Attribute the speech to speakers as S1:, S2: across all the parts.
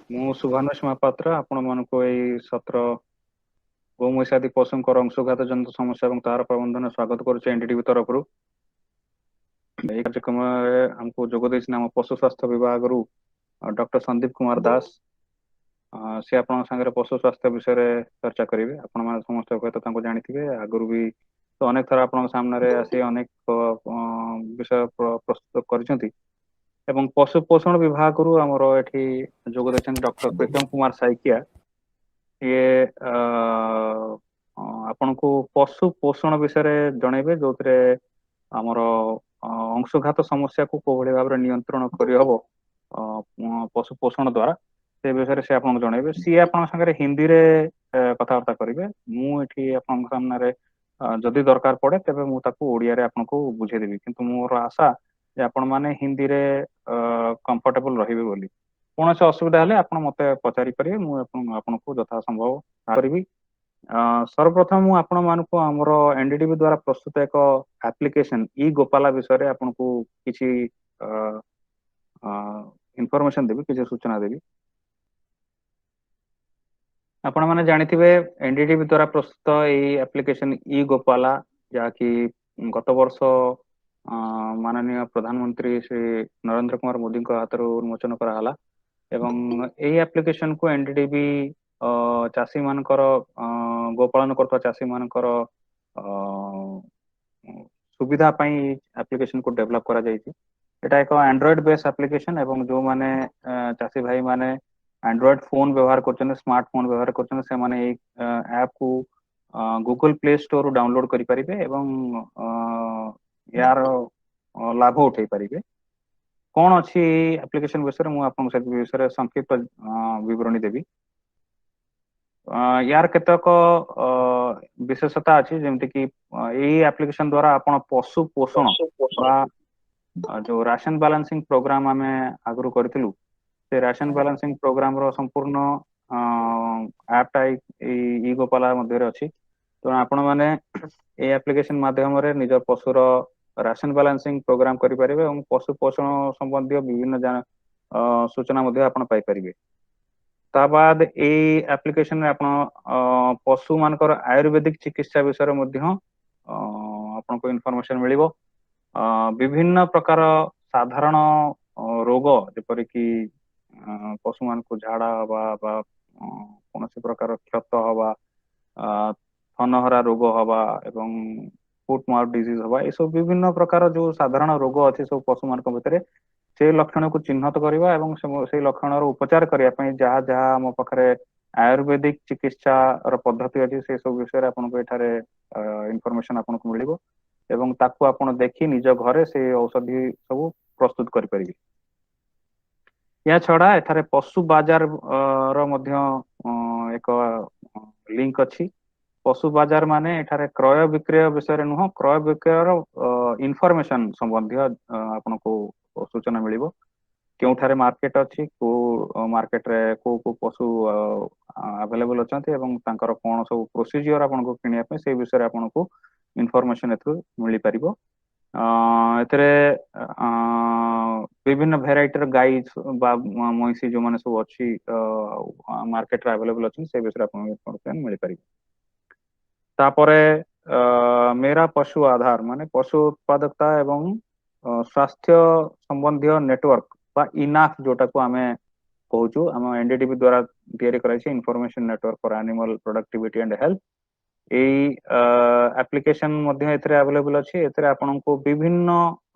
S1: ମୁଁ ଶୁଭାନୁଷ ମହାପାତ୍ର ଆପଣମାନଙ୍କୁ ଏଇ ସତ୍ର ଗୋମୈଷାଦୀ ପଶୁଙ୍କର ଅଂଶଘାତ ଜନିତ ସମସ୍ୟା ଏବଂ ତାର ପ୍ରବନ୍ଧନ ସ୍ୱାଗତ କରୁଛି ଏନଡିଟିଭି ତରଫରୁ। ଏହି କାର୍ଯ୍ୟକ୍ରମରେ ଆମକୁ ଯୋଗ ଦେଇଛନ୍ତି ଆମ ପଶୁ ସ୍ୱାସ୍ଥ୍ୟ ବିଭାଗରୁ ଡକ୍ଟର ସନ୍ଦୀପ କୁମାର ଦାସ। ସେ ଆପଣଙ୍କ ସାଙ୍ଗରେ ପଶୁ ସ୍ୱାସ୍ଥ୍ୟ ବିଷୟରେ ଚର୍ଚ୍ଚା କରିବେ। ଆପଣମାନେ ସମସ୍ତେ ହୁଏତ ତାଙ୍କୁ ଜାଣିଥିବେ, ଆଗରୁ ବି ତ ଅନେକ ଥର ଆପଣଙ୍କ ସାମ୍ନାରେ ଆସି ଅନେକ ବିଷୟ ପ୍ରସ୍ତୁତ କରିଛନ୍ତି। ଏବଂ ପଶୁ ପୋଷଣ ବିଭାଗରୁ ଆମର ଏଠି ଯୋଗ ଦେଇଛନ୍ତି ଡକ୍ଟର ପ୍ରୀତମ କୁମାର ସାଇକିଆ। ସିଏ ଆପଣଙ୍କୁ ପଶୁ ପୋଷଣ ବିଷୟରେ ଜଣେଇବେ, ଯୋଉଥିରେ ଆମର ଅଂଶଘାତ ସମସ୍ୟାକୁ କୋଉଭଳି ଭାବରେ ନିୟନ୍ତ୍ରଣ କରିହବ ପଶୁ ପୋଷଣ ଦ୍ଵାରା, ସେ ବିଷୟରେ ସେ ଆପଣଙ୍କୁ ଜଣେଇବେ। ସିଏ ଆପଣଙ୍କ ସାଙ୍ଗରେ ହିନ୍ଦୀରେ କଥାବାର୍ତ୍ତା କରିବେ। ମୁଁ ଏଠି ଆପଣଙ୍କ ସାମ୍ନାରେ ଯଦି ଦରକାର ପଡେ ତେବେ ମୁଁ ତାକୁ ଓଡିଆରେ ଆପଣଙ୍କୁ ବୁଝେଇଦେବି, କିନ୍ତୁ ମୋର ଆଶା ଯେ ଆପଣ ମାନେ ହିନ୍ଦୀରେ କମ୍ଫର୍ଟେବଲ ରହିବେ ବୋଲି। କୌଣସି ଅସୁବିଧା ହେଲେ ଆପଣ ମତେ ପଚାରି ପାରିବେ, ମୁଁ ଆପଣଙ୍କୁ ଯଥା ସମ୍ଭବ କରିବି। ସର୍ବପ୍ରଥମ ମୁଁ ଆପଣ ମାନଙ୍କୁ ଆମର ଏନଡିଟିଭି ଦ୍ଵାରା ପ୍ରସ୍ତୁତ ଏକ ଆପ୍ଲିକେସନ ଇ ଗୋପାଲା ବିଷୟରେ ଆପଣଙ୍କୁ କିଛି ଇନଫର୍ମେସନ ଦେବି, କିଛି ସୂଚନା ଦେବି। ଆପଣ ମାନେ ଜାଣିଥିବେ ଏନଡିଟିଭି ଦ୍ଵାରା ପ୍ରସ୍ତୁତ ଏଇ ଆପ୍ଲିକେସନ ଇ ଗୋପାଲା, ଯାହାକି ଗତ ବର୍ଷ ମାନନୀୟ ପ୍ରଧାନମନ୍ତ୍ରୀ ଶ୍ରୀ ନରେନ୍ଦ୍ର କୁମାର ମୋଦୀଙ୍କ ହାତରୁ ଉନ୍ମୋଚନ କରାହେଲା। ଏବଂ ଏହି ଆପ୍ଲିକେସନ କୁ ଏନଡିଟିଭି ଚାଷୀ ମାନଙ୍କର ଗୋପାଳନ କରୁଥିବା ଚାଷୀ ମାନଙ୍କର ସୁବିଧା ପାଇଁ ଆପ୍ଲିକେସନ କୁ ଡେଭଲପ କରାଯାଇଛି। ଏଟା ଏକ ଆଣ୍ଡ୍ରଏଡ ବେସ୍ ଆପ୍ଲିକେସନ ଏବଂ ଯୋଉମାନେ ଚାଷୀ ଭାଇ ମାନେ ଆଣ୍ଡ୍ରଏଡ ଫୋନ ବ୍ୟବହାର କରୁଛନ୍ତି, ସ୍ମାର୍ଟ ଫୋନ ବ୍ୟବହାର କରୁଛନ୍ତି, ସେମାନେ ଏଇ ଆପ୍ କୁ ଗୁଗଲ ପ୍ଲେ ଷ୍ଟୋରରୁ ଡାଉନଲୋଡ କରିପାରିବେ ଏବଂ ଏହାର ଲାଭ ଉଠେଇ ପାରିବେ। କଣ ଅଛି ଏଇ ଆପ୍ଲିକେସନ ବିଷୟରେ ମୁଁ ଆପଣଙ୍କୁ ସେ ବିଷୟରେ ସଂକ୍ଷିପ୍ତ ବିବରଣୀ ଦେବି। ୟାର କେତେକ ବିଶେଷତା ଅଛି, ଯେମିତି କି ଏଇ ଆପ୍ଲିକେସନ ଦ୍ଵାରା ଆପଣ ପଶୁ ପୋଷଣ ବା ଯୋଉ ରାସନ ବାଲାନ୍ସିଂ ପ୍ରୋଗ୍ରାମ ଆମେ ଆଗରୁ କରିଥିଲୁ, ସେ ରାସନ ବାଲାନ୍ସିଂ ପ୍ରୋଗ୍ରାମ ର ସମ୍ପୂର୍ଣ୍ଣ ଆପ୍ ଟା ଏଇ ଇ ଗୋପାଲା ମଧ୍ୟରେ ଅଛି। ତେଣୁ ଆପଣ ମାନେ ଏଇ ଆପ୍ଲିକେସନ ମାଧ୍ୟମରେ ନିଜ ପଶୁର ରାସନ ବାଲାନ୍ସିଂ ପ୍ରୋଗ୍ରାମ କରିପାରିବେ ଏବଂ ପଶୁ ପୋଷଣ ସମ୍ବନ୍ଧୀୟ ବିଭିନ୍ନ ସୂଚନା ମଧ୍ୟ ଆପଣ ପାଇପାରିବେ। ତା ବାଦ ଏଇ ଆପ୍ଲିକେସନରେ ଆପଣ ପଶୁ ମାନଙ୍କର ଆୟୁର୍ବେଦିକ ଚିକିତ୍ସା ବିଷୟରେ ମଧ୍ୟ ଆପଣଙ୍କୁ ଇନଫର୍ମେସନ ମିଳିବ। ବିଭିନ୍ନ ପ୍ରକାର ସାଧାରଣ ରୋଗ, ଯେପରିକି ପଶୁମାନଙ୍କୁ ଝାଡା ହବା ବା କୌଣସି ପ୍ରକାର କ୍ଷତ ହବା, ଥନହରା ରୋଗ ହବା ଏବଂ ଫୁଟ ମାଉଥ ଡିଜିଜ ହବା, ଏସବୁ ବିଭିନ୍ନ ପ୍ରକାର ଯୋଉ ସାଧାରଣ ରୋଗ ଅଛି ସବୁ ପଶୁ ମାନଙ୍କ ଭିତରେ, ସେଇ ଲକ୍ଷଣକୁ ଚିହ୍ନଟ କରିବା ଏବଂ ସେଇ ଲକ୍ଷଣର ଉପଚାର କରିବା ପାଇଁ ଯାହା ଯାହା ଆମ ପାଖରେ ଆୟୁର୍ବେଦିକ ଚିକିତ୍ସା ର ପଦ୍ଧତି ଅଛି, ସେ ସବୁ ବିଷୟରେ ଆପଣଙ୍କୁ ଏଠାରେ ଇନଫର୍ମେସନ ଆପଣଙ୍କୁ ମିଳିବ ଏବଂ ତାକୁ ଆପଣ ଦେଖି ନିଜ ଘରେ ସେଇ ଔଷଧି ସବୁ ପ୍ରସ୍ତୁତ କରିପାରିବେ। ଏହା ଛଡା ଏଠାରେ ପଶୁ ବାଜାର ର ମଧ୍ୟ ଏକ ଲିଙ୍କ ଅଛି। ପଶୁ ବାଜାର ମାନେ ଏଠାରେ କ୍ରୟ ବିକ୍ରୟ ବିଷୟରେ ନୁହଁ, କ୍ରୟ ବିକ୍ରୟର ଇନଫର୍ମେସନ ସମ୍ବନ୍ଧୀୟ ଆପଣଙ୍କୁ ସୂଚନା ମିଳିବ। କେଉଁଠାରେ ମାର୍କେଟ ଅଛି, କୋଉ ମାର୍କେଟରେ କୋଉ କୋଉ ପଶୁ ଆଭେଲେବଲ ଅଛନ୍ତି ଏବଂ ତାଙ୍କର କଣ ସବୁ ପ୍ରୋସିଜିଅର ଆପଣଙ୍କୁ କିଣିବା ପାଇଁ, ସେଇ ବିଷୟରେ ଆପଣଙ୍କୁ ଇନଫର୍ମେସନ ଏଥିରୁ ମିଳିପାରିବ। ଏଥିରେ ବିଭିନ୍ନ ଭେରାଇଟିର ଗାଈ ବା ମଇଁଷି ଯୋଉମାନେ ସବୁ ଅଛି ମାର୍କେଟରେ ଆଭେଲେବଲ ଅଛନ୍ତି, ସେ ବିଷୟରେ ଆପଣଙ୍କୁ ଇନଫର୍ମେସନ ମିଳିପାରିବ। ତାପରେ ମେରା ପଶୁ ଆଧାର ମାନେ ପଶୁ ଉତ୍ପାଦକତା ଏବଂ ସ୍ୱାସ୍ଥ୍ୟ ସମ୍ବନ୍ଧୀୟ ନେଟୱାର୍କ ବା ଇନାଫ ଯୋଉଟାକୁ ଆମେ କହୁଛୁ, ଆମ ଏନଡିଟିଭି ଦ୍ୱାରା ତିଆରି କରାଯାଇଛି, information network for animal productivity and health. ଏଇ ଆପ୍ଲିକେସନ ମଧ୍ୟ ଏଥିରେ ଆଭେଲେବଲ ଅଛି। ଏଥିରେ ଆପଣଙ୍କୁ ବିଭିନ୍ନ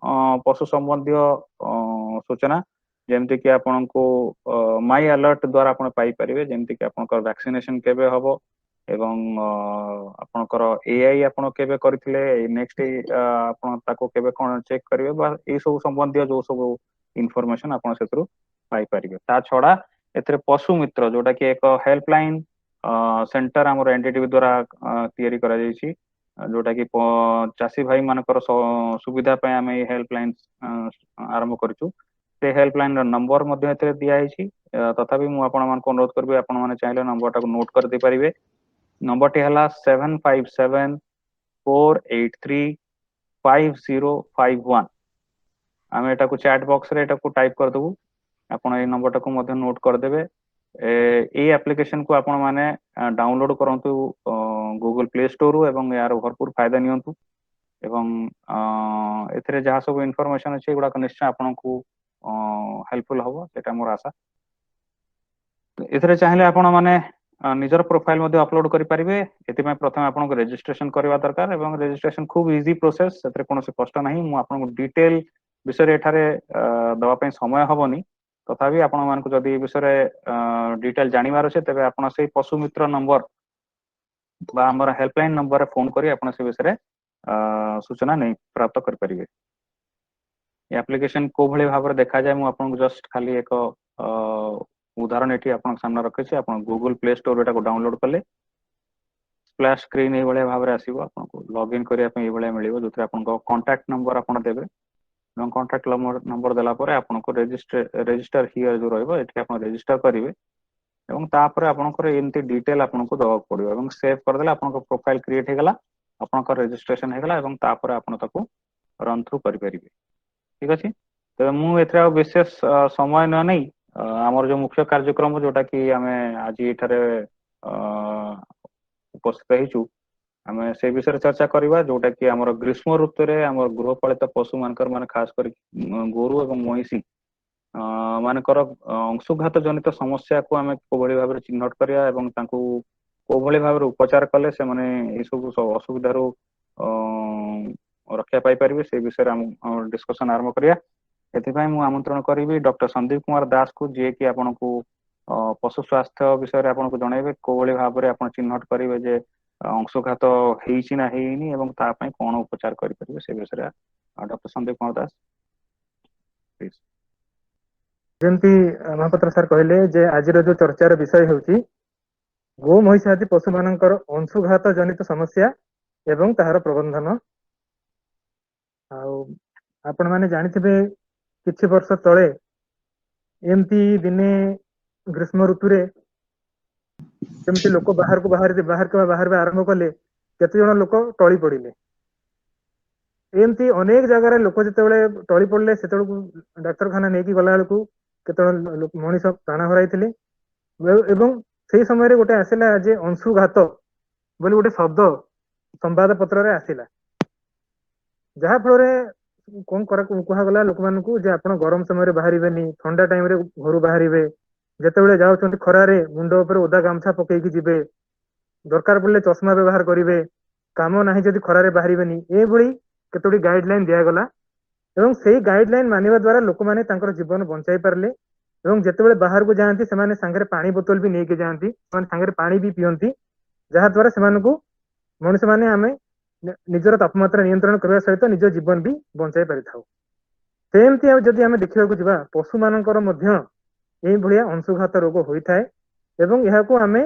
S1: ପଶୁ ସମ୍ବନ୍ଧୀୟ ସୂଚନା, ଯେମିତି କି ଆପଣଙ୍କୁ ମାଇ ଆଲର୍ଟ ଦ୍ଵାରା ଆପଣ ପାଇପାରିବେ, ଯେମିତି କି ଆପଣଙ୍କର ଭ୍ୟାକ୍ସିନେସନ କେବେ ହବ ଏବଂ ଆପଣଙ୍କର ଏଆଇ ଆପଣ କେବେ କରିଥିଲେ, ନେକ୍ସଟ ଆପଣ ତାକୁ କେବେ କଣ ଚେକ୍ କରିବେ, ବା ଏଇ ସବୁ ସମ୍ବନ୍ଧୀୟ ଯୋଉ ସବୁ ଇନଫର୍ମେସନ ଆପଣ ସେଥିରୁ ପାଇପାରିବେ। ତା ଛଡା ଏଥିରେ ପଶୁ ମିତ୍ର, ଯୋଉଟା କି ଏକ ହେଲ୍ପଲାଇନ ସେଣ୍ଟର ଆମର ଏନଡିଟିଭି ଦ୍ୱାରା ତିଆରି କରାଯାଇଛି, ଯୋଉଟା କି ଚାଷୀ ଭାଇ ମାନଙ୍କର ସୁବିଧା ପାଇଁ ଆମେ ଏଇ ହେଲ୍ପଲାଇନ ଆରମ୍ଭ କରିଛୁ। ସେ ହେଲ୍ପଲାଇନ ର ନମ୍ବର ମଧ୍ୟ ଏଥିରେ ଦିଆହେଇଛି। ତଥାପି ମୁଁ ଆପଣମାନଙ୍କୁ ଅନୁରୋଧ କରିବି, ଆପଣ ମାନେ ଚାହିଁଲେ ନମ୍ବରଟାକୁ ନୋଟ କରିଦେଇ ପାରିବେ। ନମ୍ବରଟି ହେଲା 7574835051। ଆମେ ଏଟାକୁ ଚାଟ ବକ୍ସ ରେ ଏଟାକୁ ଟାଇପ କରିଦେବୁ, ଆପଣ ଏଇ ନମ୍ବରଟାକୁ ମଧ୍ୟ ନୋଟ କରିଦେବେ। এই ଆପ୍ଲିକେସନ କୁ ଆପଣ ମାନେ ଡାଉନଲୋଡ କରନ୍ତୁ ଗୁଗଲ ପ୍ଲେ ଷ୍ଟୋରରୁ ଏବଂ ଏହାର ଭରପୁର ଫାଇଦା ନିଅନ୍ତୁ ଏବଂ ଏଥିରେ ଯାହା ସବୁ ଇନଫର୍ମେସନ ଅଛି ଏଗୁଡାକ ନିଶ୍ଚୟ ଆପଣଙ୍କୁ ହେଲ୍ପଫୁଲ ହବ ସେଇଟା ମୋର ଆଶା। ଏଥିରେ ଚାହିଁଲେ ଆପଣ ମାନେ ନିଜର ପ୍ରୋଫାଇଲ ମଧ୍ୟ ଅପଲୋଡ କରିପାରିବେ। ଏଥିପାଇଁ ପ୍ରଥମେ ଆପଣଙ୍କୁ ରେଜିଷ୍ଟ୍ରେସନ କରିବା ଦରକାର ଏବଂ ରେଜିଷ୍ଟ୍ରେସନ ଖୁବ ଇଜି ପ୍ରୋସେସ, ସେଥିରେ କୌଣସି କଷ୍ଟ ନାହିଁ। ମୁଁ ଆପଣଙ୍କୁ ଡିଟେଲ ବିଷୟରେ ଏଠାରେ ଦେବା ପାଇଁ ସମୟ ହବନି, ତଥାପି ଆପଣ ମାନଙ୍କୁ ଯଦି ଏ ବିଷୟରେ ଡିଟେଲ ଜାଣିବାର ଅଛି ତେବେ ଆପଣ ସେଇ ପଶୁ ମିତ୍ର ନମ୍ବର বা ଆମର ହେଲ୍ପଲାଇନ ନମ୍ବରରେ ଫୋନ କରି ଆପଣ ସେ ବିଷୟରେ ସୂଚନା ନେଇ ପ୍ରାପ୍ତ କରିପାରିବେ। ଏ ଆପ୍ଲିକେସନ କୋଉ ଭଳି ଭାବରେ ଦେଖାଯାଏ ମୁଁ ଆପଣଙ୍କୁ ଜଷ୍ଟ ଖାଲି ଏକ ଉଦାହରଣ ଏଠି ଆପଣଙ୍କ ସାମ୍ନାରେ ରଖିଛି। ଆପଣ ଗୁଗଲ ପ୍ଲେ ଷ୍ଟୋର ଏଟାକୁ ଡାଉନଲୋଡ କଲେ ସ୍ପ୍ଲାଶ ସ୍କ୍ରିନ୍ ଏଇଭଳିଆ ଭାବରେ ଆସିବ, ଆପଣଙ୍କୁ ଲଗ୍ଇନ୍ କରିବା ପାଇଁ ଏଇଭଳିଆ ମିଳିବ, ଯୋଉଥିରେ ଆପଣଙ୍କ କଣ୍ଟାକ୍ଟ ନମ୍ବର ଆପଣ ଦେବେ ଏବଂ କଣ୍ଟାକ୍ଟ ନମ୍ବର ଦେଲା ପରେ ଆପଣଙ୍କୁ ରେଜିଷ୍ଟର ହିୟର ଯୋଉ ରହିବ ଏଠି ଆପଣ ରେଜିଷ୍ଟର କରିବେ ଏବଂ ତାପରେ ଆପଣଙ୍କର ଏମିତି ଡିଟେଲ ଆପଣଙ୍କୁ ଦେବାକୁ ପଡିବ ଏବଂ ସେଭ୍ କରିଦେଲେ ଆପଣଙ୍କ ପ୍ରୋଫାଇଲ କ୍ରିଏଟ ହେଇଗଲା, ଆପଣଙ୍କର ରେଜିଷ୍ଟ୍ରେସନ ହେଇଗଲା ଏବଂ ତାପରେ ଆପଣ ତାକୁ ରନ୍ ଥ୍ରୁ କରିପାରିବେ। ଠିକ ଅଛି, ତେବେ ମୁଁ ଏଥିରେ ଆଉ ବିଶେଷ ସମୟ ନ ନେଇ ଆମର ଯୋଉ ମୁଖ୍ୟ କାର୍ଯ୍ୟକ୍ରମ ଯୋଉଟା କି ଆମେ ଆଜି ଏଠାରେ ଉପସ୍ଥିତ ହେଇଛୁ ଆମେ ସେ ବିଷୟରେ ଚର୍ଚ୍ଚା କରିବା, ଯୋଉଟା କି ଆମର ଗ୍ରୀଷ୍ମ ଋତୁରେ ଆମର ଗୃହପାଳିତ ପଶୁ ମାନଙ୍କର ମାନେ ଖାସ କରି ଗୋରୁ ଏବଂ ମଇଁଷି ମାନଙ୍କର ଅଂଶୁଘାତ ଜନିତ ସମସ୍ୟାକୁ ଆମେ କୋଭଳି ଭାବରେ ଚିହ୍ନଟ କରିବା ଏବଂ ତାଙ୍କୁ କୋଭଳି ଭାବରେ ଉପଚାର କଲେ ସେମାନେ ଏଇ ସବୁ ଅସୁବିଧାରୁ ରକ୍ଷା ପାଇପାରିବେ ସେ ବିଷୟରେ ଆମେ ଡିସ୍କସନ ଆରମ୍ଭ କରିବା। ଏଥିପାଇଁ ମୁଁ ଆମନ୍ତ୍ରଣ କରିବି ଡକ୍ଟର ସନ୍ଦୀପ କୁମାର ଦାସକୁ, ଯିଏକି ଆପଣଙ୍କୁ ପଶୁ ସ୍ୱାସ୍ଥ୍ୟ ବିଷୟରେ ଆପଣଙ୍କୁ ଜଣେଇବେ କୋଭଳି ଭାବରେ ଆପଣ ଚିହ୍ନଟ କରିବେ ଯେ ଅଂଶୁଘାତ ହେଇଛି ନା ହେଇନି ଏବଂ ତା ପାଇଁ କଣ ଉପଚାର କରିପାରିବେ ସେ ବିଷୟରେ ଡକ୍ଟର ସନ୍ଦୀପ କୁମାର ଦାସ ପ୍ଲିଜ।
S2: ଯେମିତି ମହାପାତ୍ର ସାର୍ କହିଲେ ଯେ ଆଜିର ଯୋଉ ଚର୍ଚ୍ଚାର ବିଷୟ ହେଉଛି ଗୋ ମହିଷ ଆଦି ପଶୁମାନଙ୍କର ଅଂଶୁଘାତ ଜନିତ ସମସ୍ୟା ଏବଂ ତାହାର ପ୍ରବନ୍ଧନ। ଆଉ ଆପଣ ମାନେ ଜାଣିଥିବେ କିଛି ବର୍ଷ ତଳେ ଏମିତି ଦିନେ ଗ୍ରୀଷ୍ମ ଋତୁରେ ଯେମିତି ଲୋକ ବାହାରିବା ଆରମ୍ଭ କଲେ, କେତେ ଜଣ ଲୋକ ଟଳି ପଡିଲେ। ଏମିତି ଅନେକ ଜାଗାରେ ଲୋକ ଯେତେବେଳେ ଟଳି ପଡିଲେ ସେତେବେଳକୁ ଡାକ୍ତରଖାନା ନେଇକି ଗଲା ବେଳକୁ କେତେବେଳେ ମଣିଷ ପ୍ରାଣ ହରାଇଥିଲେ ଏବଂ ସେଇ ସମୟରେ ଗୋଟେ ଆସିଲା ଯେ ଅଂଶୁଘାତ ବୋଲି ଗୋଟେ ଶବ୍ଦ ସମ୍ବାଦ ପତ୍ରରେ ଆସିଲା, ଯାହା ଫଳରେ କଣ କୁହାଗଲା ଲୋକମାନଙ୍କୁ ଯେ ଆପଣ ଗରମ ସମୟରେ ବାହାରିବେନି, ଥଣ୍ଡା ଟାଇମରେ ଘରୁ ବାହାରିବେ, ଯେତେବେଳେ ଯାଉଛନ୍ତି ଖରାରେ ମୁଣ୍ଡ ଉପରେ ଓଦା ଗାମୁଛା ପକେଇକି ଯିବେ, ଦରକାର ପଡ଼ିଲେ ଚଷମା ବ୍ୟବହାର କରିବେ, କାମ ନାହିଁ ଯଦି ଖରାରେ ବାହାରିବେନି, ଏଭଳି କେତୋଟି ଗାଇଡ ଲାଇନ ଦିଆଗଲା ଏବଂ ସେଇ ଗାଇଡ ଲାଇନ ମାନିବା ଦ୍ୱାରା ଲୋକମାନେ ତାଙ୍କର ଜୀବନ ବଞ୍ଚାଇ ପାରିଲେ ଏବଂ ଯେତେବେଳେ ବାହାରକୁ ଯାଆନ୍ତି ସେମାନେ ସାଙ୍ଗରେ ପାଣି ବୋତଲ ବି ନେଇକି ଯାଆନ୍ତି, ସେମାନେ ସାଙ୍ଗରେ ପାଣି ବି ପିଅନ୍ତି, ଯାହା ଦ୍ୱାରା ସେମାନଙ୍କୁ ମଣିଷ ମାନେ ଆମେ ନିଜର ତାପମାତ୍ରା ନିୟନ୍ତ୍ରଣ କରିବା ସହିତ ନିଜ ଜୀବନ ବି ବଞ୍ଚାଇ ପାରିଥାଉ। ସେମିତି ଆଉ ଯଦି ଆମେ ଦେଖିବାକୁ ଯିବା ପଶୁ ମାନଙ୍କର ମଧ୍ୟ ଏଇଭଳିଆ ଅଂଶୁଘାତ ରୋଗ ହୋଇଥାଏ ଏବଂ ଏହାକୁ ଆମେ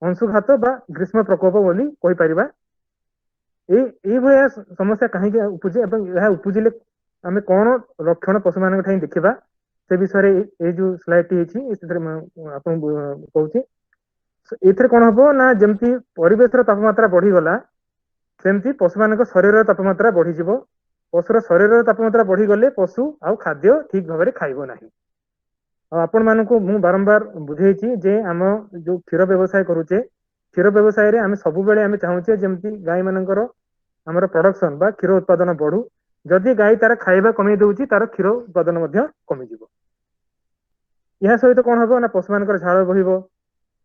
S2: ଅଂଶୁଘାତ ବା ଗ୍ରୀଷ୍ମ ପ୍ରକୋପ ବୋଲି କହିପାରିବା। ଏଇଭଳିଆ ସମସ୍ୟା କାହିଁକି ଉପୁଜେ ଏବଂ ଏହା ଉପୁଜିଲେ ଆମେ କଣ ଲକ୍ଷଣ ପଶୁ ମାନଙ୍କ ଠାଇଁ ଦେଖିବା ସେ ବିଷୟରେ ଏଇ ଯୋଉ ସ୍ଲାଇଡଟି ହେଇଛି ସେଥିରେ ଆପଣଙ୍କୁ କହୁଛି। ଏଥିରେ କଣ ହବ ନା ଯେମିତି ପରିବେଶର ତାପମାତ୍ରା ବଢିଗଲା ସେମିତି ପଶୁମାନଙ୍କ ଶରୀରର ତାପମାତ୍ରା ବଢିଯିବ। ପଶୁର ଶରୀରର ତାପମାତ୍ରା ବଢିଗଲେ ପଶୁ ଆଉ ଖାଦ୍ୟ ଠିକ ଭାବରେ ଖାଇବ ନାହିଁ। ଆଉ ଆପଣ ମାନଙ୍କୁ ମୁଁ ବାରମ୍ବାର ବୁଝେଇଛି ଯେ ଆମ ଯୋଉ କ୍ଷୀର ବ୍ୟବସାୟ କରୁଛେ, କ୍ଷୀର ବ୍ୟବସାୟରେ ଆମେ ସବୁବେଳେ ଆମେ ଚାହୁଁଛେ ଯେମିତି ଗାଈ ମାନଙ୍କର ଆମର ପ୍ରଡକ୍ସନ ବା କ୍ଷୀର ଉତ୍ପାଦନ ବଢୁ। ଯଦି ଗାଈ ତାର ଖାଇବା କମେଇ ଦଉଛି ତାର କ୍ଷୀର ଉତ୍ପାଦନ ମଧ୍ୟ କମିଯିବ। ଏହା ସହିତ କଣ ହବ ନା ପଶୁ ମାନଙ୍କର ଝାଳ ବୋହିବ,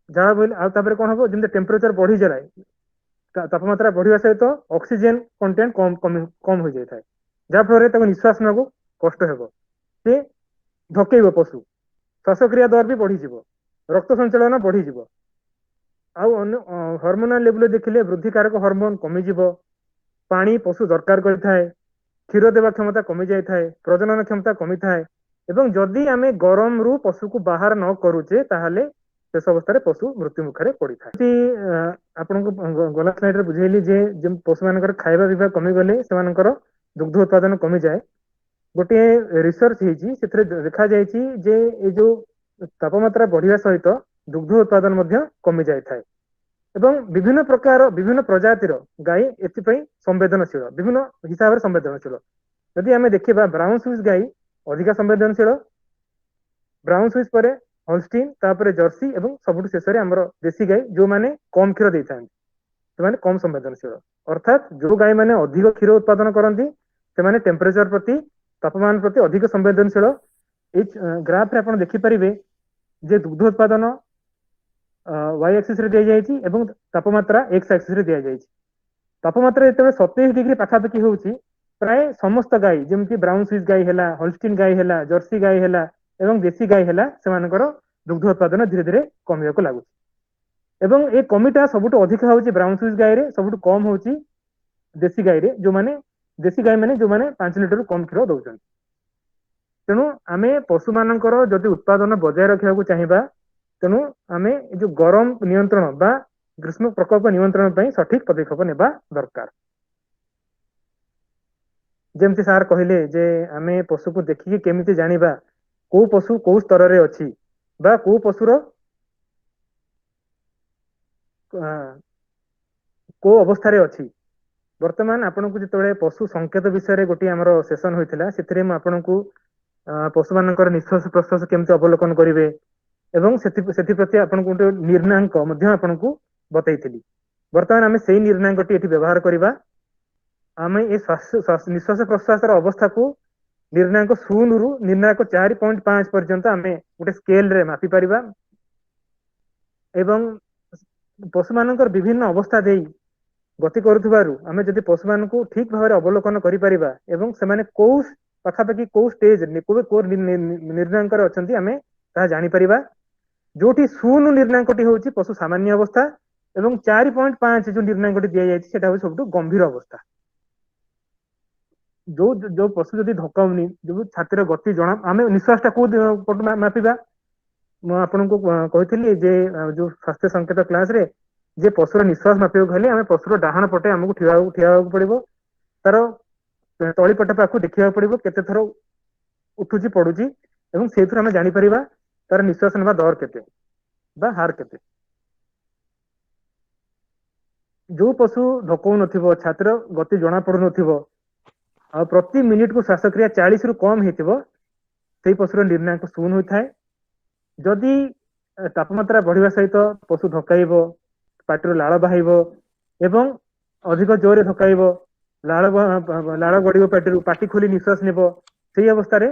S2: ଝାଳ ବୋହିଲେ ଆଉ ତାପରେ କଣ ହବ ଯେମିତି ଟେମ୍ପରେଚର ବଢିଯାଏ, ତାପମାତ୍ରା ବଢିବା ସହିତ ଅକ୍ସିଜେନ କଣ୍ଟେଣ୍ଟ କମ ହୋଇଯାଇଥାଏ, ଯାହାଫଳରେ ତାକୁ ନିଶ୍ୱାସ ନେବାକୁ କଷ୍ଟ ହେବ, ସେ ଧକେଇବ, ପଶୁ ଶ୍ୱାସକ୍ରିୟା ଦର ବି ବଢିଯିବ, ରକ୍ତ ସଞ୍ଚାଳନ ବଢିଯିବ। ଆଉ ଅନ୍ୟ ହରମୋନାଲ ଲେବୁଲରେ ଦେଖିଲେ ବୃଦ୍ଧିକାରକ ହରମୋନ କମିଯିବ, ପାଣି ପଶୁ ଦରକାର କରିଥାଏ, କ୍ଷୀର ଦେବା କ୍ଷମତା କମି ଯାଇଥାଏ, ପ୍ରଜନନ କ୍ଷମତା କମିଥାଏ ଏବଂ ଯଦି ଆମେ ଗରମରୁ ପଶୁକୁ ବାହାର ନ କରୁଛେ ତାହେଲେ ଶେଷ ଅବସ୍ଥାରେ ପଶୁ ମୃତ୍ୟୁ ମୁଖରେ ପଡିଥାଏ। ଆପଣଙ୍କୁ ଗଲା ସ୍ଲାଇଡରେ ବୁଝେଇଲି ଯେ ପଶୁ ମାନଙ୍କର ଖାଇବା ପିଇବା କମିଗଲେ ସେମାନଙ୍କର ଦୁଗ୍ଧ ଉତ୍ପାଦନ କମିଯାଏ। ଗୋଟିଏ ରିସର୍ଚ୍ଚ ହେଇଛି, ସେଥିରେ ଦେଖାଯାଇଛି ଯେ ଏଇ ଯୋଉ ତାପମାତ୍ରା ବଢିବା ସହିତ ଦୁଗ୍ଧ ଉତ୍ପାଦନ ମଧ୍ୟ କମି ଯାଇଥାଏ ଏବଂ ବିଭିନ୍ନ ପ୍ରକାର ବିଭିନ୍ନ ପ୍ରଜାତିର ଗାଈ ଏଥିପାଇଁ ସମ୍ବେଦନଶୀଳ, ବିଭିନ୍ନ ହିସାବରେ ସମ୍ବେଦନଶୀଳ। ଯଦି ଆମେ ଦେଖିବା ବ୍ରାଉନ ସୁଇସ୍ ଗାଈ ଅଧିକା ସମ୍ବେଦନଶୀଳ, ବ୍ରାଉନ ସୁଇସ୍ ପରେ होल्स्टीन तापर जर्सी एवं सबुठ शेष आमर देसी गाई जो माने कम क्षीर दे था से कम संवेदनशील अर्थात जो गाई मैंने अधिक क्षीर उत्पादन करती से टेम्परेचर प्रति तापमान प्रति अधिक संवेदनशील। ग्राफ रे आप देखिपारे जे दुग्ध उत्पादन y एक्सिस रे दिया जाइए तापमात्रा x एक्सिस रे दिया जाइए। तापमात्रा जो 27 डिग्री पाखापाखि होची प्राय समस्त गाई जमी ब्राउन स्विस गाई है, होल्स्टीन गाई है, जर्सी गाई है एवं देसी गाई है से दुग्ध उत्पादन धीरे धीरे कमिया को लगुच एवं ए कमिटा सबुठ अधिक होची ब्राउन स्विस गाई रे, सबुठ कम होची देसी गाई रे जो माने देसी गाई माने जो माने 5 लिटर कम क्षीर दौरान। तेणु आमे पशु मानकर जदि उत्पादन बजाय रखा चाहिए तेणु आमे जो गरम नियंत्रण बा ग्रीष्म प्रकोप नियंत्रण पर सठिक पदक्षेप नेबा दरकार। जमती सार कहले जे आमे पशु को देखिए केमिति जानिबा को पशु को स्तर रे अछि बा को पशुर को अवस्था रे अछि। वर्तमान आपन को जिते पशु संकेत विषय गोटे आमर सेसन होता से पशु मानकर निश्वास प्रश्वास केमती अवलोकन करेंगे एवं से प्रति आपन को निर्णायक आपन को बतई। वर्तमान आम से निर्णायक ये व्यवहार करवा आम ये निश्वास प्रश्वास अवस्था को निर्णायक 0 रु निर्णायक 4.5 पर्यंत आम गोटे स्केल रे मापी पारिबा एवं पशु मानकर विभिन्न अवस्था दे गति करुथबारु आमे जदि पशु मान को ठीक भाव अवलोकन करि परिबा एवं सेमाने को पाखापाखि को स्टेज को निर्णायक अच्छी आमे ताहा जानि परिबा। जोटी 0 निर्णायकटी होची पशु सामान्य अवस्था एवं 4.5 जो निर्णायकटी दिया जायछि सेटा होय सबटु गंभीर अवस्था। जो जो पशु जदि धक्काउनी जो छातीर गति जना आमे निश्वासटा को पटु मापिबा म आपनको कहिथिली जे जो स्वास्थ्य संकेत क्लास रे जे पशुर निश्वास मापिबा कहले आमे पशुर डाहाण पटे हमकु ठिया पड़िबो तार तळी पट पाखु देखिया पड़िबो केते थरो उठुची पडुची एवं सेथुर आमे जानि परिबा तार निश्वास नेबा दर केते बा हार केते। जो पशु धक्कौ नथिबो छातीर गति जना पडु नथिबो आ प्रति मिनिट को श्वासक्रिया 40 रु कम हेतिबो सेही पशुर निर्णायक 0 होइथाय। जदि तापमात्रा बढ़िया सहित पशु धक्काइबो पाटिर लाल बाहाइबो एवं अधिक जोरे धक्काइबो लाल गड़िबो पाटिरु पाटी खोली निश्वास नेबो सेही अवस्था रे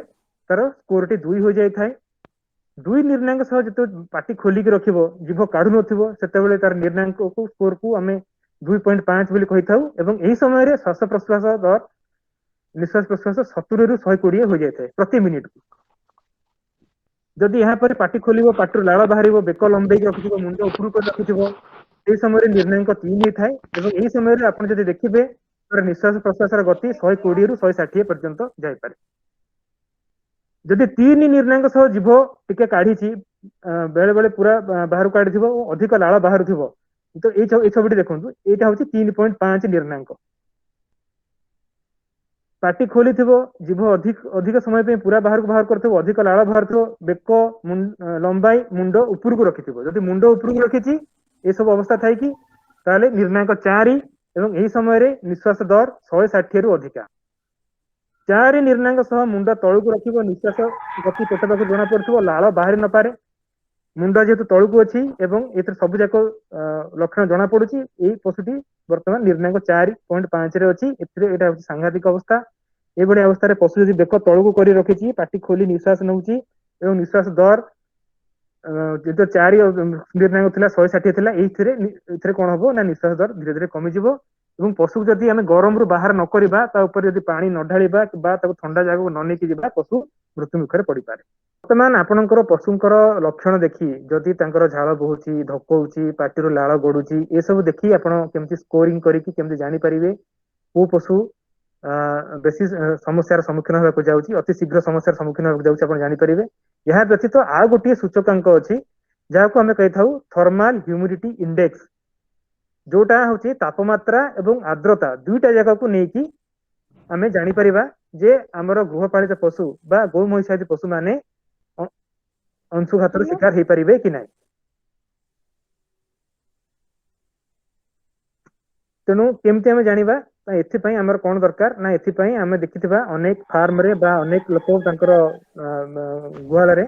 S2: तार स्कोर टी 2 हो जाय थाय। 2 निर्णायक सह जतो पाटी खोली के रखिबो जीभ काढु नथिबो सेतेबेले तार निर्णायक को स्कोर को आमे 2.5 बोली कहिथाउ एवं एही समय रे श्वास प्रश्वास दर निश्वास प्रश्वास 70 रु 120 हो जाय थाय प्रति मिनिट को। जदि यहाँ पर पाटी खोलिबो पाटिर लाल बाहरिबो बेक लंबे रखिथिबो मुंड उपरु कर रखिथिबो एही समय निर्णायक 3 ही थाय एवं एही समय रे आपण जदि देखिबे तार निश्वास प्रश्वास गति 120 रु 160 पर्यंत जाय पारे। जदि 3 निर्णायक सह जीभ टिके काढीची बेले बेले पूरा बाहर काढिथिबो अधिक लाल बाहर थिबो तो ए छबिटी देखंतु एटा होची 3.5 निर्णायक। पाटी खोली थो जीभ अधिक समय पे पूरा बाहर को बाहर करथिबो अधिक लाल बाहर थो बेक लंबाई मुंड उपरु को रखिथिबो जदि मुंड उपरु को रखिछि ए सब अवस्था थाई कि ताले निर्णायक 4 एवं एही समय रे निश्वास दर 160 रु अधिका। 4 निर्णायक सह मुंड तळु को रखिबो निश्वास गति पेट पाखु जना पड़थिबो लाल बाहर न पारे मुंड जेतु तळु को अछि एवं एतर सब जाक लक्षण जना पड़ुछि एही पशुटी वर्तमान निर्णायक 4.5 रे अछि। एथिरे एटा होछि सांघातिक अवस्था। ए बडी अवस्था रे पशु यदि बेक तळु को करी रखिछि पाटी खोली निश्वास नउछि एवं निश्वास दर जेतो 4 निर्णायक थिला 160 थिला एथिरे कोन हबो ना निश्वास दर धीरे धीरे कमी जिवो एवं पशु जदि आमे गरम रु बाहर न करिबा ता ऊपर यदि पानी न ढालिबा बा ताको ठंडा जागा को न नेकी जिबा पशु मृत्यु मुखरे पड़ी पारे। वर्तमान आपणकर पशुंकर लक्षण देखि जदि तांकर झाल बहुची धक्कौची पाटिरु लाल गडुची ए सब देखि आपण केमति स्कोरिंग करिकि केमति जानि परिबे को पशु बेसी समस्यार सम्मुखीन होगा जाउची अति शीघ्र समस्यार सम्मुखीन होगा जाउची आपण जानि परिबे। यह व्यतीत आ गोटे सूचकांक अछि जाहाको आमे कहिथाउ थर्मल ह्यूमिडिटी इंडेक्स जोटा होची तापमात्रा एवं आर्द्रता दुईटा जगह को नेकी आमे जानि परिबा जे हमर गृहपालित पशु बा गौ महिषादी पशु माने अंशुघातर शिकार हे परिबे कि नाही। तेणु केमती आमे जानिबा एथिपाई आमर कोन दरकार ना एथिपाई आमे देखिथिबा अनेक फार्म रे बा अनेक लोक तांकर गुहाल रे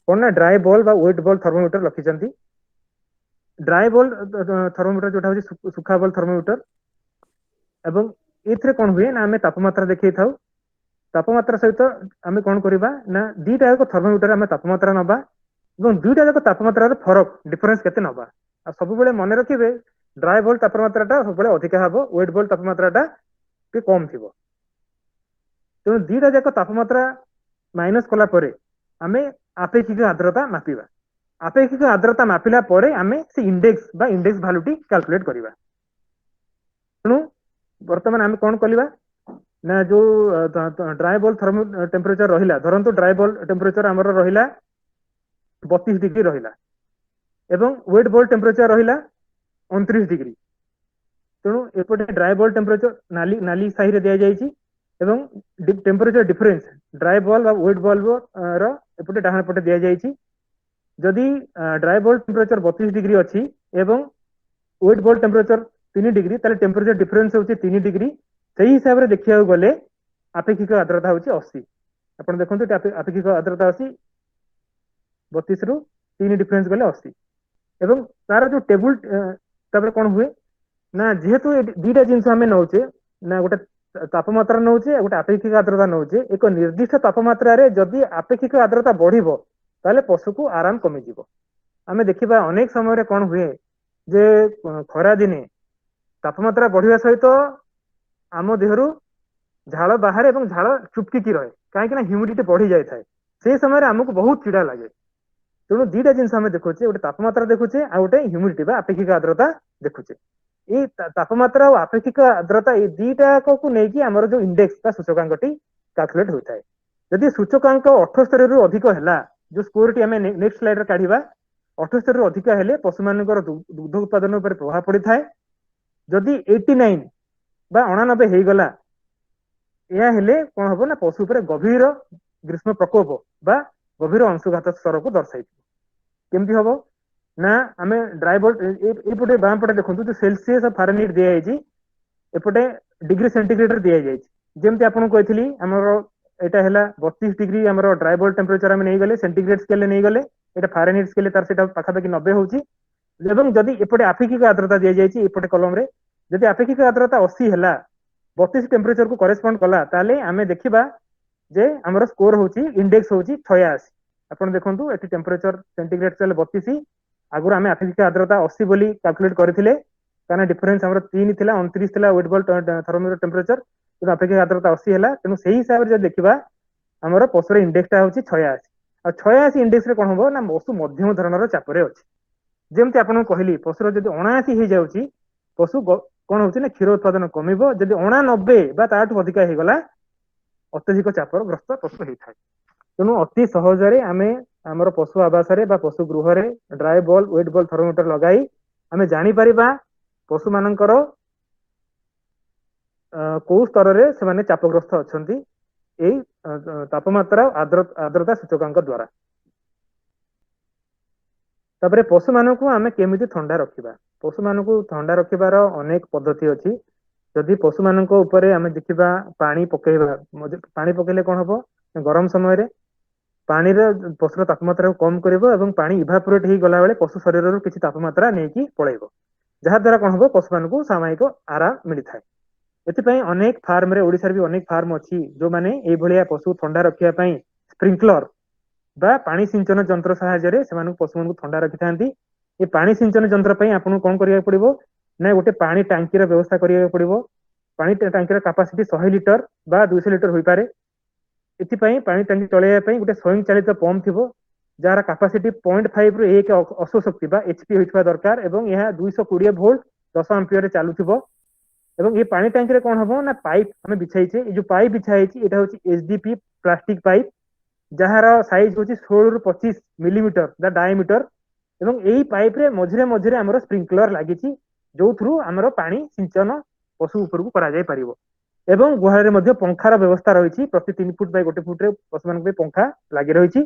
S2: कौन ना ड्राई बॉल बा वेट बॉल थर्मोमीटर रखिछंती। ड्राई बॉल थर्मोमीटर जोटा होची सुखा बॉल थर्मोमीटर एवं एथरे कोन हुए ना आमे तापमात्रा देखै थाउ। तापमात्रा सहित आमे कोन करिबा ना दुईटा जाक थर्मोमीटर आमे तापमात्रा नबा एवं दुईटा जाक तापमात्रा फरक डिफरेंस केते नबा। आ सब बेले मन रखिबे ड्राई बॉल तापमात्रा सब बेले अधिक हबो, वेट बॉल तापमात्रा के कम थिबो। तेणु दुईटा जाक तापमात्रा माइनस कला परे आमे आपेक्षिक आर्द्रता मापिबा। आपेक्षिक आर्द्रता मापिला परे आमे से इंडेक्स बा इंडेक्स वैल्यूटी कैलकुलेट करिबा। तेणु वर्तमान आमे कोन कलिबा ना जो ड्राई बॉल थर्मो टेम्परेचर रहिला, धरंतु ड्राई बॉल टेम्परेचर हमर रहिला 32 डिग्री रहिला एवं वेट बॉल टेम्परेचर रहिला 29 डिग्री। तेणु एपटे ड्राई बॉल टेम्परेचर नाली नाली साही रे दिया जायछि एवं टेम्परेचर डिफरेंस ड्राई बॉल बा वेट बॉल रो एपटे डाहाण पटे दिया जायछि। जदि ड्राई बॉल टेम्परेचर 32 डिग्री अछि एवं वेट बॉल टेम्परेचर 3 डिग्री ताले टेम्परेचर डिफरेंस होछि 3 डिग्री। सही हिसाब रे देखिया गले आपेक्षिक आर्द्रता होछि 80। आपण देखंतु आपेक्षिक आर्द्रता 80 32 रु 3 डिफरेंस गले 80 एवं तार जो टेबल तबरे कोन हुए ना जेहेतु दुईटा जिंस हमें नौचे ना गोटे तापमात्रा नौचे गोटे आपेक्षिक आर्द्रता नौचे एक निर्दिष्ट तापमात्रा रे जदि आपेक्षिक आर्द्रता बढ़िबो ताले पशु को आराम कमी जीवो। आमे देखिबा अनेक समय रे कोन हुए जे खरा दिने तापमात्रा बढ़िया सहित आम देहरु झाड़ बाहर एवं झाड़ चुपकी रहे कहीं ह्यूमिडिटी बढ़ी जाए से समय आमको बहुत चिड़ा लगे। तेणु दुईटा जिन आम देखुचे गोटे तापमात्रा देखुचे आ गोटे ह्यूमिडिटी बा आपेक्षिक आर्द्रता देखुचे। ये तापमात्रा और आपेक्षिक आर्द्रता ये दुईटा को लेकिन आमर जो इंडेक्स बा सूचकांकटी कैलकुलेट होता है। जदि सूचकांक 78 रु अधिक है जो स्कोर टी आमे नेक्स्ट स्लाइड रे काढिबा 78 रु अधिक हेले पशु मानकर दुग्ध उत्पादन उपर प्रभाव पड़ी थाए। जदि 89 बा 89 हे गला या हेले कोन हबो ना पशु उपर गभीर ग्रीष्म प्रकोप बा गभीर अंशुघात स्तर को दर्शाई। केमती हबो ना आमे ड्राई बॉल एपटे बाम पटे देखंतु जो सेल्सियस और फारेनहीट दिया जायछि एपटे डिग्री सेंटीग्रेड रे दिया जायछि। जेमती आपन कहथिली हमर एटा हैला 32 डिग्री हमर ड्राई बॉल टेम्परेचर आमे नै गले सेंटीग्रेड स्केल नै गले एटा फारेनहीट स्केल तार सेटा पाखा पाखी 90 होउछि एवं जदि एपटे आपेक्षिक आर्द्रता दिया जायछि एपटे कलम रे जदि आपेक्षिक आर्द्रता 80 हैला 32 टेम्परेचर को करेस्पोंड कला ताले आमे देखिबा जे हमर स्कोर होउछि इंडेक्स होउछि 86। आपण देखंतु एटी टेम्परेचर सेंटीग्रेड स्केल 32 आगुर आमे आपेक्षिक आर्द्रता 80 बोली कैलकुलेट करथिले काना डिफरेंस हमर 3 थिला 29 थिला वेट बॉल थर्मोमीटर टेम्परेचर तो आपेक्षिक आर्द्रता 80 हैला। तेनु सेही हिसाब रे देखिबा हमर पशुर इंडेक्स ता होछि 86 आ 86 इंडेक्स रे कोन होबो ना पशु मध्यम धरणर चाप रे अछि। जेमति आपण कहली पशुर जदि 79 हे जाउछि पशु कोन होछि ना क्षीर उत्पादन कमिबो। जदि 89 बा ताठु अधिक हे गला अत्यधिक चापर ग्रस्त पशु हे थाए। तेणु अति सहज रे आमे हमर पशु आवास रे बा पशु गृह रे dry bulb wet bulb thermometer लगाई आमे जानि परिबा पशु मानकर को स्तर रे से माने चापग्रस्त अछंती एई तापमात्रा आर्द्रता सूचकांक द्वारा। तापरे पशु मानकु आमे केमिति ठंडा रखिबा। पशु मानकु ठंडा रखिबार अनेक पद्धति अछि। जदि पशु मानक उपरे आमे देखिबा पानी पकेइबा पानी पकेले कोन हबो गरम समय रे पानी रे पशुर तापमात्रा को कम करिवो एवं पानी इवापोरेट हे गला बेले पशु शरीर रो किछि तापमात्रा नेकी पळेइबो जहा द्वारा कोन हबो पशु मानकु सामयिक आराम मिलि थाए। एथिपाई अनेक फार्म रे ओडिसा भी अनेक फार्म अछि जो माने एई भलिया पशु ठंडा रखिया पई स्प्रिंकलर बा पानी सिंचन यंत्र सहायता रे सेमानकु पशु मानकु ठंडा रखि थांती। ए पानी सिंचन यंत्र पई आपन कोन करिया पड़िबो ना गोटे पानी टांकी रे व्यवस्था करिया पड़िबो। पानी टांकी रे कैपेसिटी 100 लिटर बा 200 लिटर होई पारे। एथिपाई पानी टांकी चलाइया पई गोटे स्वयं चालित पंप थिबो जार कैपेसिटी 0.5 रु 1 अश्व शक्ति बा एचपी होइथबा दरकार एवं यह 220 वोल्ट 10 एम्पियर रे चालुथिबो। एवं ये पानी टैंक रे कोन हबो ना पाइप हमें बिछाइछे। ये जो पाइप बिछाइछि एटा होछि एचडीपी प्लास्टिक पाइप जहार साइज होछि 16 रु 25 मिलीमीटर दा डायमीटर एवं एई पाइप रे मझरे मझरे हमर स्प्रिंकलर लागिछि जो थ्रू हमर पानी सिंचन पशु ऊपर को करा जाय परिबो। एवं गुहाळ रे मध्ये पंखार व्यवस्था रहिछि प्रति 3 फुट बाय 1 फुट रे पशु मान पे पंखा लागि रहिछि।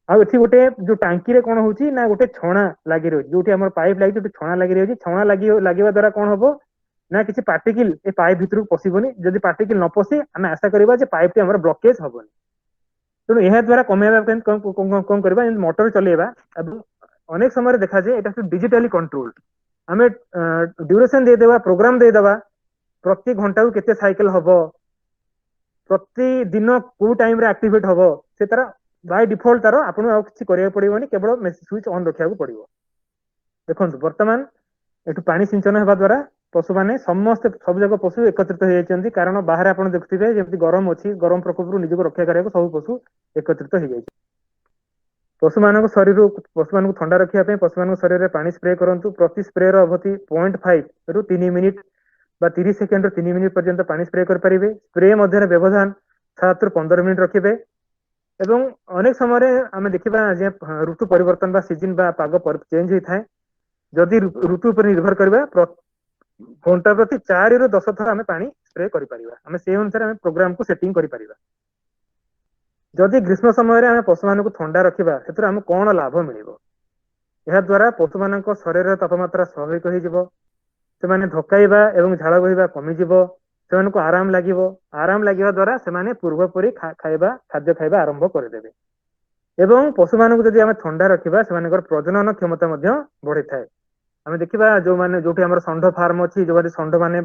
S2: आ एठी गोटे जो टांकी रे कोन होछि ना गोटे छणा लागि रहि जोठी हमर पाइप लागि जोठी छणा लागि रहि छणा लागिवा द्वारा कोन हबो ना किछि पार्टिकल ए पाइप भितर को पसिबोनी। जदि पार्टिकल न पसे हमें आशा करबा जे पाइप टे हमर ब्लॉकेज हबोनी। ତେଣୁ ଏହା ଦ୍ୱାରା କମେଇବା ପାଇଁ କଣ କରିବା, ମୋଟର ଚଲେଇବା। ଏବଂ ଅନେକ ସମୟରେ ଦେଖାଯାଏ ଏଟା ଡିଜିଟାଲି କଣ୍ଟ୍ରୋଲ, ଆମେ ଡ୍ୟୁରେସନ ଦେଇଦେବା, ପ୍ରୋଗ୍ରାମ ଦେଇଦେବା, ପ୍ରତି ଘଣ୍ଟାକୁ କେତେ ସାଇକେଲ ହବ, ପ୍ରତି ଦିନ କୋଉ ଟାଇମ ରେ ଆକ୍ଟିଭେଟ ହବ, ସେ ତାର ବାଇ ଡିଫଲ୍ଟ ତାର ଆପଣଙ୍କୁ ଆଉ କିଛି କରିବାକୁ ପଡିବନି, କେବଳ ସୁଇଚ ଅନ୍ ରଖିବାକୁ ପଡିବ। ଦେଖନ୍ତୁ ବର୍ତ୍ତମାନ ଏଠୁ ପାଣି ସିଞ୍ଚନ ହେବା ଦ୍ୱାରା ପଶୁମାନେ ସମସ୍ତେ ସବୁଯାକ ପଶୁ ଏକତ୍ରିତ ହେଇଯାଇଛନ୍ତି, କାରଣ ବାହାରେ ଆପଣ ଦେଖୁଥିବେ ଯେମିତି ଗରମ ଅଛି, ଗରମ ପ୍ରକୋପରୁ ନିଜକୁ ରକ୍ଷା କରିବାକୁ ସବୁ ପଶୁ ଏକତ୍ରିତ ହେଇଯାଇଛି। ପଶୁମାନଙ୍କ ଥଣ୍ଡା ରଖିବା ପାଇଁ ପଶୁମାନଙ୍କ ଶରୀରରେ ପାଣି ସ୍ପ୍ରେ କରନ୍ତୁ। ପ୍ରତି ସ୍ପ୍ରେ ର ଅବଧି 0.5 ରୁ 3 ମିନିଟ ବା 30 ସେକେଣ୍ଡରୁ 3 ମିନିଟ ପର୍ଯ୍ୟନ୍ତ ପାଣି ସ୍ପ୍ରେ କରିପାରିବେ। ସ୍ପ୍ରେ ମଧ୍ୟରେ ବ୍ୟବଧାନ 7 ରୁ 15 ମିନିଟ ରଖିବେ। ଏବଂ ଅନେକ ସମୟରେ ଆମେ ଦେଖିବା ଯେ ଋତୁ ପରିବର୍ତ୍ତନ ବା ସିଜନ ବା ପାଗ ଚେଞ୍ଜ ହେଇଥାଏ, ଯଦି ଋତୁ ଉପରେ ନିର୍ଭର କରିବା ଘଣ୍ଟା ପ୍ରତି 4 ରୁ 10 ଥର ଆମେ ପାଣି ସ୍ପ୍ରେ କରିପାରିବା। ଆମେ ସେଇ ଅନୁସାରେ ଆମେ ପ୍ରୋଗ୍ରାମକୁ ସେଟିଂ କରିପାରିବା। ଯଦି ଗ୍ରୀଷ୍ମ ସମୟରେ ଆମେ ପଶୁମାନଙ୍କୁ ଥଣ୍ଡା ରଖିବା, ସେଥିରୁ ଆମକୁ କଣ ଲାଭ ମିଳିବ? ଏହା ଦ୍ୱାରା ପଶୁମାନଙ୍କ ଶରୀରର ତାପମାତ୍ରା ସ୍ୱାଭାବିକ ହେଇଯିବ, ସେମାନେ ଧକାଇବା ଏବଂ ଝାଳ ବୋହିବା କମିଯିବ, ସେମାନଙ୍କୁ ଆରାମ ଲାଗିବ। ଆରାମ ଲାଗିବା ଦ୍ୱାରା ସେମାନେ ପୂର୍ବପରି ଖାଦ୍ୟ ଖାଇବା ଆରମ୍ଭ କରିଦେବେ। ଏବଂ ପଶୁମାନଙ୍କୁ ଯଦି ଆମେ ଥଣ୍ଡା ରଖିବା, ସେମାନଙ୍କର ପ୍ରଜନନ କ୍ଷମତା ମଧ୍ୟ ବଢିଥାଏ। ଆମେ ଦେଖିବା ଯୋଉଠି ଆମର ଷଣ୍ଢ ଫାର୍ମ ଅଛି, ଯୋଉଠି ଷଣ୍ଢ ମାନେ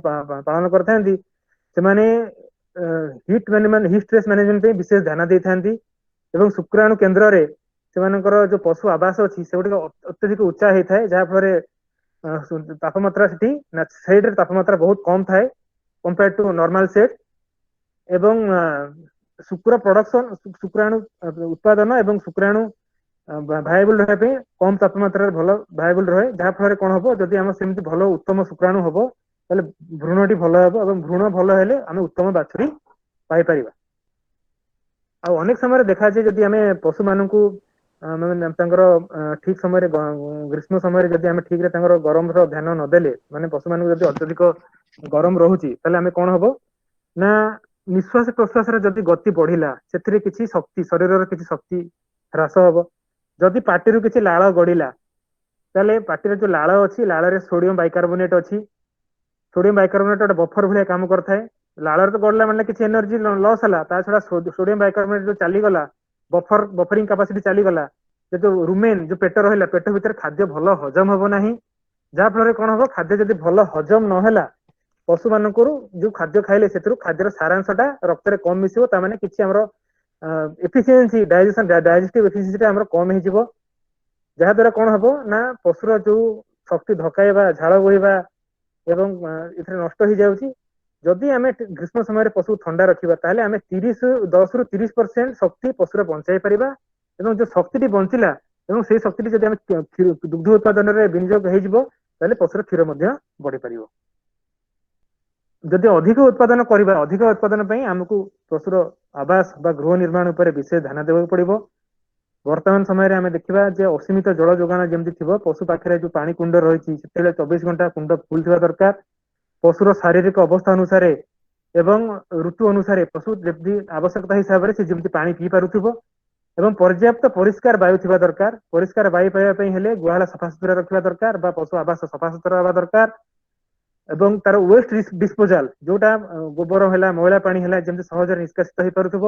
S2: ପାଳନ କରିଥାନ୍ତି, ସେମାନେ ହିଟ୍ ଷ୍ଟ୍ରେସ୍ ମ୍ୟାନେଜମେଣ୍ଟ ପାଇଁ ବିଶେଷ ଧ୍ୟାନ ଦେଇଥାନ୍ତି। ଏବଂ ଶୁକ୍ରାଣୁ କେନ୍ଦ୍ରରେ ସେମାନଙ୍କର ଯୋଉ ପଶୁ ଆବାସ ଅଛି, ସେଗୁଡିକ ଅତ୍ୟଧିକ ଉଚ୍ଚା ହେଇଥାଏ, ଯାହା ଫଳରେ ତାପମାତ୍ରା ସେଇଡରେ ତାପମାତ୍ରା ବହୁତ କମ ଥାଏ କମ୍ପେୟାର ଟୁ ନର୍ମାଲ ସେଟ୍। ଏବଂ ଶୁକ୍ରାଣୁ ଉତ୍ପାଦନ ଏବଂ ଶୁକ୍ରାଣୁ ଭାଇବୁଲ ରହିବା ପାଇଁ କମ ତାପମାତ୍ରାରେ ଭଲ ଭାଇବୁଲ ରହେ, ଯାହା ଫଳରେ କଣ ହବ, ଯଦି ଆମର ସେମିତି ଭଲ ଉତ୍ତମ ଶୁକ୍ରାଣୁ ହବ, ତାହେଲେ ଭ୍ରୂଣଟି ଭଲ ହେବ ଏବଂ ଭ୍ରୂଣ ଭଲ ହେଲେ ଆମେ ଉତ୍ତମ ବାଛୁରୀ ପାଇପାରିବା। ଆଉ ଅନେକ ସମୟରେ ଦେଖାଯାଏ, ଯଦି ଆମେ ପଶୁମାନଙ୍କୁ ତାଙ୍କର ଠିକ ସମୟରେ ଗ୍ରୀଷ୍ମ ସମୟରେ ଯଦି ଆମେ ଠିକରେ ତାଙ୍କର ଗରମର ଧ୍ୟାନ ନଦେଲେ, ମାନେ ପଶୁମାନଙ୍କୁ ଯଦି ଅତ୍ୟଧିକ ଗରମ ରହୁଛି, ତାହେଲେ ଆମେ କଣ ହବ ନା ନିଶ୍ୱାସ ପ୍ରଶ୍ୱାସରେ ଯଦି ଗତି ବଢିଲା, ସେଥିରେ କିଛି ଶକ୍ତି, ଶରୀରର କିଛି ଶକ୍ତି ହ୍ରାସ ହବ। ଯଦି ପାଟିରୁ କିଛି ଲାଳ ଗଡିଲା, ତାହେଲେ ପାଟିରେ ଯୋଉ ଲାଳ ଅଛି, ଲାଳରେ ସୋଡିୟମ ବାଇକାର୍ବୋନେଟ ଅଛି। ସୋଡିୟମ ବାଇକାର୍ବୋନେଟ ଗୋଟେ ବଫର ଭଳିଆ କାମ କରିଥାଏ। ଲାଳରେ ତ ଗଡିଲା ମାନେ କିଛି ଏନର୍ଜି ଲସ୍ ହେଲା, ତା ଛଡା ସୋଡିୟମ ବାଇକାର୍ବୋନେଟ ଯୋଉ ଚାଲିଗଲା, ବଫରିଂ କାପାସିଟି ଚାଲିଗଲା, ଯୋଉ ରୁମେନ୍ ଯୋଉ ପେଟ ରହିଲା, ପେଟ ଭିତରେ ଖାଦ୍ୟ ଭଲ ହଜମ ହବ ନାହିଁ। ଯାହା ଫଳରେ କଣ ହବ, ଖାଦ୍ୟ ଯଦି ଭଲ ହଜମ ନହେଲା, ପଶୁମାନଙ୍କରୁ ଯୋଉ ଖାଦ୍ୟ ଖାଇଲେ ସେଥିରୁ ଖାଦ୍ୟର ସାରାଂଶ ଟା ରକ୍ତରେ କମ ମିଶିବ, ତାମାନେ କିଛି ଆମର ଏଫିସିଏନ୍ସି ଡାଇଜେଷ୍ଟିଭ ଏଫିସିଏନ୍ସି ଆମର କମ ହେଇଯିବ। ଯାହା ଦ୍ୱାରା କଣ ହବ ନା ପଶୁର ଯୋଉ ଶକ୍ତି ଧକାଇବା, ଝାଳ ବୋହିବା ଏବଂ ଏଥିରେ ନଷ୍ଟ ହେଇଯାଉଛି। ଯଦି ଆମେ ଗ୍ରୀଷ୍ମ ସମୟରେ ପଶୁ ଥଣ୍ଡା ରଖିବା, ତାହେଲେ ଆମେ 10 ରୁ 30% ଶକ୍ତି ପଶୁର ବଞ୍ଚାଇ ପାରିବା। ଏବଂ ଯୋଉ ଶକ୍ତିଟି ବଞ୍ଚିଲା, ଏବଂ ସେଇ ଶକ୍ତିଟି ଯଦି ଆମେ ଦୁଗ୍ଧ ଉତ୍ପାଦନରେ ବିନିଯୋଗ ହେଇଯିବ, ତାହେଲେ ପଶୁର କ୍ଷୀର ମଧ୍ୟ ବଢିପାରିବ। ଯଦି ଅଧିକ ଉତ୍ପାଦନ କରିବା, ଅଧିକ ଉତ୍ପାଦନ ପାଇଁ ଆମକୁ ପଶୁର ଆବାସ ବା ଗୃହ ନିର୍ମାଣ ଉପରେ ବିଶେଷ ଧ୍ୟାନ ଦେବାକୁ ପଡିବ। ବର୍ତ୍ତମାନ ସମୟରେ ଆମେ ଦେଖିବା ଯେ ଅସୀମିତ ଜଳ ଯୋଗାଣ ଯେମିତି ଥିବ, ପଶୁ ପାଖରେ ଯୋଉ ପାଣି କୁଣ୍ଡ ରହିଛି, ସେତେବେଳେ 24 ଘଣ୍ଟା କୁଣ୍ଡ ଫୁଲ ଥିବା ଦରକାର। ପଶୁର ଶାରୀରିକ ଅବସ୍ଥା ଅନୁସାରେ ଏବଂ ଋତୁ ଅନୁସାରେ ପଶୁ ଯେମିତି ଆବଶ୍ୟକତା ହିସାବରେ ସେ ଯେମିତି ପାଣି ପିଇ ପାରୁଥିବ। ଏବଂ ପର୍ଯ୍ୟାପ୍ତ ପରିଷ୍କାର ବାୟୁ ଥିବା ଦରକାର। ପରିଷ୍କାର ବାୟୁ ପାଇବା ପାଇଁ ହେଲେ ଗୁହାଳ ସଫାସୁତୁରା ରଖିବା ଦରକାର ବା ପଶୁ ଆବାସ ସଫାସୁତୁରା ହେବା ଦରକାର। ଏବଂ ତାର ୱେଷ୍ଟ ଡିସ୍ପୋଜାଲ, ଯୋଉଟା ଗୋବର ହେଲା, ମଇଳା ପାଣି ହେଲା, ଯେମିତି ସହଜରେ ନିଷ୍କାସିତ ହେଇପାରୁଥିବ।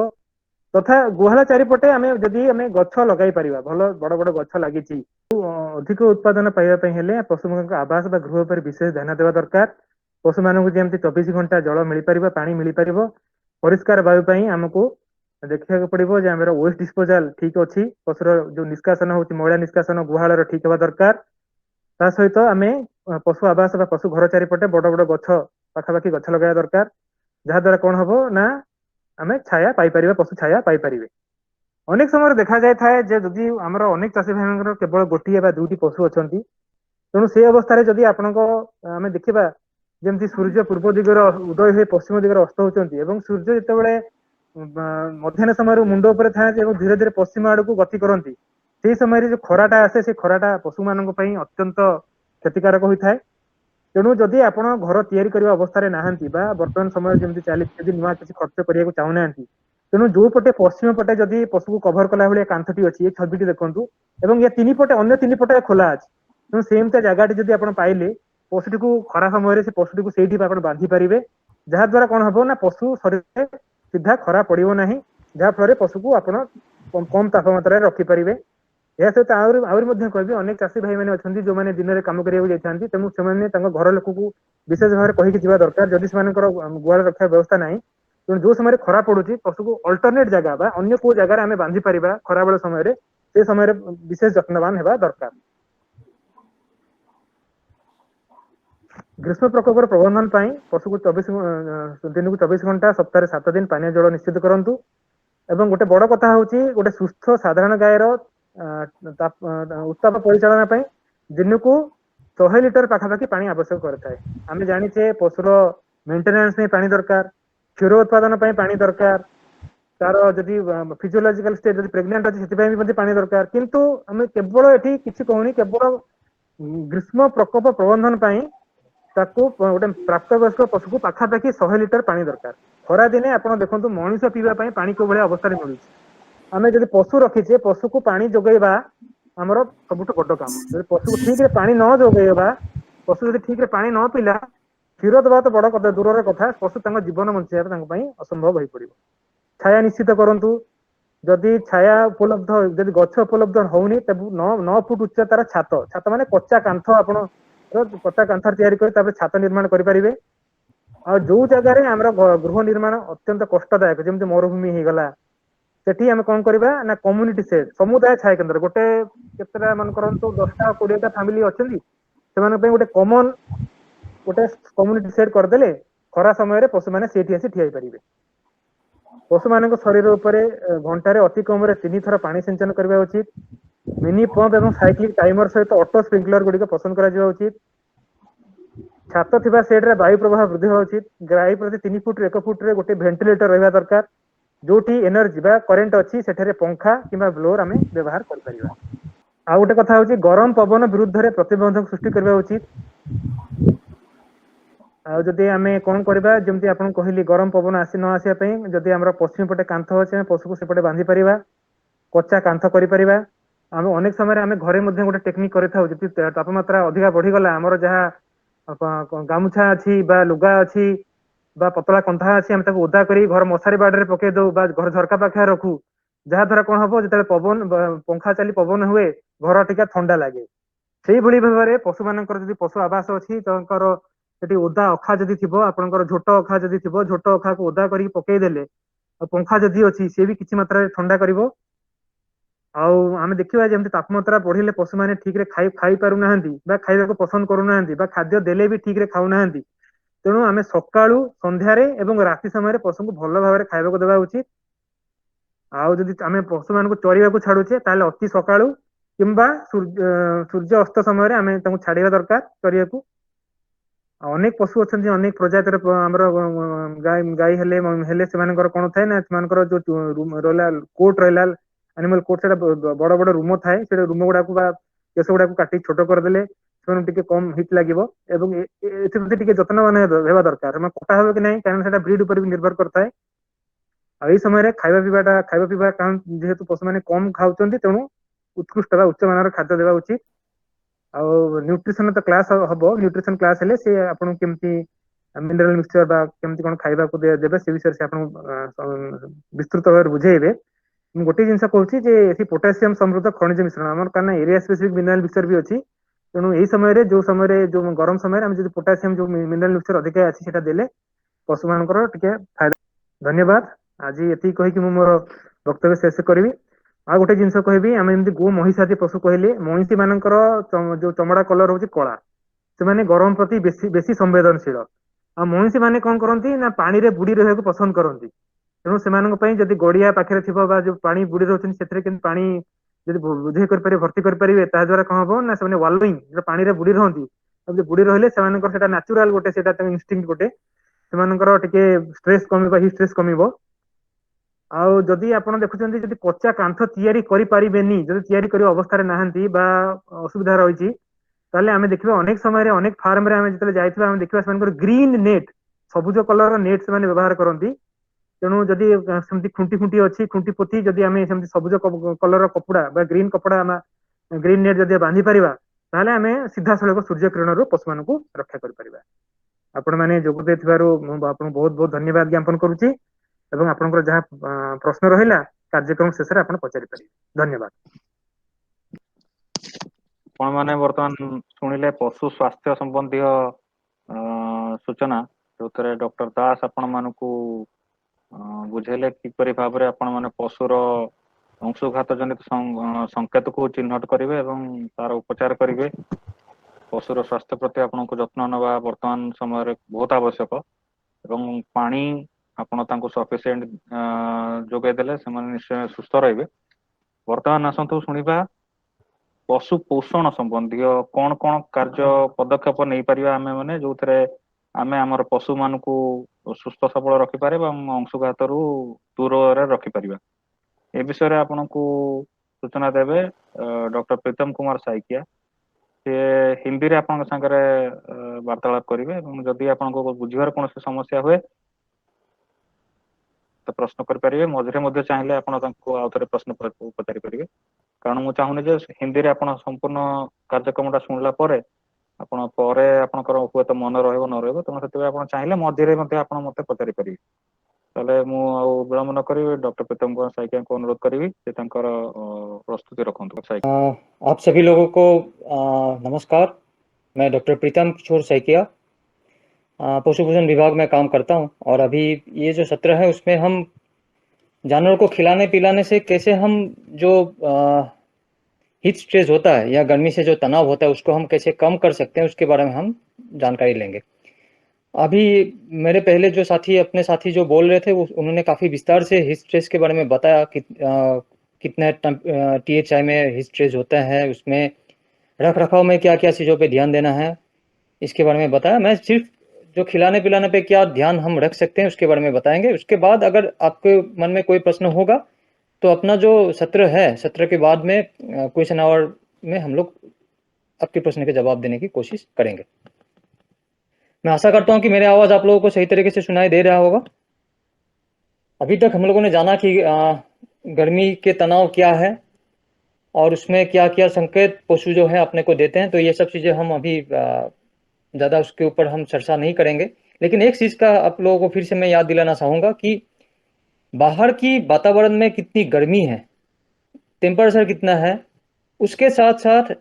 S2: ତଥା ଗୁହାଳ ଚାରିପଟେ ଯଦି ଆମେ ଗଛ ଲଗାଇ ପାରିବା, ଭଲ ବଡ ବଡ ଗଛ ଲାଗିଛି, ଅଧିକ ଉତ୍ପାଦନ ପାଇବା ପାଇଁ ହେଲେ ପଶୁମାନଙ୍କ ଆବାସ ବା ଗୃହ ଉପରେ ବିଶେଷ ଧ୍ୟାନ ଦେବା ଦରକାର। ପଶୁମାନଙ୍କୁ ଯେମିତି 24 ଘଣ୍ଟା ଜଳ ମିଳିପାରିବ, ପାଣି ମିଳିପାରିବ। ପରିଷ୍କାର ବାୟୁ ପାଇଁ ଆମକୁ ଦେଖିବାକୁ ପଡିବ ଯେ ଆମର ୱେଷ୍ଟ ଡିସ୍ପୋଜାଲ ଠିକ ଅଛି, ପଶୁର ଯୋଉ ନିଷ୍କାସନ ହଉଛି, ମଇଳା ନିଷ୍କାସନ ଗୁହାଳର ଠିକ ହେବା ଦରକାର। ତା ସହିତ ଆମେ ପଶୁ ଆବାସ ବା ପଶୁ ଘର ଚାରିପଟେ ବଡ ବଡ ଗଛ, ପାଖାପାଖି ଗଛ ଲଗାଇବା ଦରକାର। ଯାହା ଦ୍ୱାରା କଣ ହବ ନା ଆମେ ଛାୟା ପାଇପାରିବା, ପଶୁ ଛାୟା ପାଇପାରିବେ। ଅନେକ ସମୟରେ ଦେଖାଯାଇଥାଏ ଯେ ଯଦି ଆମର ଅନେକ ଚାଷୀ ଭାଇଙ୍କର କେବଳ ଗୋଟିଏ ବା ଦୁଇଟି ପଶୁ ଅଛନ୍ତି, ତେଣୁ ସେ ଅବସ୍ଥାରେ ଯଦି ଆମେ ଦେଖିବା ଯେମିତି ସୂର୍ଯ୍ୟ ପୂର୍ବ ଦିଗରେ ଉଦୟ ହୋଇ ପଶ୍ଚିମ ଦିଗରେ ଅସ୍ତ ହଉଛନ୍ତି, ଏବଂ ସୂର୍ଯ୍ୟ ଯେତେବେଳେ ମଧ୍ୟାହ୍ନ ସମୟରୁ ମୁଣ୍ଡ ଉପରେ ଥାଆନ୍ତି ଏବଂ ଧୀରେ ଧୀରେ ପଶ୍ଚିମ ଆଡକୁ ଗତି କରନ୍ତି, ସେଇ ସମୟରେ ଯୋଉ ଖରାଟା ଆସେ, ସେ ଖରାଟା ପଶୁମାନଙ୍କ ପାଇଁ ଅତ୍ୟନ୍ତ କ୍ଷତିକାରକ ହୋଇଥାଏ। ତେଣୁ ଯଦି ଆପଣ ଘର ତିଆରି କରିବା ଅବସ୍ଥାରେ ନାହାନ୍ତି ବା ବର୍ତ୍ତମାନ ସମୟରେ ଯେମିତି ଚାଲିଛି, ଯଦି ନୂଆ କିଛି ଖର୍ଚ୍ଚ କରିବାକୁ ଚାହୁଁନାହାନ୍ତି, ତେଣୁ ଯୋଉ ପଟେ ପଶ୍ଚିମ ପଟେ ଯଦି ପଶୁକୁ କଭର କଲା ଭଳିଆ କାନ୍ଥଟି ଅଛି, ଏ ଛବିଟି ଦେଖନ୍ତୁ, ଏବଂ ଏ ଅନ୍ୟ ତିନି ପଟେ ଖୋଲା ଅଛି। ତେଣୁ ସେମିତିଆ ଜାଗାଟି ଯଦି ଆପଣ ପାଇଲେ, ପଶୁଟିକୁ ଖରା ସମୟରେ ସେ ପଶୁଟିକୁ ସେଇଠି ଆପଣ ବାନ୍ଧି ପାରିବେ। ଯାହା ଦ୍ୱାରା କଣ ହବ ନା ପଶୁ ଶରୀରରେ ସିଧା ଖରା ପଡିବ ନାହିଁ जहाँ फल पशु को आप कम तापमात्रा रखिपारे। या सहित आहरी कहबी अनेक चाषी भाई मैंने अच्छा जो मैंने दिन में कम करने जाती तेणु से घर लोक को विशेष भाव में कहीकि जावा दरकार जदि से गुआल रक्षा व्यवस्था ना तेणु जो समय खरा पड़ुची पशु को अल्टरनेट जगह बा अन्य को जगह आम बांधि पारिबा खरा बेल समय से समय विशेष जत्नवान होगा दरकार। ग्रीष्म प्रकोपर प्रबंधन पाई पशु को 24 दिन को 24 घंटा सप्ताह 7 दिन पानी जल निश्चित करंतु। एवं गोटे बड़ कथा होची गोटे सुस्थ साधारण गायर उत्ताप परिचालना पाई दिन को 100 लिटर पाखापाखि पानी आवश्यक करता है। आम जाचे पशुर मेंटेनेंस में पानी दरकार, क्षीर उत्पादन पानी दरकार, तार जदि फिजियोलॉजिकल स्टेज जदि प्रेग्नेंट अच्छी से पानी दरकार। किंतु आम केवल ये किसी कहूनी केवल ग्रीष्म प्रकोप प्रबंधन पाई ताकू गोटे प्राप्त वयस्क पशु को पाखापाखि 100 लिटर पानी दरकार। खरा दिने आप देखो मनीष पीवाई पानी को भाई अवस्था मिलूँ। आम जब पशु रखीचे पशु को पानी जोगेबा आमर सबुठ बड़ काम। जब पशु को ठीक पानी न जोगेबा पशु जब ठीक पानी न पीला क्षीर दबा तो बड़ कथा दूर कथा पशु जीवन बचाई असंभव हो पड़ो। छाया निश्चित करूँ जदि छाया उपलब्ध जदि गछ उपलब्ध होनी तब 9 फुट उच्चतार छात छात माने कच्चा कांथ आप कच्चा कांथ तैयारी कर छात निर्माण करेंगे। आ जो जगह आम गृह निर्माण अत्यंत कष्टदायक जमी मरुभूमि हो गला सेठी आम कौन करवा ना कम्युनिटी सेड समुदाय छाया केन्द्र गोटे केतटा मन करंतु 10टा 20टा फैमिली अच्छी से गोटे कॉमन गोटे कम्युनिटी सेड करदेले खरा समय पशु मैंने सेठी आसी ठिया पारे। पशु मान शरीर उपरे घंटार अति कम 3 थर पानी सिंचन करने उचित। मिनी पंप एवं साइक्लिक टाइमर सहित ऑटो स्प्रिंकलर गुड़िक पसंद करा उचित। छात थिबा सेड रे वायु प्रवाह वृद्धि हो उचित। गाई प्रति 3 फुट 1 फुट रे गोटे वेंटिलेटर रहा दरकार जोटी एनर्जी बा करेंट अच्छी सेठारे पंखा किंबा ब्लोअर आम व्यवहार कर परिबा। आ गोटे कथा होची गरम पवन विरुद्ध रे प्रतिबंधक सृष्टि करबा उचित। आ जदि आम कौन करबा जमती आपन कहली गरम पवन आसी न आसिया पई जदि हमर पश्चिम पटे कांथ अछि पशु को सेपटे बांधी परिबा कच्चा कांथ करि परिबा। आम अनेक समय आम घरे मध्य गोटे टेक्निक करथाउ जदि तापमात्रा अधिका बढ़ी गला हमर जहा गामुछा अच्छी बा लुगा अच्छी बा पतला कंथा अच्छी आम ओदा करी घर मशारी बाड़े पकई दो बा घर झरका पाखे रखू जहाँ द्वारा कौन हम जो पवन पंखा चली पवन हुए घर टिका ठंडा लगे। से भाव में पशु मान पशु आवास अच्छी सेठी ओदा अखा जदि थी आपंकर झोट अखा जदि थी झोट अखा को ओदा करके पकईदेले पंखा जदि अच्छी सी भी किसी मात्रा ठंडा कर। आम देखा जमी तापमात्रा बढ़े पशु मैंने ठीक रे खाई पार ना खाइबा को पसंद करूना खाद्य देले भी ठीक रे खाऊना तेणु आम सकाळु संध्यारे एवं राति समय पशु को भल भाव में खाइबा देवा उचित। आउ जदि आम पशु मान चरिया को छाड़ुचे ताले अति सकाळु किंबा सूर्य अस्त समय आम छाड़ा दरकार चरिया को। अनेक पशु अच्छा अनेक प्रजातिर गाई हेले कौन थाए ना जो कोट रहा एनिमल कोट से बड़ बड़ रूम थाए से रूम गुड़ा केस गुड़ा काटि छोट करदे से कम हिट लगे ए जत्न हेबा दरकार कटा हो कि नहीं कारण ब्रीड उपर भी निर्भर करता है। आई समय खाଇବା पीवा कारण जेहेतु पशु मैंने कम खाऊँ तेणु उत्कृष्ट उच्च मान खाद्य देवा उचित। न्यूट्रिशन तो क्लास हम न्यूट्रिशन क्लास हेले से आपन केमती मिनरल मिक्सचर बा केमती कोन खाइबा को देबे से विषय से आपन विस्तृत भाव बुझेबे। गोटे जिनस कहूँ पोटासियम समृद्ध खनिज मिश्रण आम कारण एरिया स्पेसिफिक मिनरल मिक्सचर भी अच्छी तेणु यही समय जो गरम समय जो पोटासियम जो मिनरल मिक्सचर अधिक अच्छी से देले पशु मान फायदा। धन्यवाद। आज ये कहीकि मोर वक्तव्य शेष करी। आ गोटे जिनस कहबी आम एमती गो महिष आदि पशु कहले महिषी मानकर जो चमड़ा कलर हूँ कला से गरम प्रति बेसी संवेदनशील। आ महिषी मैंने कौन करती ना पानी रे बुड़ी रहा पसंद करती तेणु से जदि गड़िया पाखे थी जो पानी बुड़ी रोचे से पानी जब बुझे भर्ती करेंगे द्वारा कौन हम ना से वालोइंग पानी बुड़ी रही बुड़ी रही से नाचुराल गोटे इनस्टिंक्ट गोटे से स्ट्रेस कम हिट स्ट्रेस कम। आउ जदि आप देखुं जब कच्चा कांथ तैयारी करें जब या अवस्था नहांती असुविधा रही आम देखा अनेक समय अनेक फार्म जो जाइए देखा ग्रीन नेट सबुज कलर नेट से व्यवहार करती तेणु जदि सेमती खुंटी खुंटी अच्छी खुंटी पोती जदि आम सबुज कलर कपड़ा ग्रीन कपड़ा ग्रीन नेट जदि बांधि पारिबा ताले आम सीधा सड़क सूर्य किरण रू पशु मान रक्षा कर पारिबा। आपण माने जोग देथिबारु आपन बहुत बहुत धन्यवाद ज्ञापन करूची। ଏବଂ ଆପଣଙ୍କର ଯାହା ପ୍ରଶ୍ନ ରହିଲା କାର୍ଯ୍ୟକ୍ରମ ଶେଷରେ ଆପଣ ପଚାରି ପାରିବେ। ଧନ୍ୟବାଦ।
S1: ଆପଣ ମାନେ ବର୍ତ୍ତମାନ ଶୁଣିଲେ ପଶୁ ସ୍ୱାସ୍ଥ୍ୟ ସମ୍ବନ୍ଧୀୟ ସୂଚନା, ଯୋଉଥିରେ ଡକ୍ଟର ଦାସ ଆପଣ ମାନଙ୍କୁ ବୁଝେଇଲେ କିପରି ଭାବରେ ଆପଣ ମାନେ ପଶୁର ଅଂଶୁଘାତ ଜନିତ ସଂକେତକୁ ଚିହ୍ନଟ କରିବେ ଏବଂ ତାର ଉପଚାର କରିବେ। ପଶୁର ସ୍ୱାସ୍ଥ୍ୟ ପ୍ରତି ଆପଣଙ୍କୁ ଯତ୍ନ ନେବା ବର୍ତ୍ତମାନ ସମୟରେ ବହୁତ ଆବଶ୍ୟକ ଏବଂ ପାଣି ଆପଣ ତାଙ୍କୁ ସଫିସିଏଣ୍ଟ ଯୋଗାଇ ଦେଲେ ସେମାନେ ନିଶ୍ଚୟ ସୁସ୍ଥ ରହିବେ। ବର୍ତ୍ତମାନ ଆସନ୍ତୁ ଶୁଣିବା ପଶୁ ପୋଷଣ ସମ୍ବନ୍ଧୀୟ କଣ କଣ କାର୍ଯ୍ୟ ପଦକ୍ଷେପ ନେଇପାରିବା ଆମେ ମାନେ, ଯୋଉଥିରେ ଆମେ ଆମର ପଶୁ ମାନଙ୍କୁ ସୁସ୍ଥ ସବଳ ରଖିପାରିବା ଏବଂ ଅଂଶୁଘାତରୁ ଦୂରରେ ରଖିପାରିବା। ଏ ବିଷୟରେ ଆପଣଙ୍କୁ ସୂଚନା ଦେବେ ଡକ୍ଟର ପ୍ରୀତମ କୁମାର ସାଇକିଆ। ସେ ହିନ୍ଦୀରେ ଆପଣଙ୍କ ସାଙ୍ଗରେ ବାର୍ତ୍ତାଳାପ କରିବେ ଏବଂ ଯଦି ଆପଣଙ୍କୁ ବୁଝିବାର କୌଣସି ସମସ୍ୟା ହୁଏ ତ ପ୍ରଶ୍ନ କରିପାରିବେ। ମଝିରେ ମଧ୍ୟ ଚାହିଁଲେ ଆପଣ ତାଙ୍କୁ ଆଉ ଥରେ ପ୍ରଶ୍ନ ପଚାରି ପାରିବେ, କାରଣ ମୁଁ ଚାହୁଁନି ଯେ ହିନ୍ଦୀରେ ଆପଣ ସମ୍ପୂର୍ଣ୍ଣ କାର୍ଯ୍ୟକ୍ରମଟା ଶୁଣିଲା ପରେ ଆପଣଙ୍କର ହୁଏତ ମନେ ରହିବ ନ ରହିବ, ତେଣୁ ସେଥିପାଇଁ ଆପଣ ଚାହିଁଲେ ମଝିରେ ମଧ୍ୟ ଆପଣ ମତେ ପଚାରି ପାରିବେ। ତାହେଲେ ମୁଁ ଆଉ ବିଳମ୍ବ ନ କରିବି ଡକ୍ଟର प्रीतम कुमार साइकिया को अनुरोध करी से प्रस्तुति रखु।
S3: आप सभी लोगों को नमस्कार। मैं डॉक्टर प्रीतम किशोर सैकिया पशु पोषण विभाग में काम करता हूं और अभी ये जो सत्र है उसमें हम जानवर को खिलाने पिलाने से कैसे हम जो हीट स्ट्रेस होता है या गर्मी से जो तनाव होता है उसको हम कैसे कम कर सकते हैं उसके बारे में हम जानकारी लेंगे। अभी मेरे पहले जो अपने साथी जो बोल रहे थे उन्होंने काफ़ी विस्तार से हीट स्ट्रेस के बारे में बताया कि कितने THI में हीट स्ट्रेस होता है, उसमें रख रखाव में क्या क्या चीज़ों पे ध्यान देना है इसके बारे में बताया। मैं सिर्फ जो खिलाने पिलाने पे क्या ध्यान हम रख सकते हैं उसके बारे में बताएंगे। उसके बाद अगर आपके मन में कोई प्रश्न होगा तो अपना जो सत्र है, सत्र के बाद में क्वेश्चन आवर में हम लोग आपके प्रश्न के जवाब देने की कोशिश करेंगे। मैं आशा करता हूं कि मेरी आवाज़ आप लोगों को सही तरीके से सुनाई दे रहा होगा। अभी तक हम लोगों ने जाना कि गर्मी के तनाव क्या है और उसमें क्या क्या संकेत पशु जो है अपने को देते हैं, तो ये सब चीज़ें हम अभी ज़्यादा उसके ऊपर हम चर्चा नहीं करेंगे। लेकिन एक चीज़ का आप लोगों को फिर से मैं याद दिलाना चाहूँगा कि बाहर की वातावरण में कितनी गर्मी है, टेम्परेचर कितना है, उसके साथ साथ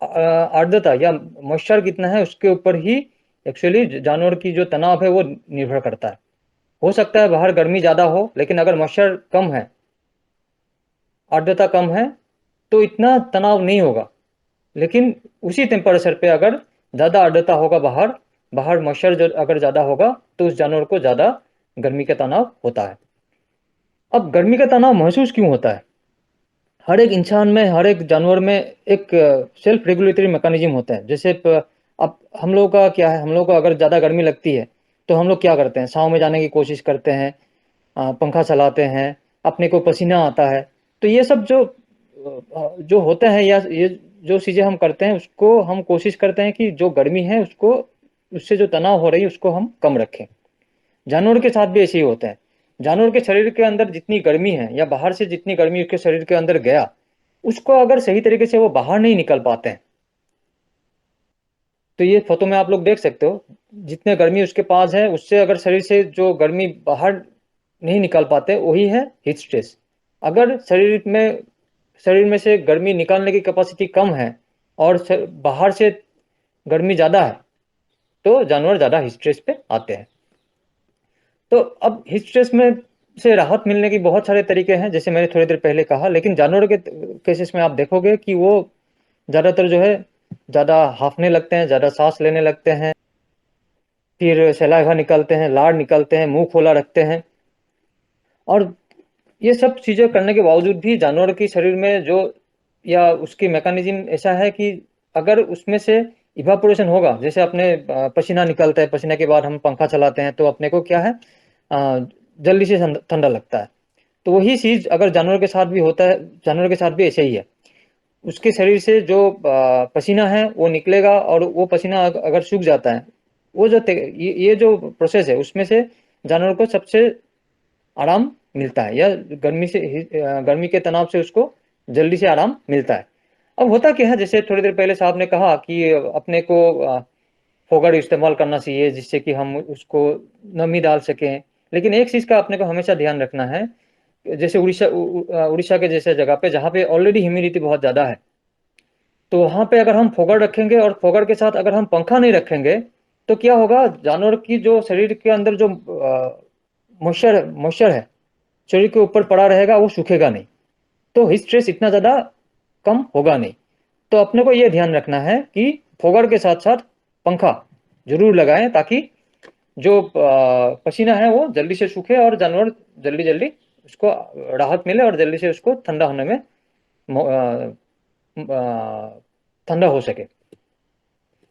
S3: आर्द्रता या मॉइस्चर कितना है, उसके ऊपर ही एक्चुअली जानवर की जो तनाव है वो निर्भर करता है। हो सकता है बाहर गर्मी ज़्यादा हो लेकिन अगर मॉइस्चर कम है, आर्द्रता कम है तो इतना तनाव नहीं होगा। लेकिन उसी टेम्परेचर पे अगर ज़्यादा आर्द्रता होगा, बाहर मॉइस्चर जो अगर ज़्यादा होगा तो उस जानवर को ज़्यादा गर्मी का तनाव होता है। अब गर्मी का तनाव महसूस क्यों होता है? हर एक इंसान में, हर एक जानवर में एक सेल्फ रेगुलेटरी मैकेनिज्म होता है। जैसे अब हम लोगों का क्या है, हम लोगों को अगर ज़्यादा गर्मी लगती है तो हम लोग क्या करते हैं, छाँव में जाने की कोशिश करते हैं, पंखा चलाते हैं, अपने को पसीना आता है। तो ये सब जो होता है या ये जो चीज़ें हम करते हैं उसको हम कोशिश करते हैं कि जो गर्मी है उसको, उससे जो तनाव हो रही है उसको हम कम रखें। जानवर के साथ भी ऐसे ही होता है। जानवर के शरीर के अंदर जितनी गर्मी है या बाहर से जितनी गर्मी उसके शरीर के अंदर गया, उसको अगर सही तरीके से वो बाहर नहीं निकल पाते हैं, तो ये फोटो में आप लोग देख सकते हो, जितने गर्मी उसके पास है उससे अगर शरीर से जो गर्मी बाहर नहीं निकल पाते वही है हीट स्ट्रेस। अगर शरीर में से गर्मी निकालने की कैपेसिटी कम है और बाहर से गर्मी ज़्यादा है तो जानवर ज़्यादा हीट स्ट्रेस पे आते हैं। तो अब हीट स्ट्रेस में से राहत मिलने की बहुत सारे तरीके हैं, जैसे मैंने थोड़ी देर पहले कहा। लेकिन जानवरों के केसेस में आप देखोगे कि वो ज़्यादातर जो है ज़्यादा हांफने लगते हैं, ज़्यादा सांस लेने लगते हैं, फिर सलाइवा निकलते हैं, लार निकलते हैं, मुंह खोला रखते हैं। और ये सब चीज़ें करने के बावजूद भी जानवर के शरीर में जो या उसकी मैकेनिज्म ऐसा है कि अगर उसमें से इवापोरेशन होगा, जैसे अपने पसीना निकलता है, पसीने के बाद हम पंखा चलाते हैं तो अपने को क्या है, जल्दी से ठंडा लगता है। तो वही चीज़ अगर जानवर के साथ भी होता है, जानवर के साथ भी ऐसे ही है। उसके शरीर से जो पसीना है वो निकलेगा और वो पसीना अगर सूख जाता है, वो जो ये जो प्रोसेस है उसमें से जानवर को सबसे आराम मिलता है या गर्मी के तनाव से उसको जल्दी से आराम मिलता है। अब होता क्या है, जैसे थोड़ी देर पहले साहब ने कहा कि अपने को फोगड़ इस्तेमाल करना चाहिए जिससे कि हम उसको नमी डाल सकें लेकिन एक चीज़ का आपने को हमेशा ध्यान रखना है, जैसे उड़ीसा के जैसे जगह पे जहाँ पे ऑलरेडी ह्यूमिडिटी बहुत ज़्यादा है, तो वहाँ पे अगर हम फोगड़ रखेंगे और फोगड़ के साथ अगर हम पंखा नहीं रखेंगे तो क्या होगा, जानवर की जो शरीर के अंदर जो मॉइस्चर है शरीर के ऊपर पड़ा रहेगा, वो सूखेगा नहीं, तो हीट स्ट्रेस इतना ज़्यादा कम होगा नहीं। तो अपने को ये ध्यान रखना है कि फोगड़ के साथ साथ पंखा जरूर लगाएं, ताकि जो पसीना है वो जल्दी से सूखे और जानवर जल्दी जल्दी उसको राहत मिले और जल्दी से उसको ठंडा होने में ठंडा हो सके।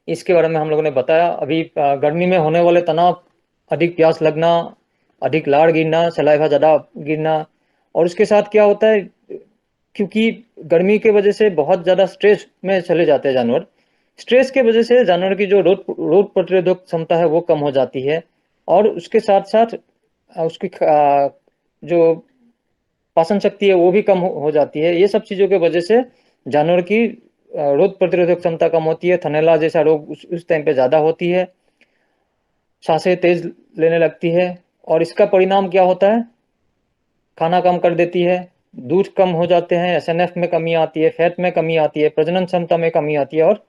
S3: इसके बारे में हम लोगों ने बताया। अभी गर्मी में होने वाले तनाव, अधिक प्यास लगना, अधिक लाड़ गिरना, सलाइवा ज़्यादा गिरना, और उसके साथ क्या होता है, क्योंकि गर्मी के वजह से बहुत ज़्यादा स्ट्रेस में चले जाते हैं जानवर, स्ट्रेस के वजह से जानवर की जो रोग प्रतिरोधक क्षमता है वो कम हो जाती है, और उसके साथ साथ उसकी जो पाचन शक्ति है वो भी कम हो जाती है। ये सब चीज़ों के वजह से जानवर की रोग प्रतिरोधक क्षमता कम होती है, थनैला जैसा रोग उस टाइम पे ज़्यादा होती है, सांसें तेज लेने लगती है, और इसका परिणाम क्या होता है, खाना कम कर देती है, दूध कम हो जाते हैं, एसएनएफ में कमी आती है, फैट में कमी आती है, प्रजनन क्षमता में कमी आती है, और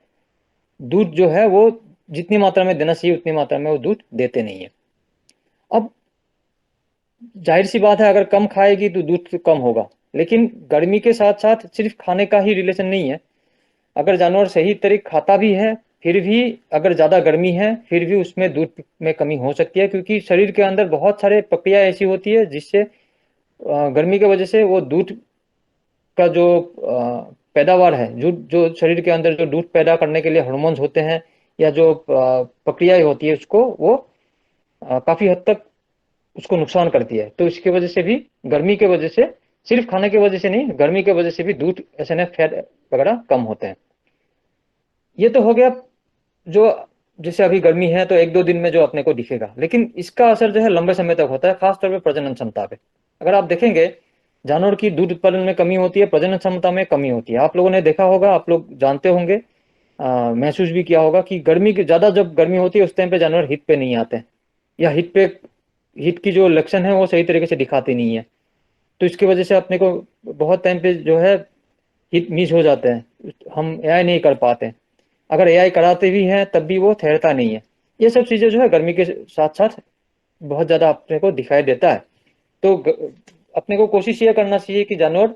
S3: दूध जो है वो जितनी मात्रा में देना चाहिए उतनी मात्रा में वो दूध देते नहीं है। अब जाहिर सी बात है, अगर कम खाएगी तो दूध कम होगा, लेकिन गर्मी के साथ साथ सिर्फ खाने का ही रिलेशन नहीं है। अगर जानवर सही तरीके खाता भी है, फिर भी अगर ज़्यादा गर्मी है फिर भी उसमें दूध में कमी हो सकती है, क्योंकि शरीर के अंदर बहुत सारे प्रक्रिया ऐसी होती है जिससे गर्मी की वजह से वो दूध का जो पैदावार है, जो शरीर के अंदर जो दूध पैदा करने के लिए हार्मोन्स होते हैं या जो प्रक्रियाएं होती है उसको वो काफ़ी हद तक उसको नुकसान करती है। तो इसकी वजह से भी, गर्मी के वजह से, सिर्फ खाने की वजह से नहीं, गर्मी की वजह से भी दूध, एसएनएफ, फैट वगैरह कम होते हैं। ये तो हो गया जो, जैसे अभी गर्मी है तो एक दो दिन में जो अपने को दिखेगा, लेकिन इसका असर जो है लंबे समय तक होता है, खासतौर पर प्रजनन क्षमता पे। अगर आप देखेंगे जानवर की दूध उत्पादन में कमी होती है, प्रजनन क्षमता में कमी होती है। आप लोगों ने देखा होगा, आप लोग जानते होंगे, महसूस भी किया होगा कि गर्मी की ज़्यादा जब गर्मी होती है उस टाइम पे जानवर हिट पे नहीं आते हैं, या हिट की जो लक्षण है वो सही तरीके से दिखाते नहीं है। तो इसकी वजह से अपने को बहुत टाइम पे जो है हिट मिस हो जाते हैं, हम एआई नहीं कर पाते। अगर एआई कराते भी हैं तब भी वो ठहरता नहीं है। ये सब चीज़ें जो है गर्मी के साथ साथ बहुत ज़्यादा अपने को दिखाई देता है। तो अपने को कोशिश ये करना चाहिए कि जानवर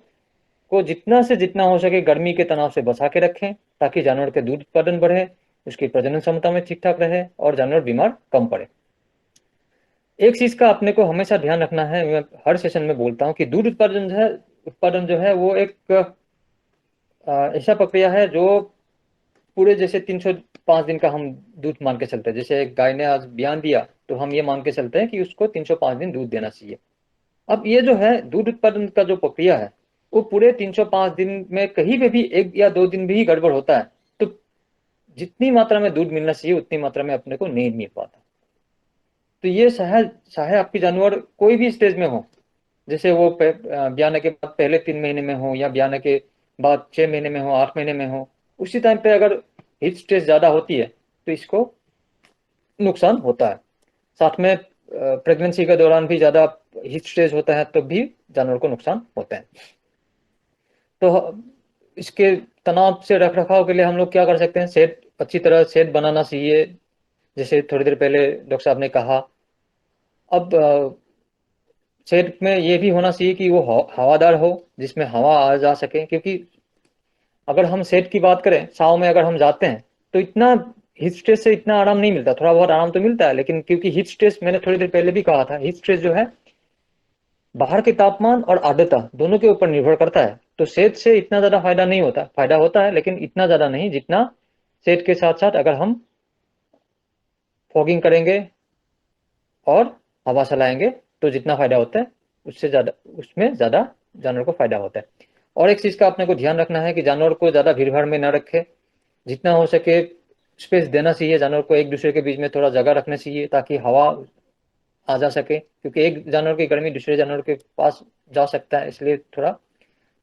S3: को जितना से जितना हो सके गर्मी के तनाव से बचा के रखें, ताकि जानवर के दूध उत्पादन बढ़े, उसकी प्रजनन क्षमता में ठीक ठाक रहे और जानवर बीमार कम पड़े। एक चीज़ का अपने को हमेशा ध्यान रखना है, मैं हर सेशन में बोलता हूँ कि दूध उत्पादन जो है वो एक ऐसा प्रक्रिया है जो पूरे, जैसे 305 दिन का हम दूध मान के चलते हैं। जैसे गाय ने आज बयान दिया तो हम ये मान के चलते हैं कि उसको 305 दिन दूध देना चाहिए। अब ये जो है दूध उत्पादन का जो प्रक्रिया है वो पूरे 305 दिन में कहीं पे भी एक या दो दिन भी गड़बड़ होता है तो जितनी मात्रा में दूध मिलना चाहिए उतनी मात्रा में अपने को नहीं मिल पाता। तो ये चाहे आपकी जानवर कोई भी स्टेज में हो, जैसे वो ब्याने के बाद पहले 3 महीने में हो या ब्याने के बाद 6 महीने में हो, 8 महीने में हो, उसी टाइम पे अगर हीट स्ट्रेस ज़्यादा होती है तो इसको नुकसान होता है। साथ में प्रेगनेंसी के दौरान भी ज़्यादा हीट स्ट्रेस होता है तब भी जानवर को नुकसान होता है। तो इसके तनाव से रख रखाव के लिए हम लोग क्या कर सकते हैं, सेहत, अच्छी तरह सेहत बनाना चाहिए, जैसे थोड़ी देर पहले डॉक्टर साहब ने कहा। अब शेड में ये भी होना चाहिए कि वो हवादार हो, जिसमें हवा आ जा सके, क्योंकि अगर हम शेड की बात करें, छाँव में अगर हम जाते हैं तो इतना हीट स्ट्रेस से इतना आराम नहीं मिलता। थोड़ा बहुत आराम तो मिलता है, लेकिन क्योंकि हीट स्ट्रेस, मैंने थोड़ी देर पहले भी कहा था, हीट स्ट्रेस जो है बाहर के तापमान और आर्द्रता दोनों के ऊपर निर्भर करता है। तो शेड से इतना ज़्यादा फायदा नहीं होता, फायदा होता है लेकिन इतना ज़्यादा नहीं जितना शेड के साथ साथ अगर हम फॉगिंग करेंगे और हवा चलाएंगे तो जितना फायदा होता है उससे ज़्यादा, उसमें ज़्यादा जानवर को फायदा होता है। और एक चीज़ का अपने को ध्यान रखना है कि जानवर को ज़्यादा भीड़ भाड़ में न रखे, जितना हो सके स्पेस देना चाहिए। जानवर को एक दूसरे के बीच में थोड़ा जगह रखना चाहिए ताकि हवा आ जा सके, क्योंकि एक जानवर की गर्मी दूसरे जानवर के पास जा सकता है, इसलिए थोड़ा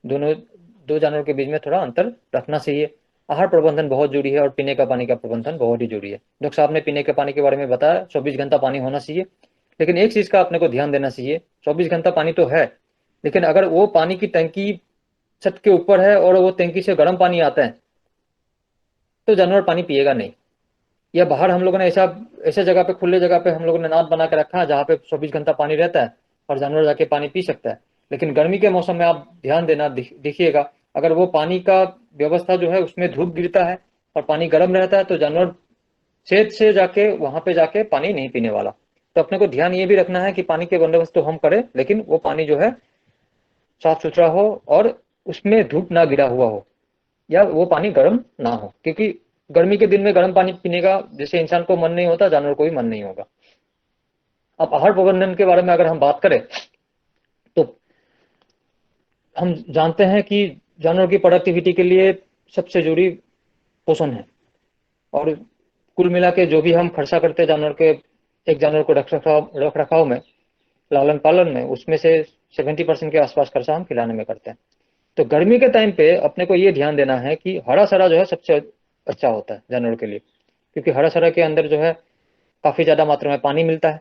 S3: दो जानवर के बीच में थोड़ा अंतर रखना चाहिए। आहार प्रबंधन बहुत जरूरी है और पीने का पानी का प्रबंधन बहुत ही जरूरी है। डॉक्टर साहब ने पीने के पानी के बारे में बताया, 24 घंटा पानी होना चाहिए। लेकिन एक चीज़ का अपने को ध्यान देना चाहिए, 24 घंटा पानी तो है, लेकिन अगर वो पानी की टंकी छत के ऊपर है और वो टंकी से गर्म पानी आता है तो जानवर पानी पिएगा नहीं। या बाहर हम लोगों ने ऐसे जगह पे, खुले जगह पे हम लोगों ने नाद बना के रखा है जहाँ पे 24 घंटा पानी रहता है और जानवर जाके पानी पी सकता है। लेकिन गर्मी के मौसम में आप ध्यान देना, देखिएगा, अगर वो पानी का व्यवस्था जो है उसमें धूप गिरता है और पानी गर्म रहता है तो जानवर छेद से जाके वहां पे जाके पानी नहीं पीने वाला। तो अपने को ध्यान ये भी रखना है कि पानी के बंदोबस्त तो हम करें, लेकिन वो पानी जो है साफ सुथरा हो और उसमें धूप ना गिरा हुआ हो, या वो पानी गर्म ना हो, क्योंकि गर्मी के दिन में गर्म पानी पीने का जैसे इंसान को मन नहीं होता, जानवर को भी मन नहीं होगा। अब आहार प्रबंधन के बारे में अगर हम बात करें तो हम जानते हैं कि जानवर की प्रोडक्टिविटी के लिए सबसे जरूरी पोषण है, और कुल मिला के जो भी हम खर्चा करते हैं जानवर के, एक जानवर को रख रखाव में, लालन पालन में, उसमें से 70% के आसपास खर्चा हम खिलाने में करते हैं। तो गर्मी के टाइम पे अपने को ये ध्यान देना है कि हरा सरा जो है सबसे अच्छा होता है जानवर के लिए, क्योंकि हरा सरा के अंदर जो है काफ़ी ज़्यादा मात्रा में पानी मिलता है।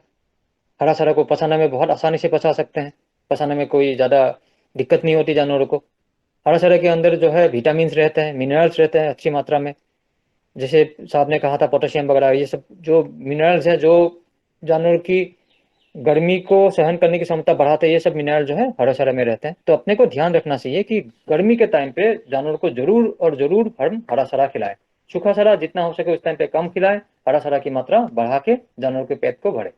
S3: हरा सरा को पचाने में बहुत आसानी से पचा सकते हैं, पचाने में कोई ज़्यादा दिक्कत नहीं होती जानवरों को। हरा सरा के अंदर जो है विटामिन रहते हैं, मिनरल्स रहते हैं अच्छी मात्रा में, जैसे साहब ने कहा था पोटेशियम वगैरह, ये सब जो मिनरल्स है जो जानवर की गर्मी को सहन करने की क्षमता बढ़ाते हैं, ये सब मिनरल जो है हरा सरा में रहते हैं। तो अपने को ध्यान रखना चाहिए कि गर्मी के टाइम पे जानवर को जरूर और जरूर हम हरा सरा खिलाएं। सूखा सरा जितना हो सके उस टाइम पे कम खिलाएं, हरा सरा की मात्रा बढ़ा के जानवर के पेट को भरे।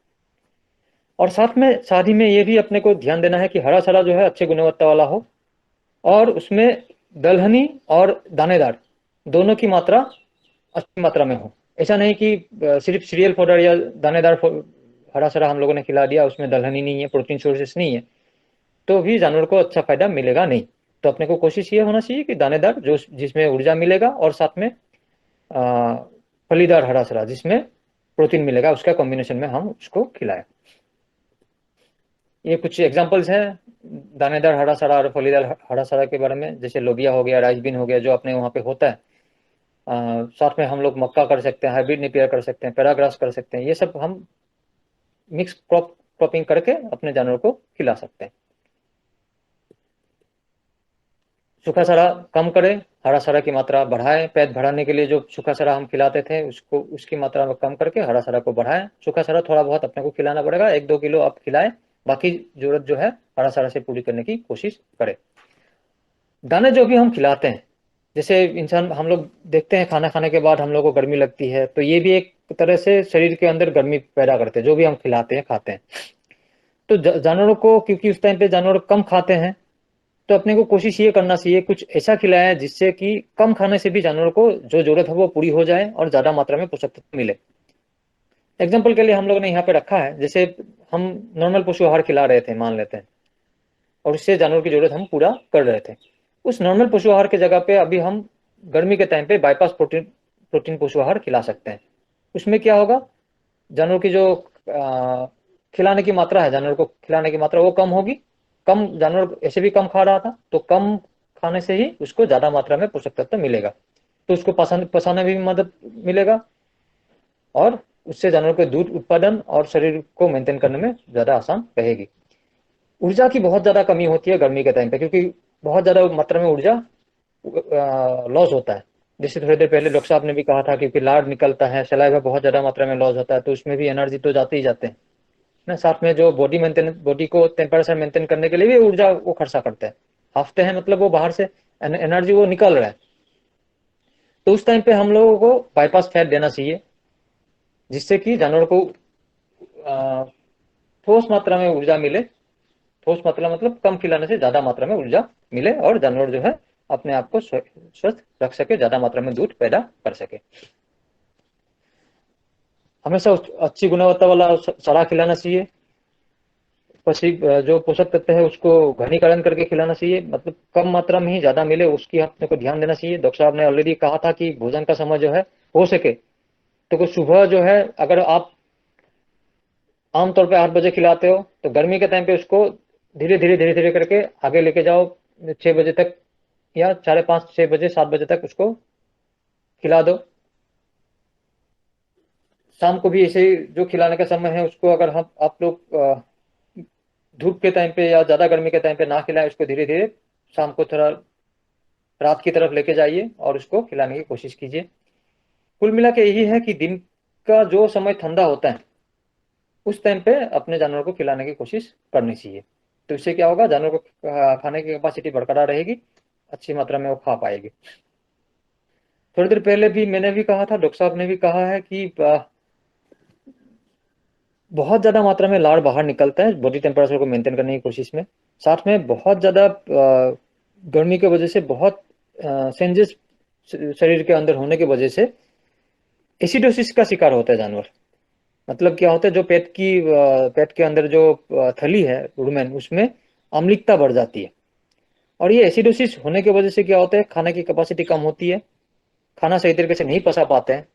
S3: और साथ में शादी में ये भी अपने को ध्यान देना है कि हरा सरा जो है अच्छे गुणवत्ता वाला हो और उसमें दलहनी और दानेदार दोनों की मात्रा अच्छी मात्रा में हो। ऐसा नहीं कि सिर्फ सीरियल फोडर या दानेदार हरा सरा हम लोगों ने खिला दिया, उसमें दलहनी नहीं है, प्रोटीन सोर्सेस नहीं है, तो भी जानवर को अच्छा फायदा मिलेगा नहीं। तो अपने को कोशिश ये होना चाहिए कि दानेदार जो जिसमें ऊर्जा मिलेगा और साथ में फलीदार हरा सरा जिसमें प्रोटीन मिलेगा, उसका कॉम्बिनेशन में हम उसको खिलाएं। ये कुछ एग्जांपल्स हैं दानेदार हरा सरा और फलीदार हरा सरा के बारे में, जैसे लोबिया हो गया, राइस बीन हो गया, जो अपने वहाँ पे होता है। साथ में हम लोग मक्का कर सकते हैं, हाइब्रिड नेपियर कर सकते हैं, पैराग्रास कर सकते हैं। ये सब हम मिक्स क्रॉपिंग करके अपने जानवर को खिला सकते हैं। सूखा सरा कम करें, हरा सरा की मात्रा बढ़ाएं। पेट बढ़ाने के लिए जो सूखा सरा हम खिलाते थे उसको, उसकी मात्रा में कम करके हरा सरा को बढ़ाएं। सूखा सरा थोड़ा बहुत अपने को खिलाना पड़ेगा, 1-2 किलो आप खिलाएं, बाकी जरूरत जो है हरा सरा से पूरी करने की कोशिश करें। दाने जो भी हम खिलाते हैं, जैसे इंसान, हम लोग देखते हैं खाना खाने के बाद हम लोग को गर्मी लगती है, तो ये भी एक तरह से शरीर के अंदर गर्मी पैदा करते हैं जो भी हम खिलाते हैं खाते हैं। तो जानवरों को, क्योंकि उस टाइम पे जानवर कम खाते हैं, तो अपने को कोशिश ये करना चाहिए कुछ ऐसा खिलाया जिससे कि कम खाने से भी जानवर को जो जरूरत है वो पूरी हो जाए और ज्यादा मात्रा में पोषक तत्व मिले। एग्जाम्पल के लिए हम लोगों ने यहाँ पे रखा है, जैसे हम नॉर्मल पशु आहार खिला रहे थे मान लेते हैं, और उससे जानवर की जरूरत हम पूरा कर रहे थे। उस नॉर्मल पशु आहार की जगह पे अभी हम गर्मी के टाइम पे बाईपास प्रोटीन पशु आहार खिला सकते हैं। उसमें क्या होगा, जानवर की जो खिलाने की मात्रा है, जानवर को खिलाने की मात्रा वो कम होगी। कम, जानवर ऐसे भी कम खा रहा था, तो कम खाने से ही उसको ज्यादा मात्रा में पोषक तत्व मिलेगा, तो उसको पचाने में भी मदद मिलेगा, और उससे जानवर के दूध उत्पादन और शरीर को मेंटेन करने में ज्यादा आसान रहेगी। ऊर्जा की बहुत ज्यादा कमी होती है गर्मी के टाइम पे, क्योंकि बहुत ज्यादा मात्रा में ऊर्जा लॉस होता है। जैसे थोड़ी देर पहले डॉक्टर साहब ने भी कहा था, क्योंकि लार निकलता है, सलाइवा बहुत ज्यादा मात्रा में लॉस होता है, तो उसमें भी एनर्जी तो जाते ही जाते हैं ना। साथ में जो बॉडी को टेम्परेचर मेंटेन करने के लिए भी ऊर्जा वो खर्चा करते हैं, हाफते हैं, मतलब वो बाहर से एनर्जी वो निकल रहा है। तो उस टाइम पे हम लोगों को बाईपास फैट देना चाहिए, जिससे कि जानवर को ठोस मात्रा में ऊर्जा मिले। ठोस मात्रा मतलब कम खिलाने से ज्यादा मात्रा में ऊर्जा मिले और जानवर जो है अपने आप को स्वस्थ रख सके, ज्यादा मात्रा में दूध पैदा कर सके। हमेशा अच्छी गुणवत्ता वाला चारा खिलाना चाहिए। जो पोषक तत्व है उसको घनीकरण करके खिलाना चाहिए, मतलब कम मात्रा में ही ज्यादा मिले, उसकी अपने को ध्यान देना चाहिए। डॉक्टर साहब ने ऑलरेडी कहा था कि भोजन का समय जो है हो सके तो सुबह जो है, अगर आप आमतौर पे 8 बजे खिलाते हो, तो गर्मी के टाइम पे उसको धीरे धीरे करके आगे लेके जाओ 6 बजे तक, या 5:30, 6 बजे, 7 बजे तक उसको खिला दो। शाम को भी ऐसे ही जो खिलाने का समय है उसको अगर हम आप लोग धूप के टाइम पे या ज़्यादा गर्मी के टाइम पे ना खिलाएं, उसको धीरे धीरे शाम को थोड़ा रात की तरफ लेके जाइए और उसको खिलाने की कोशिश कीजिए। कुल मिला के यही है कि दिन का जो समय ठंडा होता है उस टाइम पे अपने जानवर को खिलाने की कोशिश करनी चाहिए। तो इससे क्या होगा, जानवर को खाने की कैपेसिटी बरकरार रहेगी, अच्छी मात्रा में वो खा पाएगी। थोड़ी देर पहले भी मैंने भी कहा था, डॉक्टर साहब ने भी कहा है कि बहुत ज़्यादा मात्रा में लार बाहर निकलता है बॉडी टेम्परेचर को मेंटेन करने की कोशिश में। साथ में बहुत ज़्यादा गर्मी की वजह से बहुत चेंजेस शरीर के अंदर होने की वजह से एसिडोसिस का शिकार होता है जानवर। मतलब क्या होता है, जो पेट के अंदर जो थैली है रुमेन, उसमें अम्लिकता बढ़ जाती है। और ये एसिडोसिस होने की वजह से क्या होता है, खाने की कैपेसिटी कम होती है, खाना सही तरीके से नहीं पचा पाते हैं,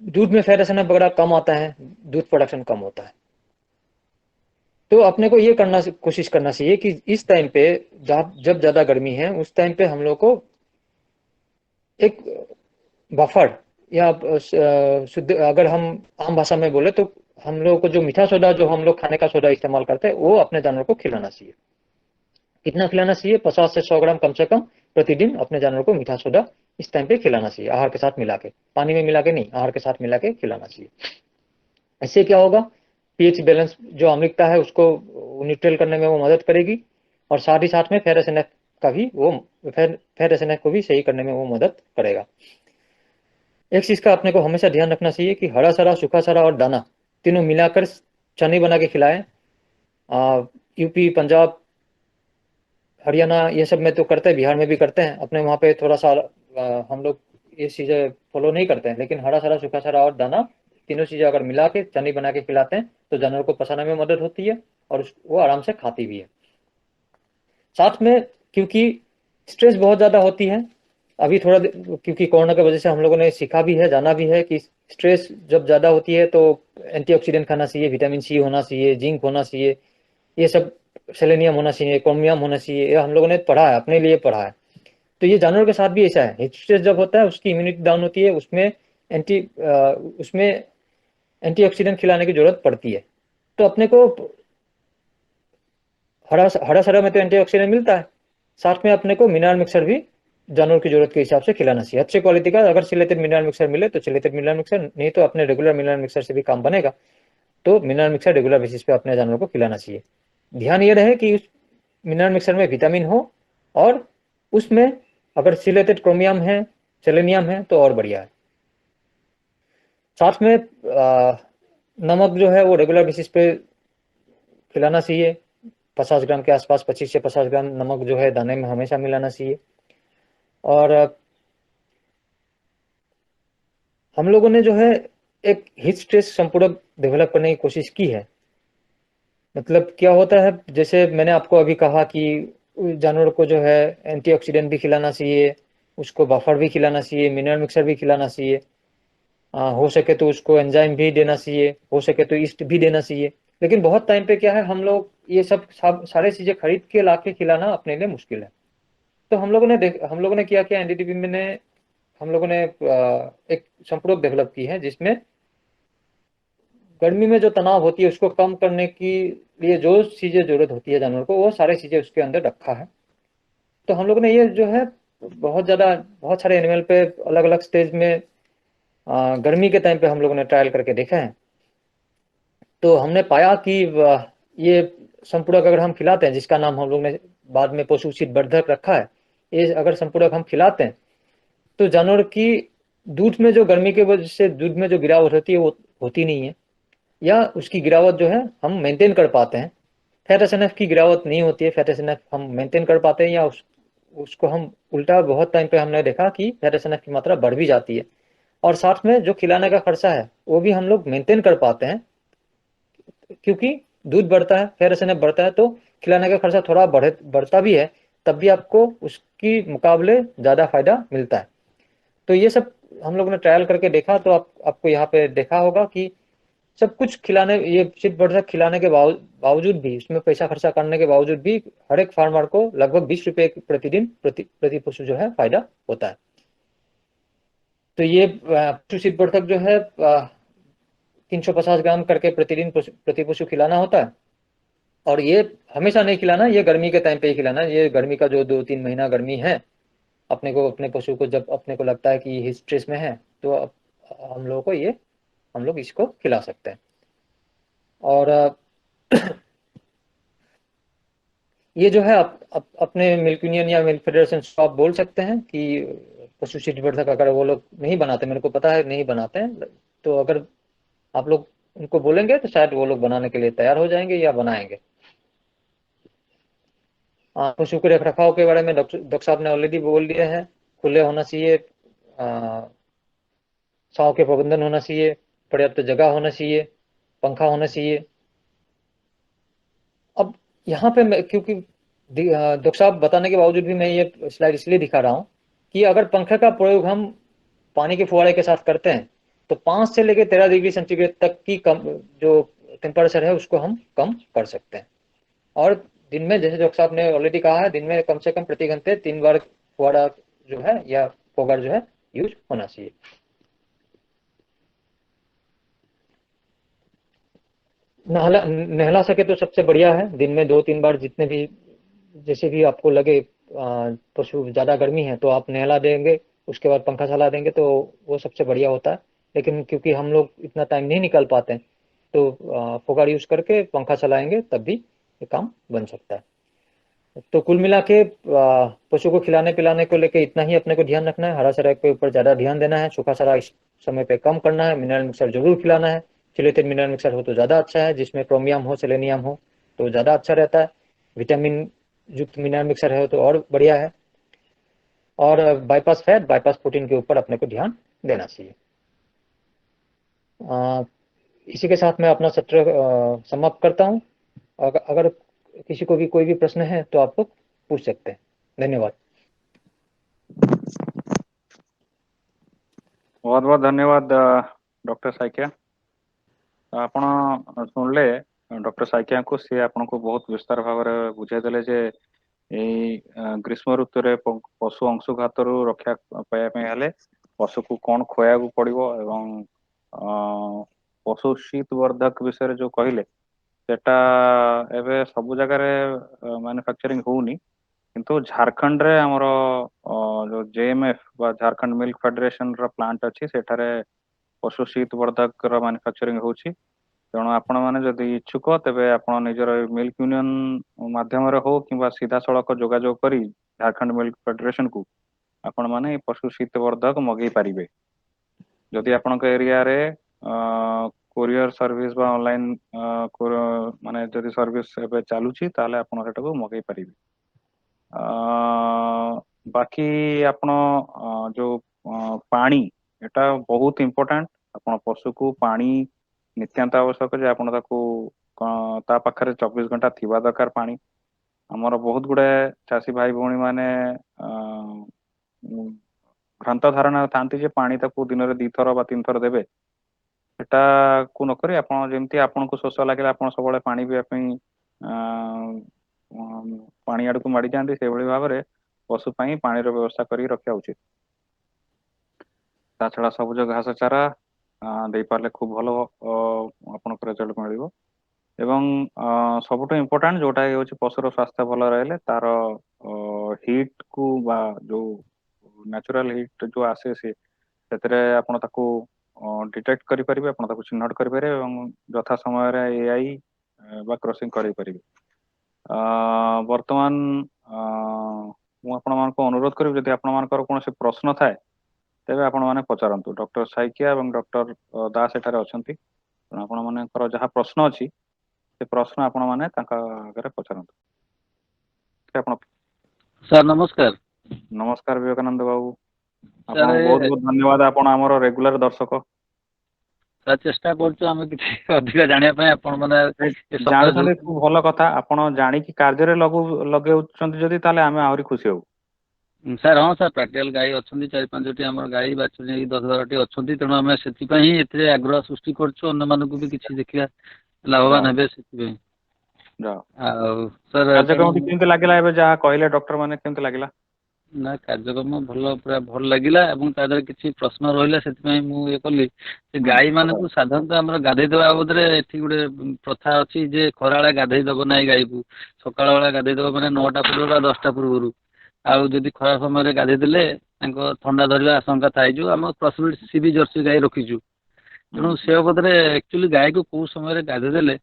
S3: दूध में फैट एसएनएफ वगैरह कम आता है, दूध प्रोडक्शन कम होता है। तो अपने को ये कोशिश करना चाहिए कि इस टाइम पे जब ज़्यादा गर्मी है उस टाइम पे हम लोग को एक बफर या शुद्ध, अगर हम आम भाषा में बोले तो हम लोग को जो मीठा सोडा, जो हम लोग खाने का सोडा इस्तेमाल करते हैं, वो अपने जानवर को खिलाना चाहिए। कितना खिलाना चाहिए? 50 से 100 ग्राम कम से कम प्रतिदिन अपने जानवर को मीठा सोडा इस टाइम पे खिलाना चाहिए, आहार के साथ मिला के, पानी में मिला के नहीं, आहार के साथ मिला के खिलाना चाहिए। इससे क्या होगा, पीएच बैलेंस जो अम्लिकता है उसको न्यूट्रल करने में वो मदद करेगी, और साथ ही साथ में फेरस एनएफ का भी वो फेरस एनएफ को भी सही करने में वो मदद करेगा। एक चीज़ का अपने को हमेशा ध्यान रखना चाहिए कि हरा चारा, सूखा चारा और दाना तीनों मिलाकर चने बना के खिलाएं। यूपी, पंजाब, हरियाणा ये सब में तो करते हैं, बिहार में भी करते हैं, अपने वहाँ पे थोड़ा सा हम लोग ये चीज़ें फॉलो नहीं करते हैं। लेकिन हरा चारा, सूखा चारा और दाना तीनों चीज़ें अगर मिला के चने बना के खिलाते हैं तो जानवर को पचाने में मदद होती है और वो आराम से खाती भी है। साथ में क्योंकि स्ट्रेस बहुत ज़्यादा होती है अभी थोड़ा, क्योंकि कोरोना की वजह से हम लोगों ने सीखा भी है, जाना भी है कि स्ट्रेस जब ज़्यादा होती है तो एंटीऑक्सीडेंट खाना चाहिए, विटामिन सी होना चाहिए, जिंक होना चाहिए, ये सब सेलेनियम होना चाहिए, क्रोमियम होना चाहिए, ये हम लोगों ने पढ़ा है, अपने लिए पढ़ा है। तो ये जानवर के साथ भी ऐसा है, स्ट्रेस जब होता है उसकी इम्यूनिटी डाउन होती है, उसमें एंटीऑक्सीडेंट खिलाने की जरूरत पड़ती है। तो अपने को हरा सरा में तो एंटीऑक्सीडेंट मिलता है, साथ में अपने को मिनरल मिक्सर भी जानवर की जरूरत के हिसाब से खिलाना चाहिए, अच्छे क्वालिटी का। अगर सिलेटेड मिनरल मिक्सर मिले तो सिलेटेड मिनरल मिक्सर, नहीं तो अपने रेगुलर मिनरल मिक्सर से भी काम बनेगा। तो मिनरल मिक्सर रेगुलर बेसिस पे अपने जानवर को खिलाना चाहिए। ध्यान ये रहे कि उस मिनरल मिक्सर में विटामिन हो, और उसमें अगर सिलेटेड क्रोमियम है, सेलेनियम है तो और बढ़िया है। साथ में नमक जो है वो रेगुलर बेसिस पे खिलाना चाहिए, 50 ग्राम के आसपास, 25 से 50 ग्राम नमक जो है दाने में हमेशा मिलाना चाहिए। और हम लोगों ने जो है एक हीट स्ट्रेस संपूरक डेवलप करने की कोशिश की है। मतलब क्या होता है, जैसे मैंने आपको अभी कहा कि जानवर को जो है एंटीऑक्सीडेंट भी खिलाना चाहिए, उसको बफर भी खिलाना चाहिए, मिनरल मिक्सर भी खिलाना चाहिए, हो सके तो उसको एंजाइम भी देना चाहिए, हो सके तो ईस्ट भी देना चाहिए। लेकिन बहुत टाइम पे क्या है, हम लोग ये सब सारे चीज़ें खरीद के ला के खिलाना अपने लिए मुश्किल है। तो हम लोगों ने क्या किया, एनडीटीवी में ने हम लोगों ने एक संपूरक डेवलप की है, जिसमें गर्मी में जो तनाव होती है उसको कम करने की लिए जो चीज़ें जरूरत होती है जानवर को, वो सारी चीज़ें उसके अंदर रखा है। तो हम लोगों ने ये जो है बहुत सारे एनिमल पे अलग अलग स्टेज में गर्मी के टाइम पे हम लोगों ने ट्रायल करके देखा है। तो हमने पाया कि ये संपूरक अगर हम खिलाते हैं, जिसका नाम हम लोग ने बाद में पशु शीत वर्धक रखा है, ये अगर संपूरक हम खिलाते हैं तो जानवर की दूध में जो गर्मी की वजह से दूध में जो गिरावट होती है वो होती नहीं है, या उसकी गिरावट जो है हम मेंटेन कर पाते हैं। फैट एसएनएफ की गिरावट नहीं होती है, फैट एसएनएफ हम मेंटेन कर पाते हैं, या उसको हम उल्टा, बहुत टाइम पे हमने देखा कि फैट एसएनएफ की मात्रा बढ़ भी जाती है। और साथ में जो खिलाने का खर्चा है वो भी हम लोग मेंटेन कर पाते हैं, क्योंकि दूध बढ़ता है, फैट एसएनएफ बढ़ता है, तो खिलाने का खर्चा थोड़ा बढ़ता भी है, तब भी आपको उसकी मुकाबले ज़्यादा फायदा मिलता है। तो ये सब हम लोगों ने ट्रायल करके देखा, तो आपको यहाँ पे देखा होगा कि सब कुछ खिलाने, ये शीत वर्धक खिलाने के बावजूद भी, इसमें पैसा खर्चा करने के बावजूद भी हर एक फार्मर को लगभग 20 रुपए प्रतिदिन प्रति पशु जो है फायदा होता है। तो ये पशु शीत वर्धक जो है 350 ग्राम करके प्रतिदिन प्रति पशु खिलाना होता है। और ये हमेशा नहीं खिलाना, ये गर्मी के टाइम पे ही खिलाना। ये गर्मी का जो 2-3 महीना गर्मी है, अपने को अपने पशु को जब अपने को लगता है कि ये स्ट्रेस में है, तो हम लोग इसको खिला सकते हैं। और ये जो है अपने मिल्क यूनियन या मिल्क फेडरेशन को आप बोल सकते हैं कि पशु शीत वर्धक अगर वो लोग नहीं बनाते, मेरे को पता है नहीं बनाते हैं, तो अगर आप लोग उनको बोलेंगे तो शायद वो लोग बनाने के लिए तैयार हो जाएंगे या बनाएंगे। पशु के रख रखाव के बारे में डॉक्टर साहब ने ऑलरेडी बोल दिया है। खुले होना चाहिए, छांव के प्रबंधन होना चाहिए, पर्याप्त जगह होना चाहिए, पंखा होना चाहिए। अब यहाँ पे क्योंकि डॉक्टर साहब बताने के बावजूद भी मैं ये स्लाइड इसलिए दिखा रहा हूँ कि अगर पंखे का प्रयोग हम पानी के फुहारे के साथ करते हैं तो 5 से लेकर 13 डिग्री सेंटीग्रेड तक की कम जो टेम्परेचर है उसको हम कम कर सकते हैं। और दिन में, जैसे डॉक्टर साहब ने ऑलरेडी कहा है, दिन में कम से कम प्रति घंटे 3 बार फुहारा जो है या फोगर जो है यूज होना चाहिए। नहला सके तो सबसे बढ़िया है, दिन में 2-3 बार, जितने भी, जैसे भी आपको लगे पशु ज़्यादा गर्मी है तो आप नहला देंगे, उसके बाद पंखा चला देंगे तो वो सबसे बढ़िया होता है। लेकिन क्योंकि हम लोग इतना टाइम नहीं निकाल पाते हैं तो फोगार यूज करके पंखा चलाएंगे तब भी ये काम बन सकता है। तो कुल मिला के पशु को खिलाने पिलाने को लेके इतना ही अपने को ध्यान रखना है। हरा चारा के ऊपर ज़्यादा ध्यान देना है, सूखा चारा इस समय पे कम करना है, मिनरल मिक्सर जरूर खिलाना है। चिलेटेड मिनरल मिक्सर हो तो ज़्यादा अच्छा है, जिसमें क्रोमियम हो, सेलेनियम हो तो ज़्यादा अच्छा रहता है। विटामिन युक्त मिनरल मिक्सर है तो और बढ़िया है। और बाईपास फैट, बाईपास प्रोटीन के ऊपर अपने को ध्यान देना चाहिए। इसी के साथ मैं अपना सत्र समाप्त करता हूँ। अगर किसी को भी कोई भी प्रश्न है तो आप लोग पूछ सकते हैं। धन्यवाद।
S1: बहुत बहुत धन्यवाद डॉक्टर साइकिया। आपण शुणिले डॉक्टर साइकिया को, सी आपन को बहुत विस्तार भाव में बुझाई देले जे ग्रीष्म ऋतु रे पशु अंशुघात रक्षा पाइबा हेले पशु को कौन खोया पड़ो एवं पशु शीत वर्धक विषय जो कहले सेटा एबे सब जगह मैन्युफैक्चरिंग होनी, किंतु झारखंड रे हमर जो जेएमएफ बा झारखंड मिल्क फेडरेशन रा प्लांट अच्छी सेठारे पशु शीत वर्धक मैन्युफैक्चरिंग होची। तेणु आपण मैंने जदि इच्छुक तेबे आपण निजर मिल्क यूनियन माध्यम हो कि सीधा सड़क जोगाजोग करी झारखंड मिल्क फेडरेशन को आपण मैंने पशु शीत वर्धक मगई पारिबे। जदि आपणक एरिया रे कोरियर सर्विस बा ऑनलाइन माने जदि सर्विस एबे चालुची ताले आपण सेटा को मगई पारिबे। बाकी आपण जो पानी एटा बहुत इंपोर्टेंट। आपण पशु को पानी नित्यांत आवश्यक जे आपण ता पाखरे 24 घंटा थिबा दरकार पानी। हमर बहुत गुडे चासी भाई भौणी माने भ्रांत धारणा थांती जे पानी ताकू दिन रे 2 थर बा 3 थर देबे। सेटा को न करी आपण जेमती आपण को शोष लागे आपण सबले पानी पिया पई पानी आड़ को माड़ी जाती से भाव में पशु पाई पानी व्यवस्था करी रखा उचित। ता छड़ा सबुज घास चारा दे पारले खूब भलो आपनक रिजल्ट मिलिबो। एवं सबुठ इम्पोर्टेंट जोटा हो पशुर स्वास्थ्य भल रहे तार हिट को बा जो नेचुरल हिट जो आसे से आपन ताकू डिटेक्ट करि परिबे, आपन ताकू चिन्हट करि परिबे एवं यथा समय रे एआई बा क्रॉसिंग करि परिबे। वर्तमान मु आपण मानको अनुरोध करिब जदि आपण मानकर कोनोसी प्रश्न थाए तेबे आपण माने पचारंतु। डॉक्टर साइकिया एवं डॉक्टर दास एठारे अछंती, आपण मानकर जहा प्रश्न अछि से प्रश्न आपण माने ताका आगे पचारंतु। आपण
S4: सर नमस्कार।
S1: नमस्कार विवेकानंद बाबू, आपण बहुत बहुत धन्यवाद। आपण हमर रेगुलर दर्शक
S4: सर चेष्टा करछु हम किछि अधिक जानिया पय आपण माने
S1: जानथले खूब भलो कथा। आपण जानि कि कार्य रे लगेउछंती जदि ताले हमें आहुरी खुशी हो।
S4: सर हाँ सर प्रैक्टिकल गाई अच्छी 4-5टी आम गाई बाछी 10-12टी अच्छा तेणु आम से आग्रह सृष्टि करछु अन्य मानक भी किसी देखा लाभवान हे
S1: सर केमती लागला एबे जहा कहले डॉक्टर माने केमती लागला?
S4: ନା କାର୍ଯ୍ୟକ୍ରମ ଭଲ ପୁରା ଭଲ ଲାଗିଲା ଏବଂ ତା ଦେହରେ କିଛି ପ୍ରଶ୍ନ ରହିଲା ସେଥିପାଇଁ ମୁଁ ଇଏ କଲି ଯେ ଗାଈ ମାନଙ୍କୁ ସାଧାରଣତଃ ଆମର ଗାଧେଇ ଦେବା ବାବଦରେ ଏଠି ଗୋଟେ ପ୍ରଥା ଅଛି ଯେ ଖରାବେଳେ ଗାଧେଇ ଦବ ନାହିଁ ଗାଈକୁ ସକାଳ ବେଳେ ଗାଧେଇ ଦବ ମାନେ 9ଟା ପୂର୍ବରୁ ବା 10ଟା ପୂର୍ବରୁ ଆଉ ଯଦି ଖରା ସମୟରେ ଗାଧେଇ ଦେଲେ ତାଙ୍କ ଥଣ୍ଡା ଧରିବା ଆଶଙ୍କା ଥାଏ ଯୋଉ ଆମ ପ୍ରସିବି ଜର୍ସି ଗାଈ ରଖିଛୁ ତେଣୁ ସେ ବାବଦରେ ଆକ୍ଚୁଆଲି ଗାଈକୁ କୋଉ ସମୟରେ ଗାଧେଇ ଦେଲେ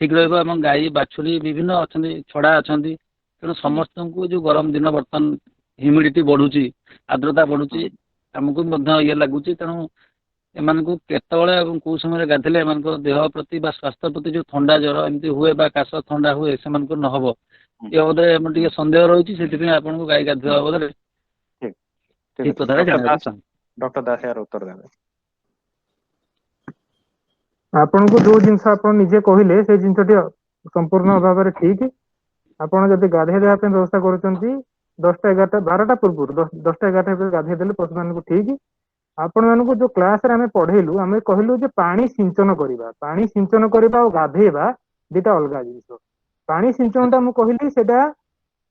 S4: ଠିକ ରହିବ ଏବଂ ଗାଈ ବାଛୁରୀ ବିଭିନ୍ନ ଅଛନ୍ତି ଛଡା ଅଛନ୍ତି ତେଣୁ ସମସ୍ତଙ୍କୁ ଯୋଉ ଗରମ ଦିନ ବର୍ତ୍ତମାନ ହ୍ୟୁମିଡିଟି ବଢୁଛି ଆର୍ଦ୍ରତା ବଢୁଛି ଆମକୁ ମଧ୍ୟ ଇଏ ଲାଗୁଛି ତେଣୁ ଏମାନଙ୍କୁ କେତେବେଳେ ଏବଂ କୋଉ ସମୟରେ ଗାଧେଇଲେ ଏମାନଙ୍କ ଦେହ ପ୍ରତି ବା ସ୍ୱାସ୍ଥ୍ୟ ପ୍ରତି ଯୋଉ ଥଣ୍ଡା ଜ୍ୱର ଏମିତି ହୁଏ ବା କାଶ ଥଣ୍ଡା ହୁଏ ସେମାନଙ୍କୁ ନହବ ଏ ବାବଦରେ ଆମର ଟିକେ ସନ୍ଦେହ ରହିଛି ସେଥିପାଇଁ ଆପଣଙ୍କୁ ଗାଈ ଗାଧେଇବା ବାବଦରେ ଠିକ କଥାଟା ଜାଣିବାକୁ ଚାହୁଁ
S1: ଡକ୍ଟର ଦାସ ଏହାର ଉତ୍ତର ଦେବେ।
S2: ଆପଣଙ୍କୁ ଯୋଉ ଜିନିଷ ଆପଣ ନିଜେ କହିଲେ ସେଇ ଜିନିଷଟି ସମ୍ପୂର୍ଣ୍ଣ ଭାବରେ ଠିକ। ଆପଣ ଯଦି ଗାଧେଇ ଦେବା ପାଇଁ ବ୍ୟବସ୍ଥା କରୁଛନ୍ତି 10ଟା 11ଟା 12ଟା ପୂର୍ବରୁ 10ଟା 11ଟା ଭିତରେ ଗାଧେଇ ଦେଲେ ପଶୁମାନଙ୍କୁ ଠିକ। ଆପଣ ମାନଙ୍କୁ ଯୋଉ କ୍ଲାସରେ ଆମେ ପଢେଇଲୁ ଆମେ କହିଲୁ ଯେ ପାଣି ସିଞ୍ଚନ କରିବା ଆଉ ଗାଧେଇବା ଦିଟା ଅଲଗା ଜିନିଷ। ପାଣି ସିଞ୍ଚନ ଟା ମୁଁ କହିଲି ସେଟା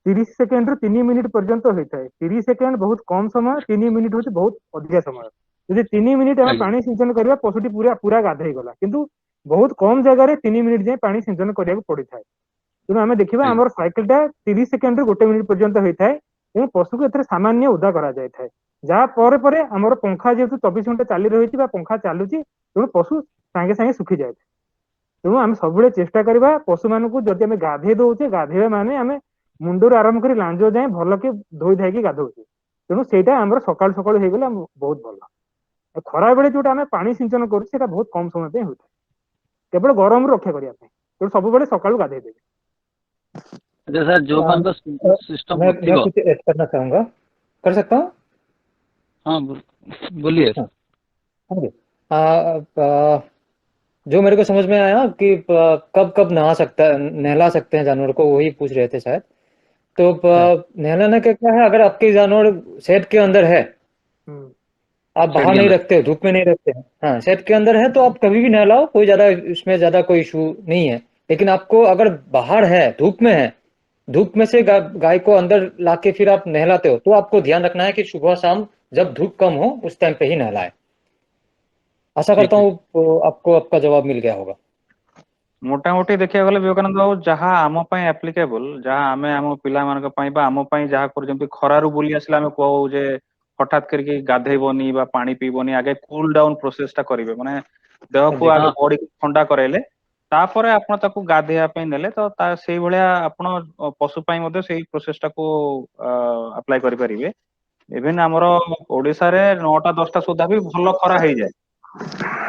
S2: 30 ସେକେଣ୍ଡ ରୁ 3 ମିନିଟ୍ ପର୍ଯ୍ୟନ୍ତ ହୋଇଥାଏ। 30 ସେକେଣ୍ଡ ବହୁତ କମ ସମୟ, 3 ମିନିଟ୍ ହଉଛି ବହୁତ ଅଧିକା ସମୟ। ଯଦି 3 ମିନିଟ୍ ଆମେ
S4: ଆଜ୍ଞା
S2: ପାଣି ସିଞ୍ଚନ କରିବା ପଶୁଟି ପୁରା ଗାଧେଇ ଗଲା କିନ୍ତୁ ବହୁତ କମ ଜାଗାରେ 3 ମିନିଟ୍ ଯାଏଁ ପାଣି ସିଞ୍ଚନ କରିବାକୁ ପଡିଥାଏ। ତେଣୁ ଆମେ ଦେଖିବା
S4: ଆଜ୍ଞା
S2: ଆମର ସାଇକେଲ ଟା 30 ସେକେଣ୍ଡ ରୁ 1 ମିନିଟ୍ ପର୍ଯ୍ୟନ୍ତ ହେଇଥାଏ ଏବଂ ପଶୁକୁ ଏଥିରେ ସାମାନ୍ୟ ଓଦା କରାଯାଇଥାଏ। ଯାହା ପରେ ପରେ ଆମର ପଙ୍ଖା ଯେହେତୁ 24 ଘଣ୍ଟା ଚାଲି ରହିଛି ବା ପଙ୍ଖା ଚାଲୁଛି ତେଣୁ ପଶୁ ସାଙ୍ଗେ ସାଙ୍ଗେ ଶୁଖି ଯାଇଥାଏ। ତେଣୁ ଆମେ ସବୁବେଳେ ଚେଷ୍ଟା କରିବା ପଶୁମାନଙ୍କୁ ଯଦି ଆମେ ଗାଧେଇ ଦଉଛେ ଗାଧେଇବା ମାନେ ଆମେ ମୁଣ୍ଡରୁ ଆରମ୍ଭ କରି ଲାଞ୍ଜ ଯାଏଁ ଭଲକି ଧୋଇ ଧାଇକି ଗାଧଉଛେ। ତେଣୁ ସେଇଟା ଆମର ସକାଳୁ ସକାଳୁ ହେଇଗଲେ ବହୁତ ଭଲ। ଖରା ବେଳେ ଯୋଉଟା ଆମେ ପାଣି ସିଞ୍ଚନ କରୁଛୁ ସେଇଟା ବହୁତ କମ ସମୟ ପାଇଁ ହୋଇଥାଏ କେବଳ ଗରମରୁ ରକ୍ଷା କରିବା ପାଇଁ। ତେଣୁ ସବୁବେଳେ ସକାଳୁ ଗାଧେଇ ଦେବେ।
S4: ଆଚ୍ଛା ସାର୍ ଯୋଉମାନଙ୍କ ସିଷ୍ଟମ
S3: मैं
S4: ନଥିବ
S3: कुछ ऐड करना चाहूंगा, कर सकता हूँ?
S4: ହଁ बोलिए
S3: हाँ हाँ जी। जो मेरे को समझ में आया कि कब कब नहला सकते हैं जानवर को, वही पूछ रहे थे शायद। तो नहलाने का क्या है, अगर आपके जानवर शेड के अंदर है,
S2: हम्म,
S3: आप
S4: शेड
S3: बाहर
S4: के
S3: नहीं
S4: अंदर
S3: रखते हो, धूप में नहीं रखते हैं, हाँ शेड के अंदर है तो आप कभी भी नहलाओ, कोई ज्यादा इसमें ज्यादा कोई इशू नहीं है। लेकिन आपको अगर बाहर है, धूप में है, धूप में से गाय को अंदर लाके फिर आप नहलाते हो, तो आपको ध्यान रखना है कि सुबह शाम जब धूप कम हो उस टाइम पे ही नहलाए। आशा
S4: ठीक
S3: करता
S4: है
S3: हूँ आपको आपका जवाब मिल गया होगा।
S1: ମୋଟାମୋଟି ଦେଖିବାକୁ ଗଲେ ବିବେକାନନ୍ଦ ବାବୁ ଯାହା ଆମ ପାଇଁ ଆପ୍ଲିକେବଲ, ଯାହା ଆମେ ଆମ ପିଲାମାନଙ୍କ ପାଇଁ ବା ଆମ ପାଇଁ ଯାହା କରୁ, ଯେମିତି ଖରାରୁ ବୁଲି ଆସିଲେ ଆମେ କହୁ ଯେ ହଠାତ୍ କରିକି ଗାଧେଇବନି ବା ପାଣି ପିଇବନି, ଆଗେ କୁଲ ଡାଉନ ପ୍ରୋସେସ ଟା କରିବେ, ମାନେ ଦେହକୁ
S3: जी
S1: ଆଗେ
S4: हाँ
S1: ବଡିକୁ ଥଣ୍ଡା କରାଇଲେ ତାପରେ ଆପଣ ତାକୁ ଗାଧେଇବା ପାଇଁ ନେଲେ ତ ସେଇଭଳିଆ ଆପଣ ପଶୁ ପାଇଁ ମଧ୍ୟ ସେଇ ପ୍ରୋସେସ ଟାକୁ ଆପ୍ଲାଏ କରିପାରିବେ। ଇଭେନ ଆମର ଓଡିଶାରେ 9ଟା 10ଟା ସୁଦ୍ଧା ବି ଭଲ ଖରା ହେଇଯାଏ।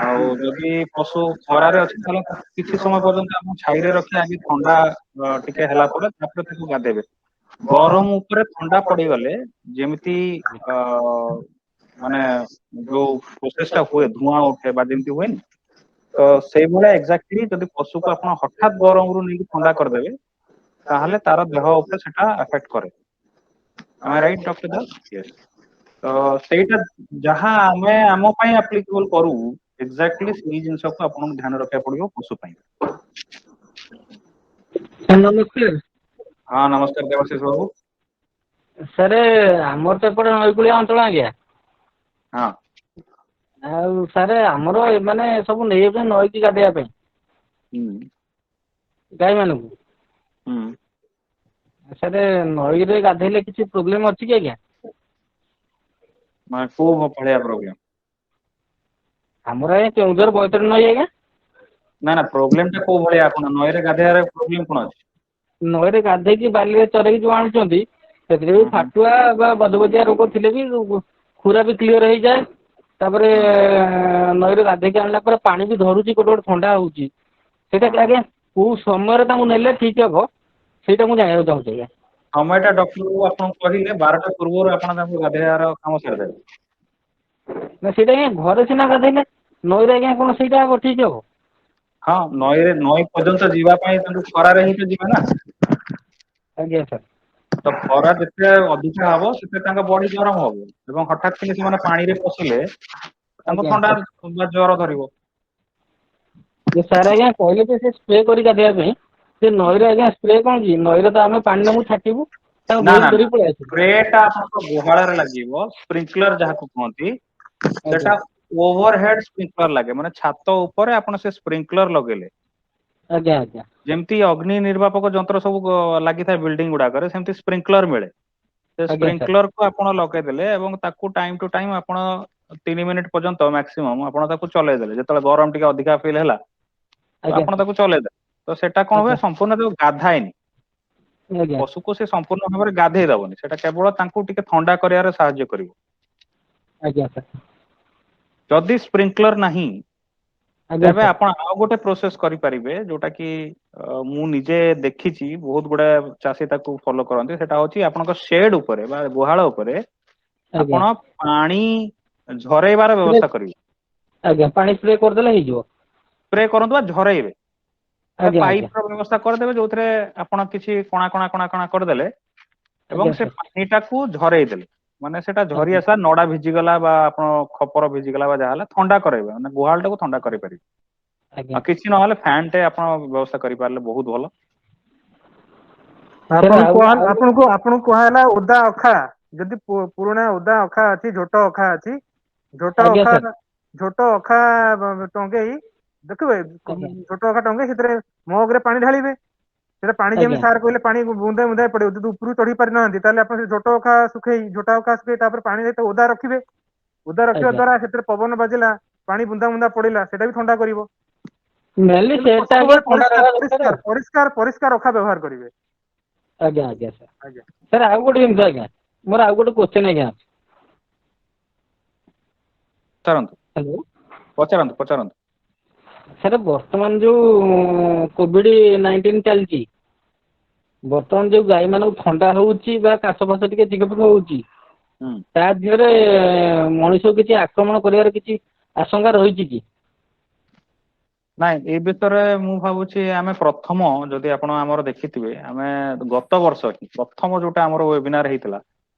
S1: ଆଉ ଯଦି ପଶୁ ଖରାରେ ଅଛି ତାହେଲେ କିଛି ସମୟ ପର୍ଯ୍ୟନ୍ତ ଆପଣ ଛାଇରେ ରଖି ଆଗେ ଥଣ୍ଡା ଟିକେ ହେଲା ପରେ ତାପରେ ତାକୁ ଗାଧେଇବେ। ଗରମ ଉପରେ ଥଣ୍ଡା ପଡିଗଲେ ଯେମିତି ଅ ମାନେ ଯୋଉ ପ୍ରୋସେସ ଟା ହୁଏ, ଧୂଆଁ ଉଠେ ବା ଯେମିତି ହୁଏନି, ତ ସେଇଭଳିଆ ଏକ୍ଜାକ୍ଟଲି ଯଦି ପଶୁକୁ ଆପଣ ହଠାତ୍ ଗରମରୁ ନେଇକି ଥଣ୍ଡା କରିଦେବେ ତାହେଲେ ତାର ଦେହ ଉପରେ ସେଟା ଆଫେକ୍ଟ କରେ। am I right doctor Das? Yes। ତ ସେଇଟା ଯାହା ଆମେ ଆମ ପାଇଁ ଆପ୍ଲିକେବଲ କରୁ ଏକ୍ଜାକ୍ଟଲି ସେଇ ଜିନିଷକୁ ଆପଣଙ୍କୁ ଧ୍ୟାନ ରଖିବାକୁ ପଡିବ ପଶୁ ପାଇଁ।
S4: ନମସ୍କାର
S1: ହଁ ନମସ୍କାର ଦେବାଶିଷ ବାବୁ।
S4: ସାର୍ ଆମର ତ ଏପଟେ ନଈକୂଳିଆ ଅଞ୍ଚଳ ଆଜ୍ଞା।
S1: ହଁ
S4: ଆଉ ସାର୍ ଆମର ଏମାନେ ସବୁ ନେଇଯାଉଛନ୍ତି ନଈକି ଗାଧେଇବା ପାଇଁ
S1: ହୁଁ
S4: ଗାଈ ମାନଙ୍କୁ।
S1: ହୁଁ।
S4: ସାର୍ ନଈରେ ଗାଧେଇଲେ କିଛି ପ୍ରୋବ୍ଲେମ ଅଛି କି ଆଜ୍ଞା?
S1: ମାନେ କୋଉ ଭଳିଆ ପ୍ରୋବ୍ଲେମ?
S4: ଆମର ଆଜ୍ଞା କେଉଁଝର ବୈତରଣୀ ନଈ ଆଜ୍ଞା।
S1: ନା ନା ପ୍ରୋବ୍ଲେମ ଟା କୋଉ ଭଳିଆ, ଆପଣ ନଈରେ ଗାଧେଇବାର ପ୍ରୋବ୍ଲେମ କଣ ଅଛି?
S4: ନଈରେ ଗାଧେଇକି ବାଲିରେ ଚରେଇକି ଯୋଉ ଆଣୁଛନ୍ତି ସେଥିରେ ବି
S1: ହୁଁ ହୁଁ
S4: ଫାଟୁଆ ବା ବଦବଜିଆ ରୋଗ ଥିଲେ ବି ଖୁରା ବି କ୍ଲିୟର ହେଇଯାଏ। ତାପରେ
S1: ହୁଁ
S4: ନଈରେ ଗାଧେଇକି ଆଣିଲା ପରେ ପାଣି ବି ଧରୁଛି, ଗୋଟେ ଗୋଟେ ଥଣ୍ଡା ହଉଛି। ସେଇଟା
S1: ହୁଁ।
S4: ଆଜ୍ଞା କୋଉ ସମୟରେ ତାଙ୍କୁ ନେଲେ ଠିକ ହବ ସେଇଟା ମୁଁ ଜାଣିବାକୁ ଚାହୁଁଛି ଆଜ୍ଞା।
S1: সময়ଟା ଡକ୍ଟର ଆପଣଙ୍କୁ କହିଲେ 12ଟା ପୂର୍ବରୁ ଆପଣ ତାଙ୍କୁ ଗାଧେଇବାର କାମ ସାରିଦେବେ।
S4: ନା ସେଇଟା ଆଜ୍ଞା ଘରେ ସିନା ଗାଧେଇଲେ, ନଈରେ ଆଜ୍ଞା କଣ ସେଇଟା ହବ ଠିକ ହବ?
S1: ହଁ ନଈ ପର୍ଯ୍ୟନ୍ତ ଯିବା ପାଇଁ ତାଙ୍କୁ ଖରାରେ ହିଁ ତ ଯିବେ ନା।
S4: ଆଜ୍ଞା ସାର୍।
S1: ତ ଖରା ଯେତେ ଅଧିକା ହବ ସେତେ ତାଙ୍କ ବଡି ଗରମ ହବ ଏବଂ ହଠାତ୍ କିନି ସେମାନେ ପାଣିରେ ପଶିଲେ ତାଙ୍କୁ
S4: ଆଜ୍ଞା
S1: ଥଣ୍ଡା
S4: ସାର୍।
S1: ବା ଜର ଧରିବ।
S4: ସାର୍ ଆଜ୍ଞା କହିଲେ ଯେ ସେ ସ୍ପ୍ରେ କରି ଗାଧେଇବା ପାଇଁ, ସେ ନଈରେ ଆଜ୍ଞା ସ୍ପ୍ରେ କଣ କି, ନଈରେ ତ ଆମେ ପାଣି ନେବୁ ଛାଟିବୁ ତାକୁ
S1: ନା
S4: ଧୋଇକି
S1: ନା
S4: ଧରିକି ପଳେଇ ଆସିବୁ।
S1: ସ୍ପ୍ରେଟା ଆପଣଙ୍କ ଗୁହାଳରେ ଲାଗିବ, ସ୍ପ୍ରିଙ୍କଲର ଯାହାକୁ କୁହନ୍ତି ସେଟା
S4: ଆଜ୍ଞା
S1: ଓଭରହେଡ୍ ସ୍ପ୍ରିଙ୍କଲର ଲାଗେ, ମାନେ ଛାତ ଉପରେ ଆପଣ ସେ ସ୍ପ୍ରିଙ୍କଲର ଲଗେଇଲେ
S4: ଆଜ୍ଞା ଆଜ୍ଞା
S1: ଯେମିତି ଅଗ୍ନି ନିର୍ବାପକ ଯନ୍ତ୍ର ସବୁ ଲାଗିଥାଏ ବିଲ୍ଡିଂ ଗୁଡାକରେ, ସେମିତି ସ୍ପ୍ରିଙ୍କଲର ମିଳେ। ସେ
S4: ଆଜ୍ଞା ସାର୍
S1: ସ୍ପ୍ରିଙ୍କଲର କୁ ଆପଣ ଲଗେଇଦେଲେ ଏବଂ ତାକୁ ଟାଇମ ଟୁ ଟାଇମ ଆପଣ 3 ମିନିଟ୍ ପର୍ଯ୍ୟନ୍ତ ମ୍ୟାକ୍ସିମମ୍ ଆପଣ ତାକୁ ଚଲେଇ ଦେଲେ, ଯେତେବେଳେ ଗରମ ଟିକେ ଅଧିକା ଫିଲ୍ ହେଲା ତ
S4: ଆଜ୍ଞା
S1: ଆପଣ ତାକୁ ଚଲେଇ ଦେଲେ, ତ ସେଟା କଣ ହୁଏ
S4: ଆଜ୍ଞା
S1: ସମ୍ପୂର୍ଣ୍ଣ ଯୋଉ ଗାଧାଏନି
S4: ଆଜ୍ଞା
S1: ପଶୁକୁ, ସେ ସମ୍ପୂର୍ଣ୍ଣ ଭାବରେ ଗାଧେଇ ଦବନି, ସେଟା କେବଳ ତାଙ୍କୁ ଟିକେ ଥଣ୍ଡା କରିବାରେ ସାହାଯ୍ୟ କରିବ।
S4: ଆଜ୍ଞା ସାର୍
S1: ଯଦି ସ୍ପ୍ରିଙ୍କଲର ନାହିଁ
S4: ଆଜ୍ଞା
S1: ତେବେ
S4: ସାର୍
S1: ଆପଣ ଆଉ ଗୋଟେ ପ୍ରୋସେସ କରିପାରିବେ, ଯୋଉଟା କି ମୁଁ ନିଜେ ଦେଖିଛି ବହୁତ ଗୁଡା ଚାଷୀ ତାକୁ ଫଲୋ କରନ୍ତି। ସେଟା ହଉଛି ଆପଣଙ୍କ ସେଡ୍ ଉପରେ ବା ଗୁହାଳ ଉପରେ
S4: ଆଜ୍ଞା
S1: ଆପଣ ପାଣି ଝରେଇବାର
S4: ସ୍ପ୍ରେ
S1: ବ୍ୟବସ୍ଥା କରିବେ।
S4: ଆଜ୍ଞା ପାଣି ସ୍ପ୍ରେ କରିଦେଲେ ହେଇଯିବ।
S1: ସ୍ପ୍ରେ କରନ୍ତୁ ବା ଝରେଇବେ, ଗୋଟେ
S4: ଆଜ୍ଞା ଆଜ୍ଞା
S1: ପାଇପ ର ବ୍ୟବସ୍ଥା କରିଦେବେ ଯୋଉଥିରେ ଆପଣ କିଛି କଣା କଣା କଣା କଣା କରିଦେଲେ
S4: ଆଜ୍ଞା
S1: ଏବଂ ସେ
S4: ସାର୍
S1: ପାଣିଟାକୁ ଝରେଇ ଦେଲେ, ମାନେ ସେଟା ଝରି
S4: ଆଜ୍ଞା
S1: ଆସିଲା, ନଡା ଭିଜିଗଲା ବା ଆପଣ ଖପର ଭିଜିଗଲା ବା ଯାହା ହେଲା ଥଣ୍ଡା କରାଇବେ, ମାନେ ଗୁହାଳ ଟାକୁ ଥଣ୍ଡା କରିପାରିବେ।
S4: ଆଜ୍ଞା
S1: ଆଉ କିଛି ନହେଲେ ଫ୍ୟାନ ଟେ ଆପଣ ବ୍ୟବସ୍ଥା କରିପାରିଲେ ବହୁତ ଭଲ।
S4: ସାର୍ ଆଉ ଆଉ
S2: ଆପଣଙ୍କୁ କୁହାହେଲା ଓଦା ଅଖା, ଯଦି ପୁରୁଣା ଓଦା ଅଖା ଅଛି, ଝୋଟ ଅଖା ଅଛି, ଝୋଟ
S4: ଆଜ୍ଞା
S2: ଅଖା
S4: ସାର୍
S2: ଝୋଟ ଅଖା ଟଙ୍ଗେଇ ଦେଖିବେ,
S4: ଆଜ୍ଞା
S2: ଝୋଟ ଅଖା ଟଙ୍ଗେଇ ସେଥିରେ ମଗ ରେ ପାଣି ଢାଳିବେ, ସେଟା ପାଣି ଯେମିତି
S4: ଆଜ୍ଞା
S2: ସାର୍ କହିଲେ ପାଣି ବୁନ୍ଦାଏ ବୁନ୍ଦାଏ ପଡିବ, ଯଦି ଉପରୁ ଚଢି ପାରିନାହାନ୍ତି ତାହେଲେ ଆପଣ ସେ ଝୋଟ ଅଖା ଶୁଖେଇ, ଝୋଟ ଅଖା ଶୁଖେଇ ତାପରେ ପାଣି ସହିତ ଓଦା ରଖିବେ, ଓଦା ରଖିବା
S4: ଆଜ୍ଞା
S2: ଦ୍ଵାରା ସେଥିରେ ପବନ ବାଜିଲା, ପାଣି ବୁନ୍ଦା ବୁନ୍ଦା ପଡିଲା, ସେଟା ବି ଥଣ୍ଡା କରିବ।
S4: ମେନଲି
S2: କିନ୍ତୁ
S4: ସେଟା ଆଜ୍ଞା
S2: ସବୁବେଳେ
S4: ଥଣ୍ଡା
S2: ପରିଷ୍କାର
S4: ରହିବା ଦରକାର
S2: ପରିଷ୍କାର
S4: ଆଉ।
S2: ପରିଷ୍କାର ପରିଷ୍କାର ଅଖା ବ୍ୟବହାର କରିବେ।
S4: ଆଜ୍ଞା ଆଜ୍ଞା ସାର୍
S2: ଆଜ୍ଞା
S4: ସାର୍ ଆଉ ଗୋଟେ ଜିନିଷ ଆଜ୍ଞା, ମୋର ଆଉ ଗୋଟେ କୋଶ୍ଚେନ୍ ଆଜ୍ଞା ଅଛି।
S1: ପଚାରନ୍ତୁ
S4: ହ୍ୟାଲୋ
S1: ପଚାରନ୍ତୁ ପଚାରନ୍ତୁ।
S4: ସାର୍ ବର୍ତ୍ତମାନ ଯୋଉ କୋଭିଡ-19 ଚାଲିଛି, ବର୍ତ୍ତମାନ ଯୋଉ ଗାଈ ମାନଙ୍କୁ ଥଣ୍ଡା ହଉଛି ବା କାଶ ଫାସ ଟିକେ ଛିଙ୍କ ଫିଙ୍କ ହଉଛି,
S1: ହୁଁ।
S4: ତା ଦେହରେ ମଣିଷକୁ କିଛି ଆକ୍ରମଣ କରିବାର କିଛି ଆଶଙ୍କା ରହିଛି କି?
S1: ନାଇଁ ଏ ବିଷୟରେ ମୁଁ ଭାବୁଛି ଆମେ ପ୍ରଥମ, ଯଦି ଆପଣ ଆମର ଦେଖିଥିବେ, ଆମେ ଗତ ବର୍ଷ ପ୍ରଥମ ଯୋଉଟା ଆମର ୱେବିନାର ହେଇଥିଲା,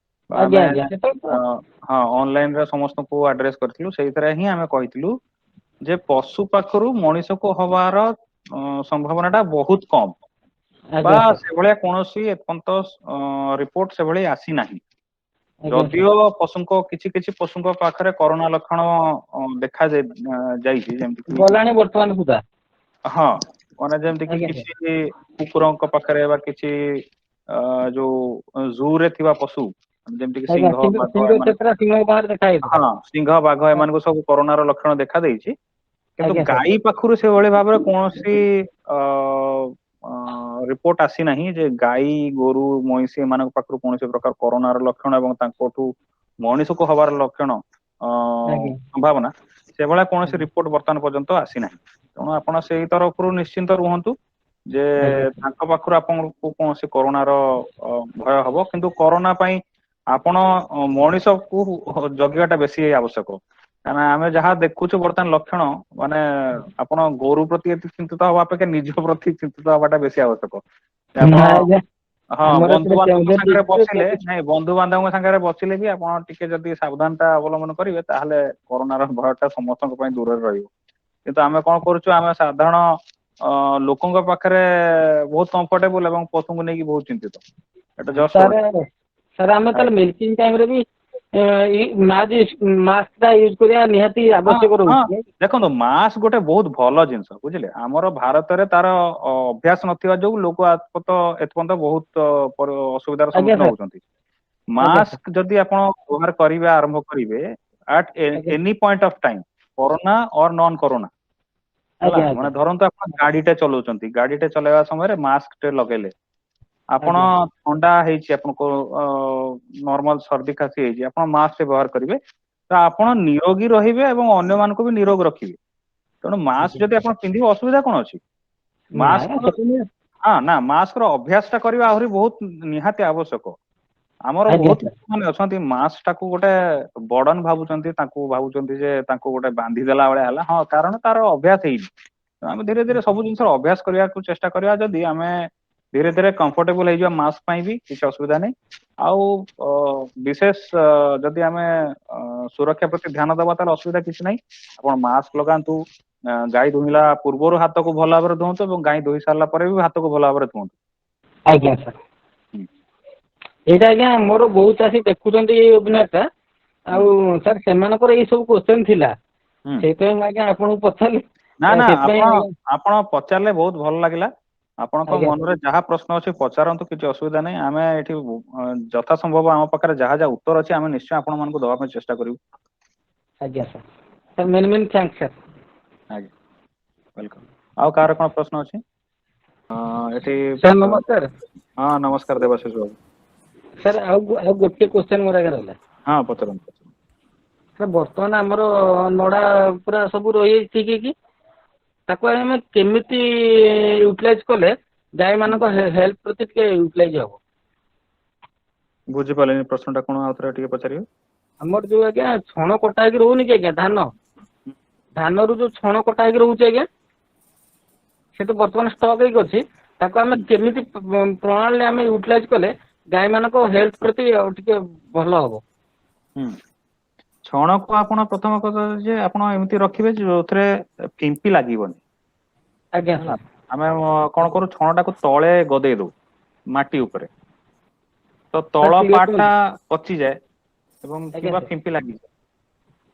S4: ଆଜ୍ଞା
S1: ଆମେ
S4: ଆଜ୍ଞା ସେତେବେଳେ ତ
S1: ହଁ ଅନଲାଇନରେ ସମସ୍ତଙ୍କୁ ଆଡ୍ରେସ କରିଥିଲୁ, ସେଇଥିରେ ହିଁ ଆମେ କହିଥିଲୁ ଯେ ପଶୁ ପାଖରୁ ମଣିଷକୁ ହବାର ସମ୍ଭାବନା ଟା ବହୁତ କମ, ବା
S4: ଆଜ୍ଞା ସାର୍
S1: ସେଭଳିଆ କୌଣସି ଏପନ୍ତ ରିପୋର୍ଟ ସେଭଳି ଆସିନାହିଁ।
S4: ଆଜ୍ଞା ସାର୍
S1: ଯଦିଓ ପଶୁଙ୍କ କିଛି କିଛି ପଶୁଙ୍କ ପାଖରେ କରୋନା ଲକ୍ଷଣ ଦେଖା ଯାଇଛି, ଯେମିତି କି
S4: ଗଲାଣି ବର୍ତ୍ତମାନ ସୁଦ୍ଧା।
S1: ହଁ ମାନେ ଯେମିତି କି
S4: ଆଜ୍ଞା ସାର୍
S1: କିଛି କୁକୁରଙ୍କ ପାଖରେ ବା କିଛି ଯୋଉ ଜୁ ରେ ଥିବା ପଶୁ, ଯେମିତି କିି
S4: ଆଜ୍ଞା
S1: ସିଂହ ବାଘ
S4: ସିଂହ
S1: ଏମାନେ
S4: ଚେତ୍ରା ସିଂହ ବାହାରେ ଦେଖା ହେଇଥିଲା।
S1: ହଁ ସିଂହ ବାଘ ଏମାନଙ୍କୁ ସବୁ କରୋନାର ଲକ୍ଷଣ ଦେଖା ଦେଇଛି, କିନ୍ତୁ
S4: ଆଜ୍ଞା ସାର୍
S1: ଗାଈ ପାଖରୁ ସେଭଳି ଭାବରେ କୌଣସି ରିପୋର୍ଟ ଆସିନାହିଁ ଯେ ଗାଈ ଗୋରୁ ମଇଁଷି ଏମାନଙ୍କ ପାଖରୁ କୌଣସି ପ୍ରକାର କରୋନାର ଲକ୍ଷଣ ଏବଂ ତାଙ୍କଠୁ ମଣିଷକୁ ହବାର ଲକ୍ଷଣ
S4: ଆଜ୍ଞା
S1: ସମ୍ଭାବନା, ସେଭଳିଆ କୌଣସି
S4: ଆଜ୍ଞା
S1: ରିପୋର୍ଟ ବର୍ତ୍ତମାନ ପର୍ଯ୍ୟନ୍ତ ଆସିନାହିଁ। ତେଣୁ ଆପଣ ସେଇ ତରଫରୁ ନିଶ୍ଚିନ୍ତ ରୁହନ୍ତୁ ଯେ
S4: ଆଜ୍ଞା
S1: ତାଙ୍କ ପାଖରୁ ଆପଣଙ୍କୁ କୌଣସି କରୋନାର ଭୟ ହବ, କିନ୍ତୁ କରୋନା ପାଇଁ ଆପଣ ମଣିଷକୁ ଜଗିବା ଟା ବେଶୀ ଆବଶ୍ୟକ। କାହିଁକିନା ଆମେ ଯାହା ଦେଖୁଛୁ ବର୍ତ୍ତମାନ ଲକ୍ଷଣ, ମାନେ ଆପଣ ଗୋରୁ ପ୍ରତି ଏତେ ଚିନ୍ତିତ ହବା ଅପେକ୍ଷା ନିଜ ପ୍ରତି ଚିନ୍ତିତ ହବାଟା ବେଶୀ ଆବଶ୍ୟକ। ଆପଣ
S4: ନା ଆଜ୍ଞା
S1: ହଁ
S4: ଆମର ଏପଟେ
S1: ବନ୍ଧୁବାନ୍ଧବଙ୍କ
S4: କେଉଁଝର
S1: ସାଙ୍ଗରେ
S4: ଡିଷ୍ଟ୍ରିକ୍ଟରେ
S1: ବସିଲେ,
S4: ବହୁତ
S1: ନାଇଁ ବନ୍ଧୁବାନ୍ଧବଙ୍କ ସାଙ୍ଗରେ ବସିଲେ ବି ଆପଣ ଟିକେ ଯଦି ସାବଧାନତା ଅବଲମ୍ବନ କରିବେ, ତାହେଲେ କରୋନାର ଭୟ ଟା ସମସ୍ତଙ୍କ ପାଇଁ ଦୂରରେ ରହିବ। କିନ୍ତୁ ଆମେ କଣ କରୁଛୁ, ଆମେ ସାଧାରଣ ଲୋକଙ୍କ ପାଖରେ ବହୁତ କମ୍ଫର୍ଟେବୁଲ ଏବଂ ପଶୁଙ୍କୁ ନେଇକି ବହୁତ ଚିନ୍ତିତ। ଏଟା ଜଷ୍ଟ ଓଲଟା।
S4: ସାର୍ ଆମେ ତାହେଲେ ମେଡିସିନ ଟାଇମରେ ବି ମାସ୍କ ଟା ୟୁଜ କରିବା ନିହାତି
S1: ହଁ
S4: ଆବଶ୍ୟକ
S1: ହଁ
S4: ରହୁଛି।
S1: ଦେଖନ୍ତୁ ମାସ୍କ ଗୋଟେ ବହୁତ ଭଲ ଜିନିଷ, ବୁଝିଲେ, ଆମର ଭାରତରେ ତାର ଅଭ୍ୟାସ ନଥିବା ଯୋଗୁ ଲୋକ ଏପର୍ଯ୍ୟନ୍ତ ବହୁତ ଅସୁବିଧାର
S4: ଆଜ୍ଞା
S1: ସମ୍ମୁଖୀନ
S4: ସାର୍
S1: ହଉଛନ୍ତି।
S4: ଆଜ୍ଞା ସାର୍
S1: ମାସ୍କ ଯଦି ଆପଣ ବ୍ୟବହାର କରିବା ଆରମ୍ଭ କରିବେ ଆଟ୍
S4: ଆଜ୍ଞା
S1: any point of time, corona or non corona, ହେଲା,
S4: ଆଜ୍ଞା
S1: ମାନେ
S4: ଆଜ୍ଞା
S1: ଧରନ୍ତୁ ଆପଣ ଗାଡିଟେ ଚଲାଉଛନ୍ତି, ଗାଡିଟେ ଚଲେଇବା ସମୟରେ ମାସ୍କ ଟେ ଲଗେଇଲେ, ଆପଣ
S4: ଆଜ୍ଞା
S1: ଥଣ୍ଡା ହେଇଛି, ଆପଣଙ୍କୁ ନର୍ମାଲ ସର୍ଦ୍ଦି ଖାସି ହେଇଛି, ଆପଣ ମାସ୍କ ବ୍ୟବହାର କରିବେ, ତ ଆପଣ ନିରୋଗୀ ରହିବେ ଏବଂ ଅନ୍ୟମାନଙ୍କୁ ବି ନିରୋଗ ରଖିବେ। ତେଣୁ ମାସ୍କ
S4: ଆଜ୍ଞା
S1: ଯଦି ଆପଣ ପିନ୍ଧିବେ ଅସୁବିଧା କଣ ଅଛି?
S4: ନାଇଁ
S1: ମାସ୍କ
S4: ସେଠି
S1: ହଁ ନା, ମାସ୍କ ର ଅଭ୍ୟାସ ଟା କରିବା ଆହୁରି ବହୁତ ନିହାତି ଆବଶ୍ୟକ। ଆମର
S4: ଆଜ୍ଞା
S1: ବହୁତ
S4: ସାର୍
S1: ଲୋକମାନେ ଅଛନ୍ତି ମାସ୍କ ଟାକୁ ଗୋଟେ ବର୍ଡନ ଭାବୁଛନ୍ତି, ତାଙ୍କୁ ଭାବୁଛନ୍ତି ଯେ ତାଙ୍କୁ ଗୋଟେ ବାନ୍ଧି ଦେଲା ଭଳିଆ ହେଲା, ହଁ କାରଣ ତାର ଅଭ୍ୟାସ ହେଇନି। ଆମେ ଧୀରେ ଧୀରେ ସବୁ ଜିନିଷର ଅଭ୍ୟାସ କରିବାକୁ ଚେଷ୍ଟା କରିବା, ଯଦି ଆମେ ଧୀରେ ଧୀରେ କମ୍ଫର୍ଟେବୁଲ ହେଇଯିବା ମାସ୍କ ପାଇଁ ବି କିଛି ଅସୁବିଧା ନାହିଁ। ଆଉ ବିଶେଷ ଯଦି ଆମେ ସୁରକ୍ଷା ପ୍ରତି ଧ୍ୟାନ ଦବା, ତାହେଲେ ଅସୁବିଧା କିଛି ନାହିଁ। ଆପଣ ମାସ୍କ ଲଗାନ୍ତୁ, ଗାଈ ଦୁହିଁଲା ପୂର୍ବରୁ ହାତକୁ ଭଲ ଭାବରେ ଧୁଅନ୍ତୁ ଏବଂ ଗାଈ ଦୁହିଁ ସାରିଲା ପରେ ବି ହାତକୁ ଭଲ ଭାବରେ ଧୁଅନ୍ତୁ।
S4: ଆଜ୍ଞା ସାର୍।
S5: ଏଇଟା ଆଜ୍ଞା ମୋର ବହୁତ ଚାଷୀ ଦେଖୁଛନ୍ତି ଏଇ ୱେବିନାରଟା, ଆଉ ସାର୍ ସେମାନଙ୍କର ଏଇ ସବୁ କ୍ୱେଶ୍ଚନ୍ ଥିଲା,
S1: ହୁଁ।
S5: ସେଇଥିପାଇଁ ମୁଁ ଆଜ୍ଞା ଆପଣଙ୍କୁ ପଚାରିଲି।
S1: ନା ନା
S5: ସେଥିପାଇଁ
S1: ଆପଣ
S5: ଆଜ୍ଞା
S1: ଆପଣ ପଚାରିଲେ ବହୁତ ଭଲ ଲାଗିଲା। ଆପଣଙ୍କ
S5: ଆଜ୍ଞା
S1: ମନରେ ଯାହା ପ୍ରଶ୍ନ ଅଛି ପଚାରନ୍ତୁ, କିଛି ଅସୁବିଧା ନାହିଁ। ଆମେ ଏଠି ଯଥା ସମ୍ଭବ ଆମ ପାଖରେ ଯାହା ଯାହା ଉତ୍ତର ଅଛି ଆମେ ନିଶ୍ଚୟ ଆପଣମାନଙ୍କୁ ଦେବା ପାଇଁ ଚେଷ୍ଟା କରିବୁ।
S5: ଆଜ୍ଞା sir, sir many many thanks sir.
S1: ଆଜ୍ଞା, ୱେଲକମ୍। ଆଉ କାହାର କ'ଣ ପ୍ରଶ୍ନ ଅଛି? ଏଠି
S5: ସାର୍ ନମସ୍କାର।
S1: ହଁ, ନମସ୍କାର ଦେବାଶିଷ ବାବୁ।
S5: ସାର୍ ଆଉ ଗୋଟେ କ୍ୱେଶ୍ଚନ୍ ମୋର ଆଜ୍ଞା ରହିଲା।
S1: ହଁ, ପଚାରନ୍ତୁ।
S5: ସାର୍ ବର୍ତ୍ତମାନ ଆମର ନଡ଼ା ପୁରା ସବୁ ରହିଯାଇଛି ଠିକ୍ ହେଇକି, ତାକୁ ଆମେ କେମିତି ୟୁଟିଲାଇଜ କଲେ ଗାଈମାନଙ୍କ ହେଲ୍ଥ ପ୍ରତି ଟିକେ ୟୁଟିଲାଇଜ ହବ?
S1: ବୁଝିପାରିଲିନି ପ୍ରଶ୍ନଟା କ'ଣ, ଆଉ ଥରେ ଟିକେ ପଚାରିବେ।
S5: ଆମର ଯୋଉ ଆଜ୍ଞା ଛଣ କଟା ହେଇକି ରହୁନି କି ଆଜ୍ଞା ଧାନରୁ ଯୋଉ ଛଣ କଟା ହେଇକି ରହୁଛି ଆଜ୍ଞା, ସେ ତ ବର୍ତ୍ତମାନ ଷ୍ଟକ୍ ହେଇକି ଅଛି, ତାକୁ ଆମେ କେମିତି ପ୍ରଣାଳୀରେ ଆମେ ୟୁଟିଲାଇଜ କଲେ ଗାଈମାନଙ୍କ ହେଲ୍ଥ ପ୍ରତି ଆଉ ଟିକେ ଭଲ ହବ?
S1: ଛଣକୁ ଆପଣ ପ୍ରଥମ କଥା ଯେ ଆପଣ ଏମିତି ରଖିବେ ଯୋଉଥିରେ ଫିମ୍ପି ଲାଗିବନି।
S5: ଆଜ୍ଞା
S1: ହେଲା,
S5: ସାର୍।
S1: ଆମେ କ'ଣ କରୁ, ଛଣଟାକୁ ତଳେ ଗଦେଇ ଦଉ ମାଟି ଉପରେ, ତ ତଳ
S5: ସାର୍ କ୍ଲିୟର
S1: ପାର୍ଟ ଟା
S5: କୁହନ୍ତୁ।
S1: ପଚିଯାଏ ଏବଂ
S5: ଆଜ୍ଞା
S1: କିମ୍ବା
S5: ସାର୍।
S1: ଫିମ୍ପି ଲାଗିଯାଏ।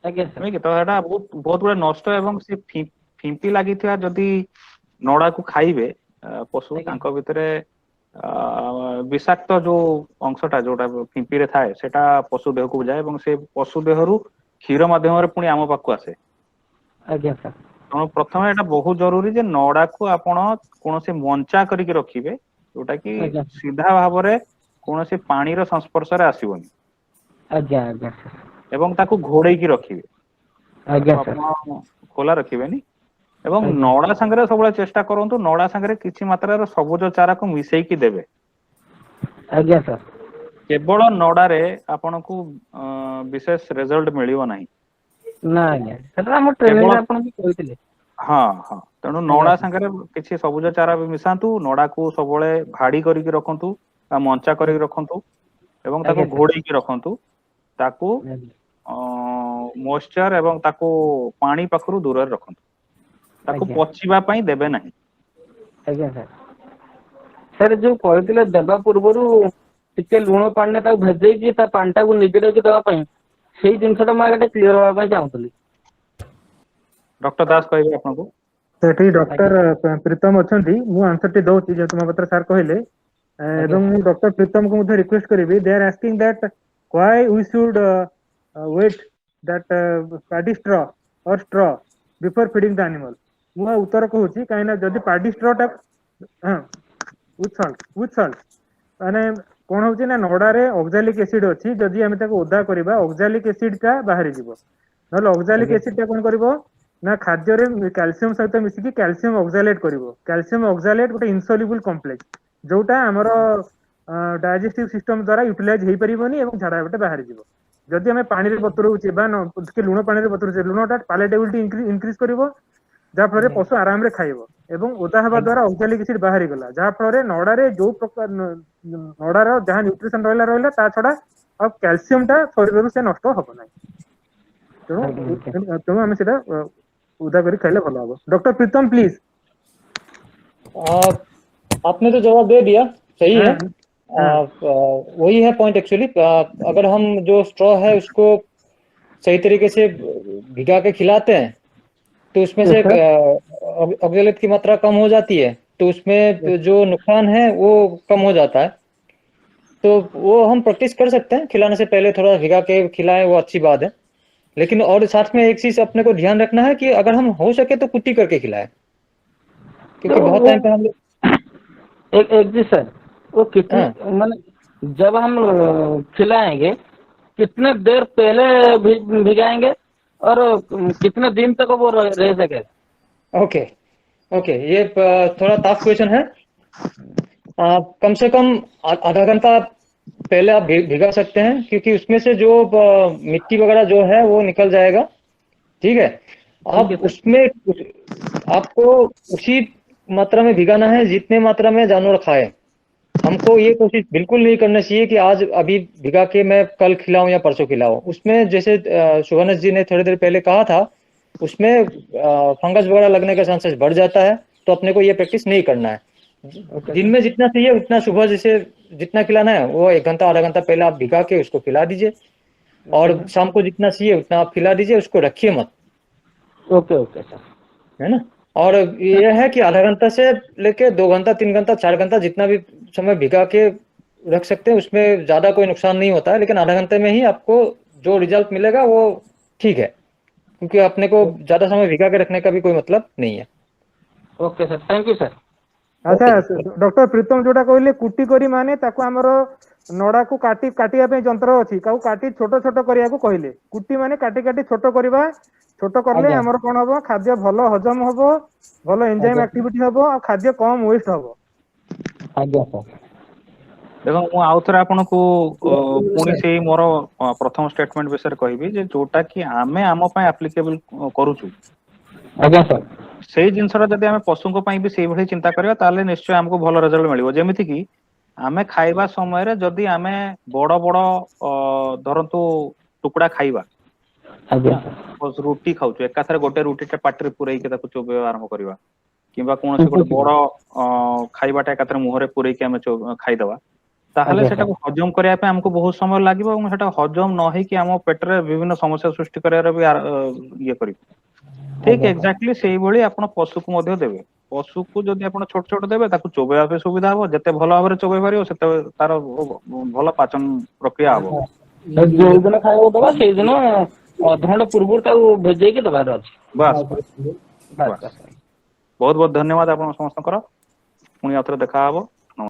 S5: ଆଜ୍ଞା ସାର୍।
S1: ନୁହେଁ କି? ତ ଏଟା ବହୁତ ଗୁଡେ ନଷ୍ଟ, ଏବଂ ସେ ଫିମ୍ପି ଲାଗିଥିବା ଯଦି ନଡାକୁ ଖାଇବେ ପଶୁ,
S5: ଆଜ୍ଞା
S1: ତାଙ୍କ ଭିତରେ ବିଷାକ୍ତ ଯୋଉ ଅଂଶଟା ଯୋଉଟା ଫିମ୍ପିରେ ଥାଏ ସେଟା ପଶୁ ଦେହକୁ ଯାଏ ଏବଂ ସେ ପଶୁ ଦେହରୁ କ୍ଷୀର ମାଧ୍ୟମରେ ପୁଣି ଆମ ପାଖକୁ ଆସେ।
S5: ଆଜ୍ଞା ସାର୍।
S1: ତେଣୁ ପ୍ରଥମେ ଏଟା ବହୁତ ଜରୁରୀ ଯେ ନଡାକୁ ଆପଣ କୌଣସି ମଞ୍ଚା କରିକି ରଖିବେ, ଯୋଉଟା କି
S5: ଆଜ୍ଞା
S1: ସିଧା ଭାବରେ କୌଣସି ପାଣିର ସଂସ୍ପର୍ଶରେ ଆସିବନି,
S5: ଆଜ୍ଞା ଆଜ୍ଞା
S1: ଏବଂ ତାକୁ ଘୋଡେଇକି ରଖିବେ। ତାକୁ
S5: ଆଜ୍ଞା ସାର୍।
S1: ଆପଣ ଖୋଲା ରଖିବେନି, ଏବଂ
S5: ଆଜ୍ଞା
S1: ନଡା ସାଙ୍ଗରେ ସବୁବେଳେ ଚେଷ୍ଟା କରନ୍ତୁ ନଡା ସାଙ୍ଗରେ କିଛି ମାତ୍ରାରେ ସବୁଜ ଚାରାକୁ ମିଶେଇକି ଦେବେ।
S5: ଆଜ୍ଞା ସାର୍।
S1: କେବଳ ନଡାରେ ଆପଣଙ୍କୁ ବିଶେଷ ରେଜଲ୍ଟ ମିଳିବ ନାହିଁ।
S5: ନା ଆଜ୍ଞା, ସେଟା ଆମ
S1: କେବଳ
S5: ଟ୍ରେନିଂରେ ଆପଣ ବି କହିଥିଲେ।
S1: ହଁ ହଁ, ତେଣୁ
S5: ଆଜ୍ଞା
S1: ନଡା
S5: ସାର୍।
S1: ସାଙ୍ଗରେ କିଛି ସବୁଜ ଚାରା ବି ମିଶାନ୍ତୁ, ନଡାକୁ ସବୁବେଳେ ଭାଡି କରିକି ରଖନ୍ତୁ ବା ମଞ୍ଚା କରିକି ରଖନ୍ତୁ, ଏବଂ ତାକୁ
S5: ଆଜ୍ଞା ସାର୍।
S1: ଘୋଡେଇକି ରଖନ୍ତୁ। ତାକୁ
S5: ଆଜ୍ଞା
S1: ମଏଶ୍ଚର ଏବଂ ତାକୁ ପାଣି ପାଖରୁ ଦୂରରେ ରଖନ୍ତୁ। ତାକୁ
S5: ଆଜ୍ଞା
S1: ପଚିବା ପାଇଁ ଦେବେ ନାହିଁ।
S5: ଆଜ୍ଞା ସାର୍। ସାର୍ ଯୋଉ କହିଥିଲେ ଦେବା ପୂର୍ବରୁ ଟିକେ ଲୁଣ ପାଣିରେ ତାକୁ ଭେଦେଇକି ତା ପାଣି ଟାକୁ ନିଗିଡେଇକି ଦେବା ପାଇଁ, ସେଇ ଜିନିଷ ଟା ମୁଁ ଆଜ୍ଞା ଟିକେ କ୍ଲିୟର ହବା ପାଇଁ ଚାହୁଁଥିଲି।
S1: ଡକ୍ଟର ଦାସ କହିବେ ଆପଣଙ୍କୁ।
S2: ସେଠି
S5: ଆଜ୍ଞା
S2: ଡକ୍ଟର ପ୍ରୀତମ ଅଛନ୍ତି, ମୁଁ ଆନ୍ସର ଟି ଦଉଛି ଯେହେତୁ ମୋ ପାଖରେ ସାର୍ କହିଲେ,
S5: ଆଜ୍ଞା
S2: ଏବଂ ମୁଁ ଡକ୍ଟର ପ୍ରୀତମଙ୍କୁ ମଧ୍ୟ ରିକ୍ୱେଷ୍ଟ କରିବି, they are asking that why we should wait that paddy straw or straw before feeding the animal. ମୁଁ ଉତ୍ତର କହୁଛି, କାହିଁକି ନା ଯଦି ପାଡି ଷ୍ଟ୍ର ଟା ୱିଥ୍ ସଲ୍ଟ ମାନେ କଣ ହଉଛି ନା, ନଡାରେ ଅକ୍ଜାଲିକ୍ ଏସିଡ୍ ଅଛି, ଯଦି ଆମେ ତାକୁ ଓଦା କରିବା ଅକ୍ଜାଲିକ୍ ଏସିଡ୍ ଟା ବାହାରିଯିବ। ନହେଲେ ଅକ୍ଜାଲିକ୍
S5: ଆଜ୍ଞା
S2: ଏସିଡ୍ ଟା କଣ କରିବ ନା, ଖାଦ୍ୟରେ କ୍ୟାଲସିୟମ ସହିତ ମିଶିକି କ୍ୟାଲସିୟମ ଅକ୍ଜାଲେଟ୍ କରିବ। କ୍ୟାଲସିୟମ ଅକ୍ଜାଲେଟ୍ ଗୋଟେ ଇନସଲ୍ୟୁବଲ୍ କମ୍ପ୍ଲେକ୍ସ, ଯୋଉଟା ଆମର ଡାଇଜେଷ୍ଟିଭ ସିଷ୍ଟମ ଦ୍ୱାରା ୟୁଟିଲାଇଜ ହେଇପାରିବନି ଏବଂ ଝାଡା ବାଟେ ବାହାରିଯିବ। ଯଦି ଆମେ ପାଣିରେ ବତୁରଉଛେ ବା ଟିକେ ଲୁଣ ପାଣିରେ ବତୁରଉଛେ, ଲୁଣଟା ପାଲେଟେବିଲିଟି ଇନକ୍ରିଜ କରିବ, ଯାହା ଫଳରେ
S5: ଆଜ୍ଞା
S2: ପଶୁ ଆରାମରେ ଖାଇବ, ଏବଂ ଓଦା ହେବା
S5: ଆଜ୍ଞା
S2: ଦ୍ୱାରା ଅକ୍ଜାଲିକ୍ ଏସିଡ୍ ବାହାରିଗଲା, ଯାହା ଫଳରେ ନଡାରେ ଯୋଉ ପ୍ରକାର ନଡାର ଯାହା ନ୍ୟୁଟ୍ରିସନ ରହିଲା ତା ଛଡା ଆଉ କ୍ୟାଲସିୟମ ଟା ଶରୀରରୁ ସେ ନଷ୍ଟ ହବ ନାହିଁ।
S5: ଆଜ୍ଞା
S2: ତେଣୁ ଆମେ ସେଇଟା ଓଦା କରି ଖାଇଲେ ଭଲ ହବ। Doctor Pritam please.
S3: आपने तो जवाब दे दिया, सही है।
S2: हाँ
S3: वही है पॉइंट एक्चुअली। अगर हम जो स्ट्रॉ है उसको सही तरीके से भिगा के खिलाते हैं तो उसमें से
S2: यस सर।
S3: ऑक्जेलेट की मात्रा कम हो जाती है, तो उसमें जो नुकसान है वो कम हो जाता है। तो वो हम प्रैक्टिस कर सकते हैं, खिलाने से पहले थोड़ा भिगा के खिलाएं, वो अच्छी बात है। लेकिन और साथ में एक चीज अपने को ध्यान रखना है कि अगर हम हो सके तो कुट्टी करके खिलाएं,
S5: तो
S3: क्योंकि बहुत
S5: वो
S3: टाइम पे हम लोग
S5: एक जी सर, वो कितने
S3: हाँ
S5: मतलब जब हम खिलाएंगे कितने देर पहले भिगाएंगे और कितने दिन तक वो रह सकेगा?
S3: ओके ओके, ये थोड़ा टफ क्वेश्चन है। कम से कम आधा घंटा पहले आप भिगा सकते हैं, क्योंकि उसमें से जो मिट्टी वगैरह जो है वो निकल जाएगा। ठीक है,
S5: ठीक है
S3: अब
S5: सर।
S3: उसमें आपको उसी मात्रा में भिगाना है जितने मात्रा में जानवर खाए। हमको ये कोशिश बिल्कुल नहीं करना चाहिए कि आज अभी भिगा के मैं कल खिलाऊं या परसों खिलाऊं। उसमें जैसे शुभानस जी ने थोड़ी देर पहले कहा था, उसमें फंगस वगैरह लगने का चांसेस बढ़ जाता है, तो अपने को ये प्रैक्टिस नहीं करना है।
S5: ओके
S3: दिन
S5: सर।
S3: में जितना चाहिए उतना सुबह जैसे जितना खिलाना है वो 1 घंटा आधा घंटा पहले आप भिगा के उसको खिला दीजिए, और शाम को जितना चाहिए उतना आप खिला दीजिए, उसको रखिए मत,
S5: ओके ओके सर।
S3: है ना। और ये है कि आधा घंटा से लेके 2 घंटा 3 घंटा 4 घंटा जितना भी समय भिगा के रख सकते हैं, उसमें ज्यादा कोई नुकसान नहीं होता है, लेकिन आधा घंटे में ही आपको जो रिजल्ट मिलेगा वो ठीक है, क्योंकि अपने को ज्यादा समय भिगा के रखने का भी कोई मतलब नहीं है।
S5: Okay sir, thank you sir.
S2: अच्छा डॉक्टर प्रीतम जोटा कहले कुटी करी माने ताको हमर नडा को काटी काटिया पे यंत्र अछि, काउ काटी छोट छोट करिया को कहले, कुटी माने काटी काटी छोट करबा, छोट करले
S5: आज्ञा।
S2: हमर कोन हबो, खाद्य भलो हजम हबो, भलो एंजाइम
S5: आज्ञा।
S2: एक्टिविटी हबो, आ खाद्य कम वेस्ट हबो।
S5: आज्ञा सर।
S1: देखो मु आउ थरे आपनको पुणी से मोर प्रथम स्टेटमेंट विषय कहबी जे जोटा कि आमे आम पय एप्लीकेबल करूछु,
S5: आज्ञा सर।
S1: सेई जिनसरा जदि आमे पशुको पय भी सेई भली चिंता करिया ताले निश्चय हमको भलो रिजल्ट मिलिबो। जेमिति कि आमे खाइबा समय रे जदि आमे बड़ बड़ धरंतु टुकड़ा खाइबा,
S5: आज्ञा।
S1: बस रुटी खाउछु एकाथरे गोटे रुटी टे पाटरे पुरई के ताको चोबेवा आरंभ करिबा, किबा कोनोसी गोटे बड़ खाइबाटा एकाथरे मुहरे पुरई के आमे खाइदवा, ताहले
S5: आज्ञा
S1: सेटाको हजम करिया पे हमको बहुत समय लागिबो, और सेटा हजम न होई कि हम पेटरे विभिन्न समस्या सृष्टि करिया भी ये करिबो। ठीक एक्जाक्टली सेही भली आपण पशु को मध्य देबे। पशु को जदि आपण छोट छोट देबे ताको चोबेवा पे सुविधा हो, जते भलो भाबरे चोबे पारियो सेते तार भलो पाचन प्रक्रिया हो।
S5: जो दिन खाइबो दबा सेई दिन अधघंटा पूर्व ताऊ भेजै के दबार अछि।
S1: बस
S5: बस।
S1: बहुत बहुत धन्यवाद आपण समस्त कर, पुणी आउथरे देखा हबो।